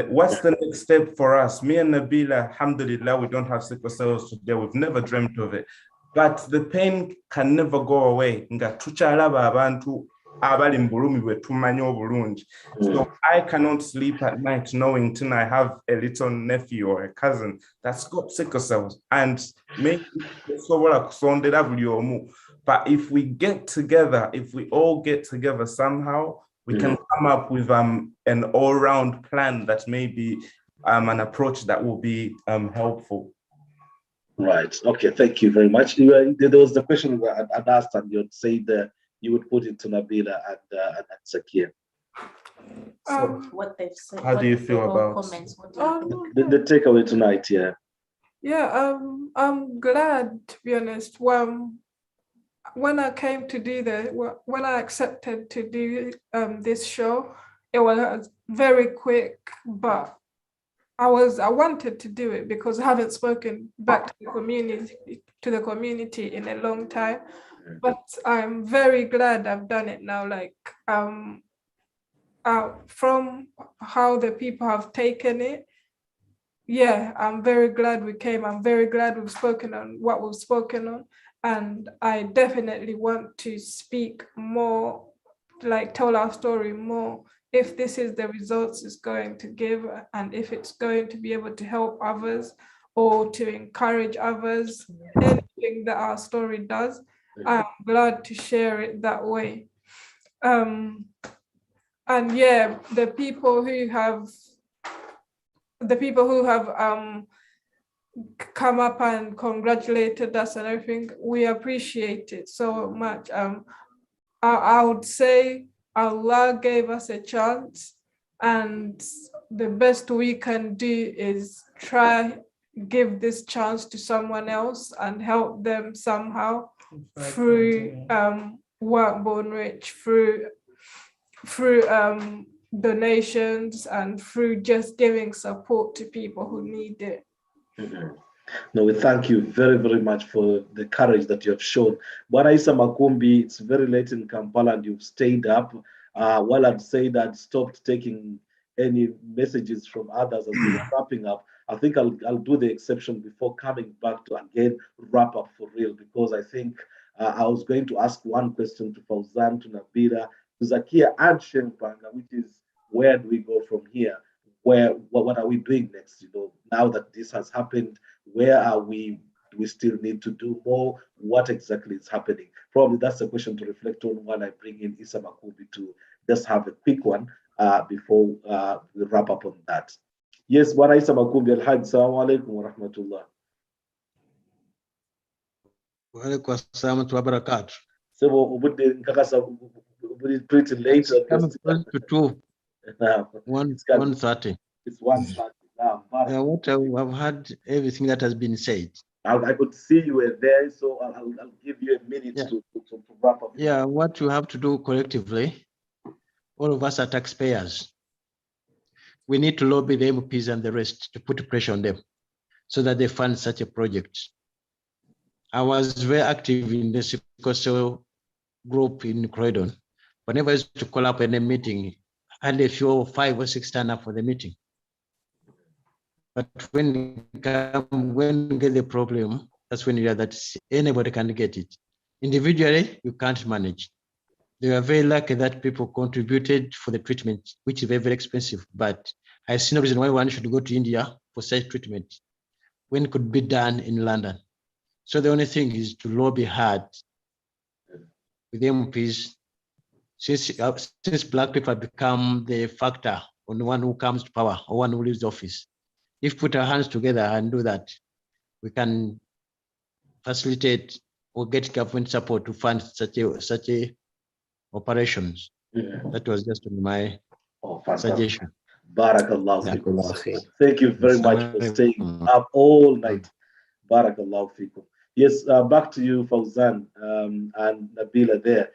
what's the next step for us? Me and Nabila, alhamdulillah, we don't have sickle cells today. We've never dreamt of it. But the pain can never go away. So I cannot sleep at night knowing till I have a little nephew or a cousin that's got sickle cells. And maybe but if we get together, if we all get together somehow, we can come up with an all-round plan that may be an approach that will be helpful. Right. Okay. Thank you very much. There was the question that I'd asked, and you'd say that you would put it to Nabila and Zakia. What they've said. How do you feel about comments? The takeaway tonight? Yeah. Yeah. I'm glad, to be honest. When I came to do when I accepted to do this show, it was very quick, but I wanted to do it because I haven't spoken back to the community in a long time. But I'm very glad I've done it now. Like from how the people have taken it, yeah, I'm very glad we came. I'm very glad we've spoken on what we've spoken on. And I definitely want to speak more, like tell our story more, if this is the results it's going to give, and if it's going to be able to help others or to encourage others, anything that our story does, I'm glad to share it that way. And yeah, the people who have come up and congratulated us and everything, we appreciate it so much. I would say Allah gave us a chance, and the best we can do is try give this chance to someone else and help them somehow through Work Born Rich, through donations, and through just giving support to people who need it. No, we thank you very, very much for the courage that you have shown. Bwana Isa Makumbi, it's very late in Kampala and you've stayed up. While I'd say that stopped taking any messages from others as we were wrapping up, I think I'll do the exception before coming back to again wrap up for real, because I think I was going to ask one question to Fauzan, to Nabila, to Zakia and Shempanga, which is, where do we go from here? What are we doing next? Now that this has happened, where are we? Do we still need to do more? What exactly is happening? Probably that's a question to reflect on while I bring in Isa Makumbi to just have a quick one before we wrap up on that. Yes, Bwana Isa Makumbi, Alhaj, Assalamu alaikum wa rahmatullah. Wa alaikum assalam wa barakatuh. So, pretty late. Coming close to 2. 1:30. It's 1:30 now. Yeah, what I've heard everything that has been said. I could see you were there, so I'll give you a minute to wrap up. Yeah, what you have to do collectively, all of us are taxpayers. We need to lobby the MPs and the rest to put pressure on them so that they fund such a project. I was very active in the sickle cell group in Croydon. Whenever I used to call up in a meeting, and if you 5 or 6 turn up for the meeting. But when you get the problem, that's when you hear that anybody can get it. Individually, you can't manage. They are very lucky that people contributed for the treatment, which is very, very expensive. But I see no reason why one should go to India for such treatment when it could be done in London. So the only thing is to lobby hard with MPs. Since Black people have become the factor on one who comes to power or one who leaves office. If we put our hands together and do that, we can facilitate or get government support to fund such a operations. That was just my suggestion. Barakallahu fikum. Thank you very much for staying up all night. Barakallahu fikum. Yes, back to you, Fawzan, and Nabila there.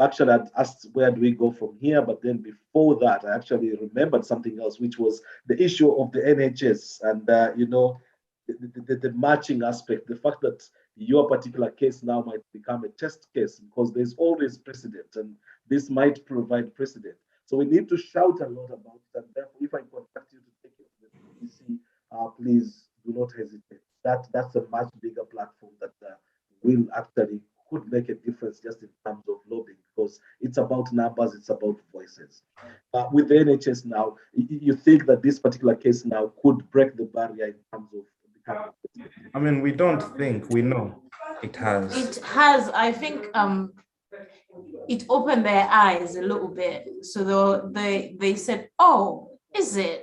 Actually, I'd asked where do we go from here, but then before that, I actually remembered something else, which was the issue of the NHS and, the matching aspect, the fact that your particular case now might become a test case because there's always precedent, and this might provide precedent. So we need to shout a lot about it, and therefore, if I contact you to take it to the BBC, please do not hesitate. That's a much bigger platform that will actually could make a difference just in terms of lobbying, because it's about numbers, it's about voices. With the NHS now, you think that this particular case now could break the barrier in terms of becoming. I mean, we don't think, we know it has. It has, I think, it opened their eyes a little bit. So they said, oh, is it?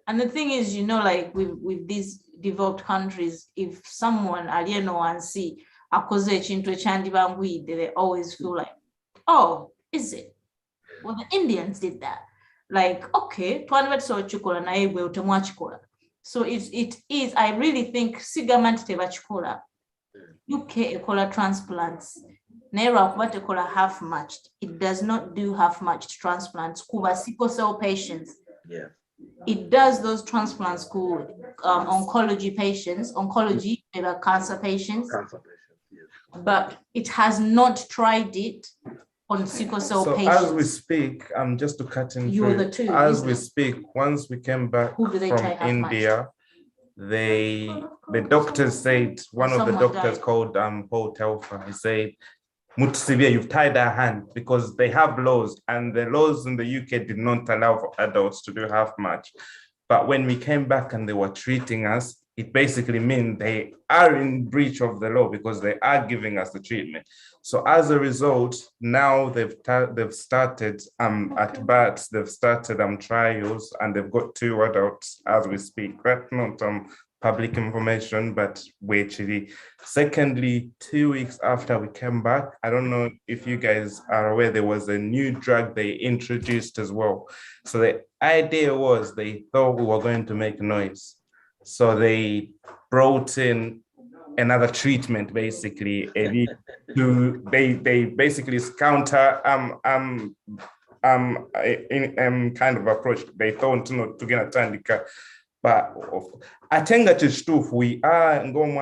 And the thing is, like with these developed countries, if someone alieno and see they always feel like, oh, is it? Well, the Indians did that. Like, okay, so it is, I really think Sigament Tevachikola, UK Ekola transplants, Naira Kubatekola half matched. It does not do half matched transplants. Kuba sickle cell patients. Yeah. It does those transplants called oncology patients, maybe cancer patients. But it has not tried it on sickle cell patients. As we speak, just to cut in, as we speak, once we came back from India, the doctors said, one of the doctors called Paul Telfer, he said, Mutsivia, you've tied our hand, because they have laws, and the laws in the UK did not allow for adults to do half match. But when we came back and they were treating us, it basically means they are in breach of the law because they are giving us the treatment. So as a result, now they've started at BATS, they've started trials, and they've got 2 adults as we speak. That's not public information, but we actually. Secondly, 2 weeks after we came back, I don't know if you guys are aware, there was a new drug they introduced as well. So the idea was they thought we were going to make noise. So they brought in another treatment, basically. They basically counter kind of approach. They thought to get a tandika. But I think that is true. We are going.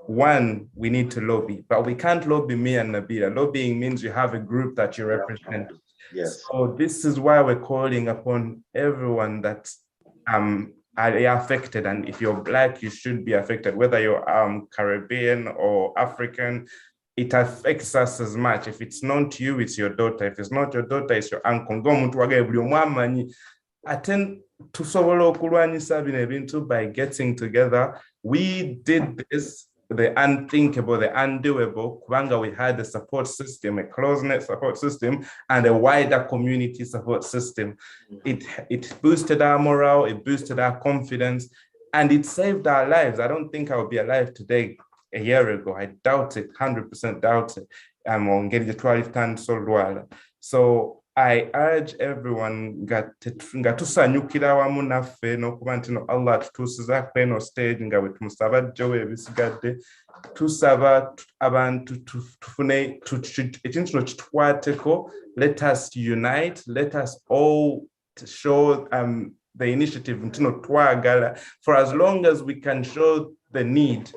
One, we need to lobby, but we can't lobby me and Nabila. Lobbying means you have a group that you represent. Yes. So this is why we're calling upon everyone that are affected, and if you're Black, you should be affected, whether you're Caribbean or African. It affects us as much. If it's not you, it's your daughter. If it's not your daughter, it's your uncle. Attend to by getting together. We did this, the unthinkable, the undoable. We had a support system, a close-knit support system, and a wider community support system. It boosted our morale, it boosted our confidence, and it saved our lives. I don't think I would be alive today a year ago. I doubt it, 100% doubt it. I'm on getting the 12 times so. So I urge everyone nga tusanyukira wamu naffe n'okuba nti Allah tutuusiza ku eno stage nga bwe tumusaba jjowe ebisigadde tusaba abantu tufune ekintu kino kitukwateko. Let us unite, let us all show the initiative ntino twagala. For as long as we can show the need,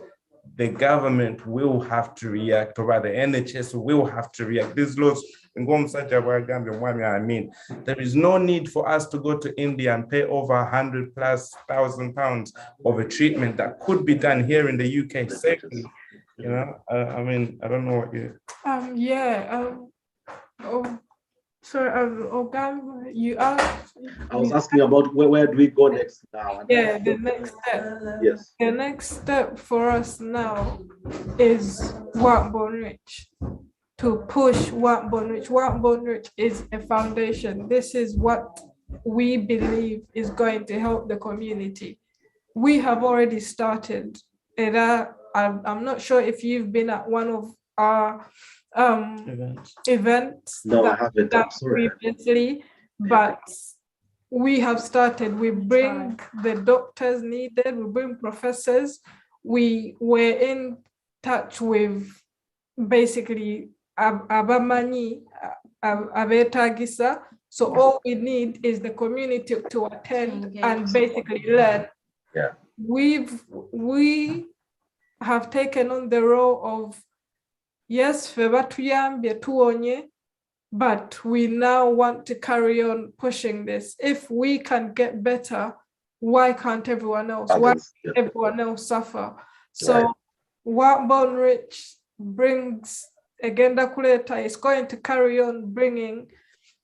the government will have to react, or rather the NHS will have to react. These laws, I mean, there is no need for us to go to India and pay over 100,000+ pounds of a treatment that could be done here in the UK safely. I mean, I don't know what you. Sorry, you asked. I was asking about where do we go next now? Yeah, the next step. Yes. The next step for us now is work Bonrich to push Work Born Rich. Work Born Rich is a foundation. This is what we believe is going to help the community. We have already started. I'm not sure if you've been at one of our events No, I that haven't. I'm sorry. previously, but we have started. We bring the doctors needed, we bring professors. We were in touch with basically Abamani, Abetagisa. So all we need is the community to attend and basically learn. Yeah. We have taken on the role of, yes, febatuyambye tuonye, but we now want to carry on pushing this. If we can get better, why can't everyone else? Why can't everyone else suffer? So Work Born Rich brings, Agenda Kuleta is going to carry on bringing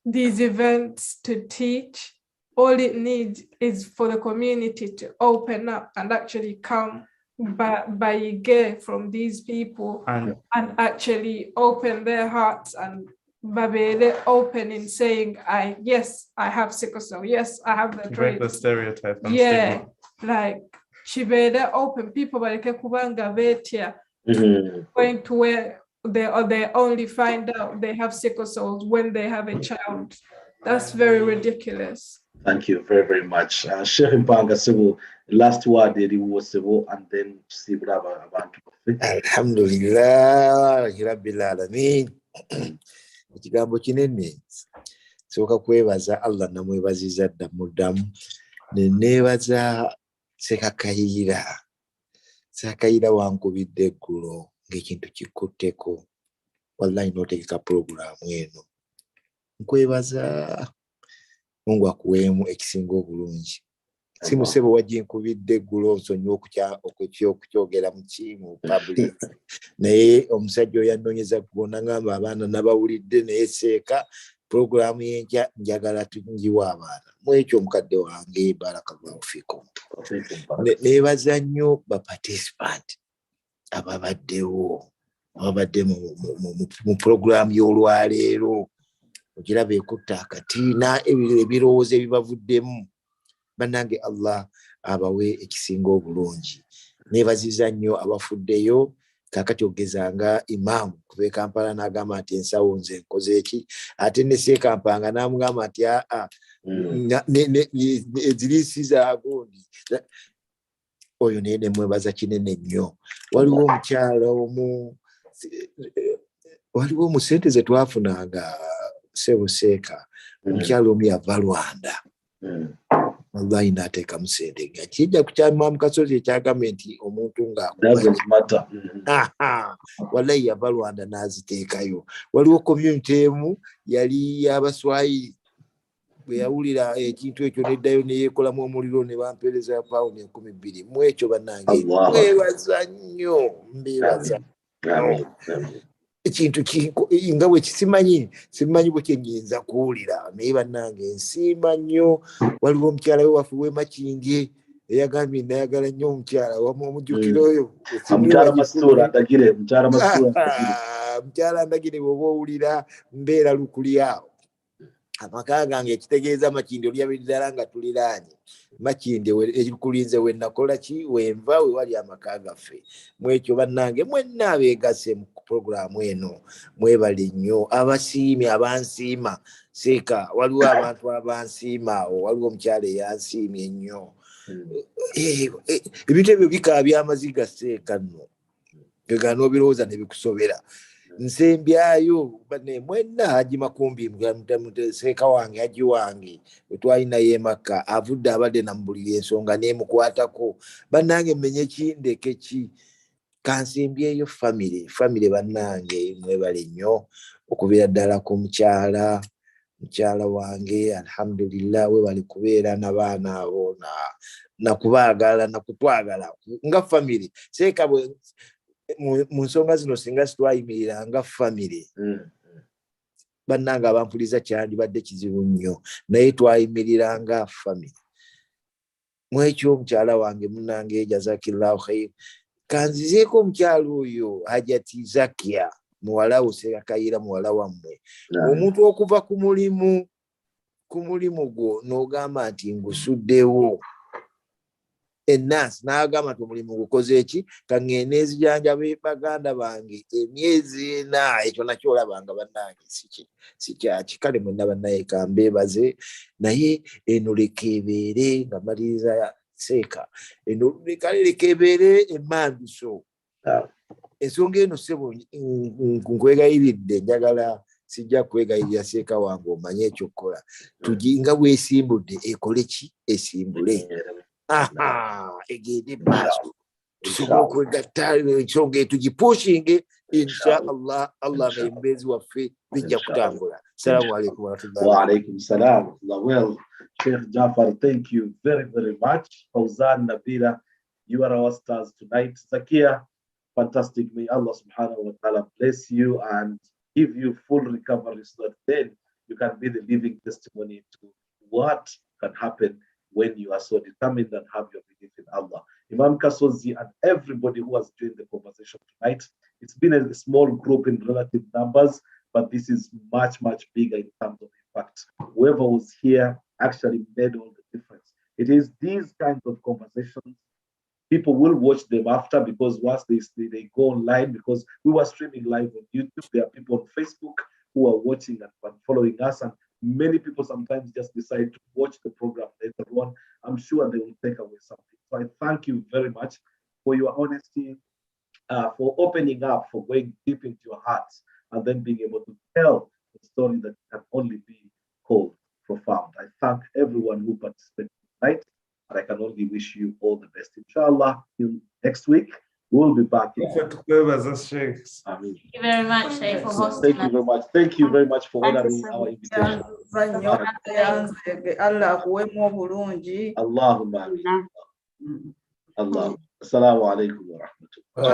these events to teach. All it needs is for the community to open up and actually come by from these people and actually open their hearts and babele open in saying, yes, I have sickle cell. Yes, I have the break trait. the stereotype and Yeah, stigma. like chibele open people baleke kubanga betia going to where they only find out they have sickle cells when they have a child. That's very ridiculous. Thank you very, very much. Sheikh Mpanga Sibu, last word was Sibu, and then Sibu abantu. Alhamdulillah, Rabbil Alamin. Ekigambo kinene. Soka kwebaza Allah namwebaziza dda muddamu. Nenebaza Kayira. Kayira wankubidde eggulo ng'ekintu kikutteko. Wallahi n'otegeka programu eno. Nkwebaza Mungu akuweemu ekisinga obulungi. Si musebo waginkubidde eggulo nsonyiwa okukyogera mu public. Naye omusajja oyo yannoonyeza gwonna ngamba abaana nabawulidde naye seeka programu y'enkya njagala tungiwa abaana. Mu ekyo omukadde wange barakallahu fikum. Neebaza nnyo baparticipant ababaddewo ababadde mu programu y'olwaleero. Ogiraba ekutta akatiina ebirowoozo ebibavuddemu. Bannange Allah abawe ekisinga obulungi. Neebaziza nnyo abafuddeyo. Kaakati ogezanga imaamu kuva e Kampala n'agamba nti ensawo nze nkoze eki, ate ne Sekampanga n'amugamba nti eziriisi zaagundi. Oyo naye ne mwebaza kinene nnyo. Waliwo omukyala omu, waliwo mu ssente ze twafunanga Sebuseeka, omukyala omu yava Rwanda. Wallahi n'ateeka mu ssente nga kijja kukyama mu kasozi ekyagamba nti omuntu wallahi yava Rwanda n'aziteekayo. Waliwo community emu yali y'Abaswahili, bwe yawulira ekintu ekyo neddayo neyeekolamu omuliro ne bampeereza pawundi 2,000. Mu ekyo bannange mbebaza nnyo, mbebaza ekintu nga bwe simanyi bwe kyenyinza kuwulira naye bannange nsiima nnyo. Waliwo omukyala we waffe w'e Makindye eyagambye nayagala nnyo omukyala wamu omujjukira oyo mukyala Ndagire bw'oba owulira mbeera lukuli awo. Amaka gange ekitegeeza Makindye olyabira ddala nga tuliraanye. Makindye ekikulinze we nakola ki wenva we wali amaka gaffe. Mu ekyo bannange mwenna abeegasse mu programu eno mwebale nnyo. Abasiimye abansiima Seeka, waliwo abantu abansiima awo, waliwo omukyala eyansiimye nnyo. Ebintu ebyo bikaba by'amaziga Seeka nno ega n'obirowooza ne bikusobera. Nsembyayo bane mwenna Haji Makumbi Seeka wange Haji wange bwe twalinayo e Makka avudde abadde namubulira ensonga neemukwatako. Bannange mmenye kindeke ki kansembyeyo famire bannange mwebale nnyo okubeera ddala ku mukyala wange alhamdulillah we bali kubeera n'abaana abo nakubaagala nakutwagala nga famire. Seeka bwe mu nsonga zino singa sitwayimirira nga famire bannange abampuliza kyandibadde kizibu nnyo naye twayimirira nga famire. Mu ekyo omukyala wange munnange jazakillahu khair kanzizeeko omukyala oyo Hajati Zakia muwala wo Seka Kayira muwala wammwe omuntu okuva ku mulimu gwo n'ogamba nti ngusuddewo ennaasi n'agamba nti omulimu gukoze eki kaŋŋende ezijanjabe baganda bange emyezi 4 ekyo nakyo olabanga bannange si kyaki kale mwenna bannaye kambeebaze naye eno leka ebeere nga maliriza Seeka eno leka ebeere emmambiso ensonga eno ssebo nkwegayiridde njagala sijja kwegayirira Seeka wange omanye ekyokukola tujinga bwesimbudde ekole ki esimbule egende maaso tusobole okwegatta ensonga tugipushinge inshallah Allah ng'embezi waffe bijja kutambula. Assalamu alaikum warahmatullahi Wa alaikum salam. Well, Sheikh Jafar, thank you very, very much. Fauzan, Nabila, you are our stars tonight. Zakia, fantastic. May Allah subhanahu wa ta'ala bless you and give you full recovery so that then you can be the living testimony to what can happen when you are so determined and have your belief in Allah. Imam Kasozi and everybody who has joined the conversation tonight, it's been a small group in relative numbers, but this is much, much bigger in terms of impact. Whoever was here actually made all the difference. It is these kinds of conversations. People will watch them after because once they go online, because we were streaming live on YouTube, there are people on Facebook who are watching and following us, and many people sometimes just decide to watch the program later on. I'm sure they will take away something. So I thank you very much for your honesty, for opening up, for going deep into your hearts, and then being able to tell the story that can only be called profound. I thank everyone who participated tonight, and I can only wish you all the best. Inshallah, till next week, we'll be back. Thank you Thank you very much, Sheikh, for hosting Thank you very much. Thank you very much for honoring our invitation. Allah akuwemu obulungi. Allahumma. Allah. Assalamu alaikum wa rahmatullah.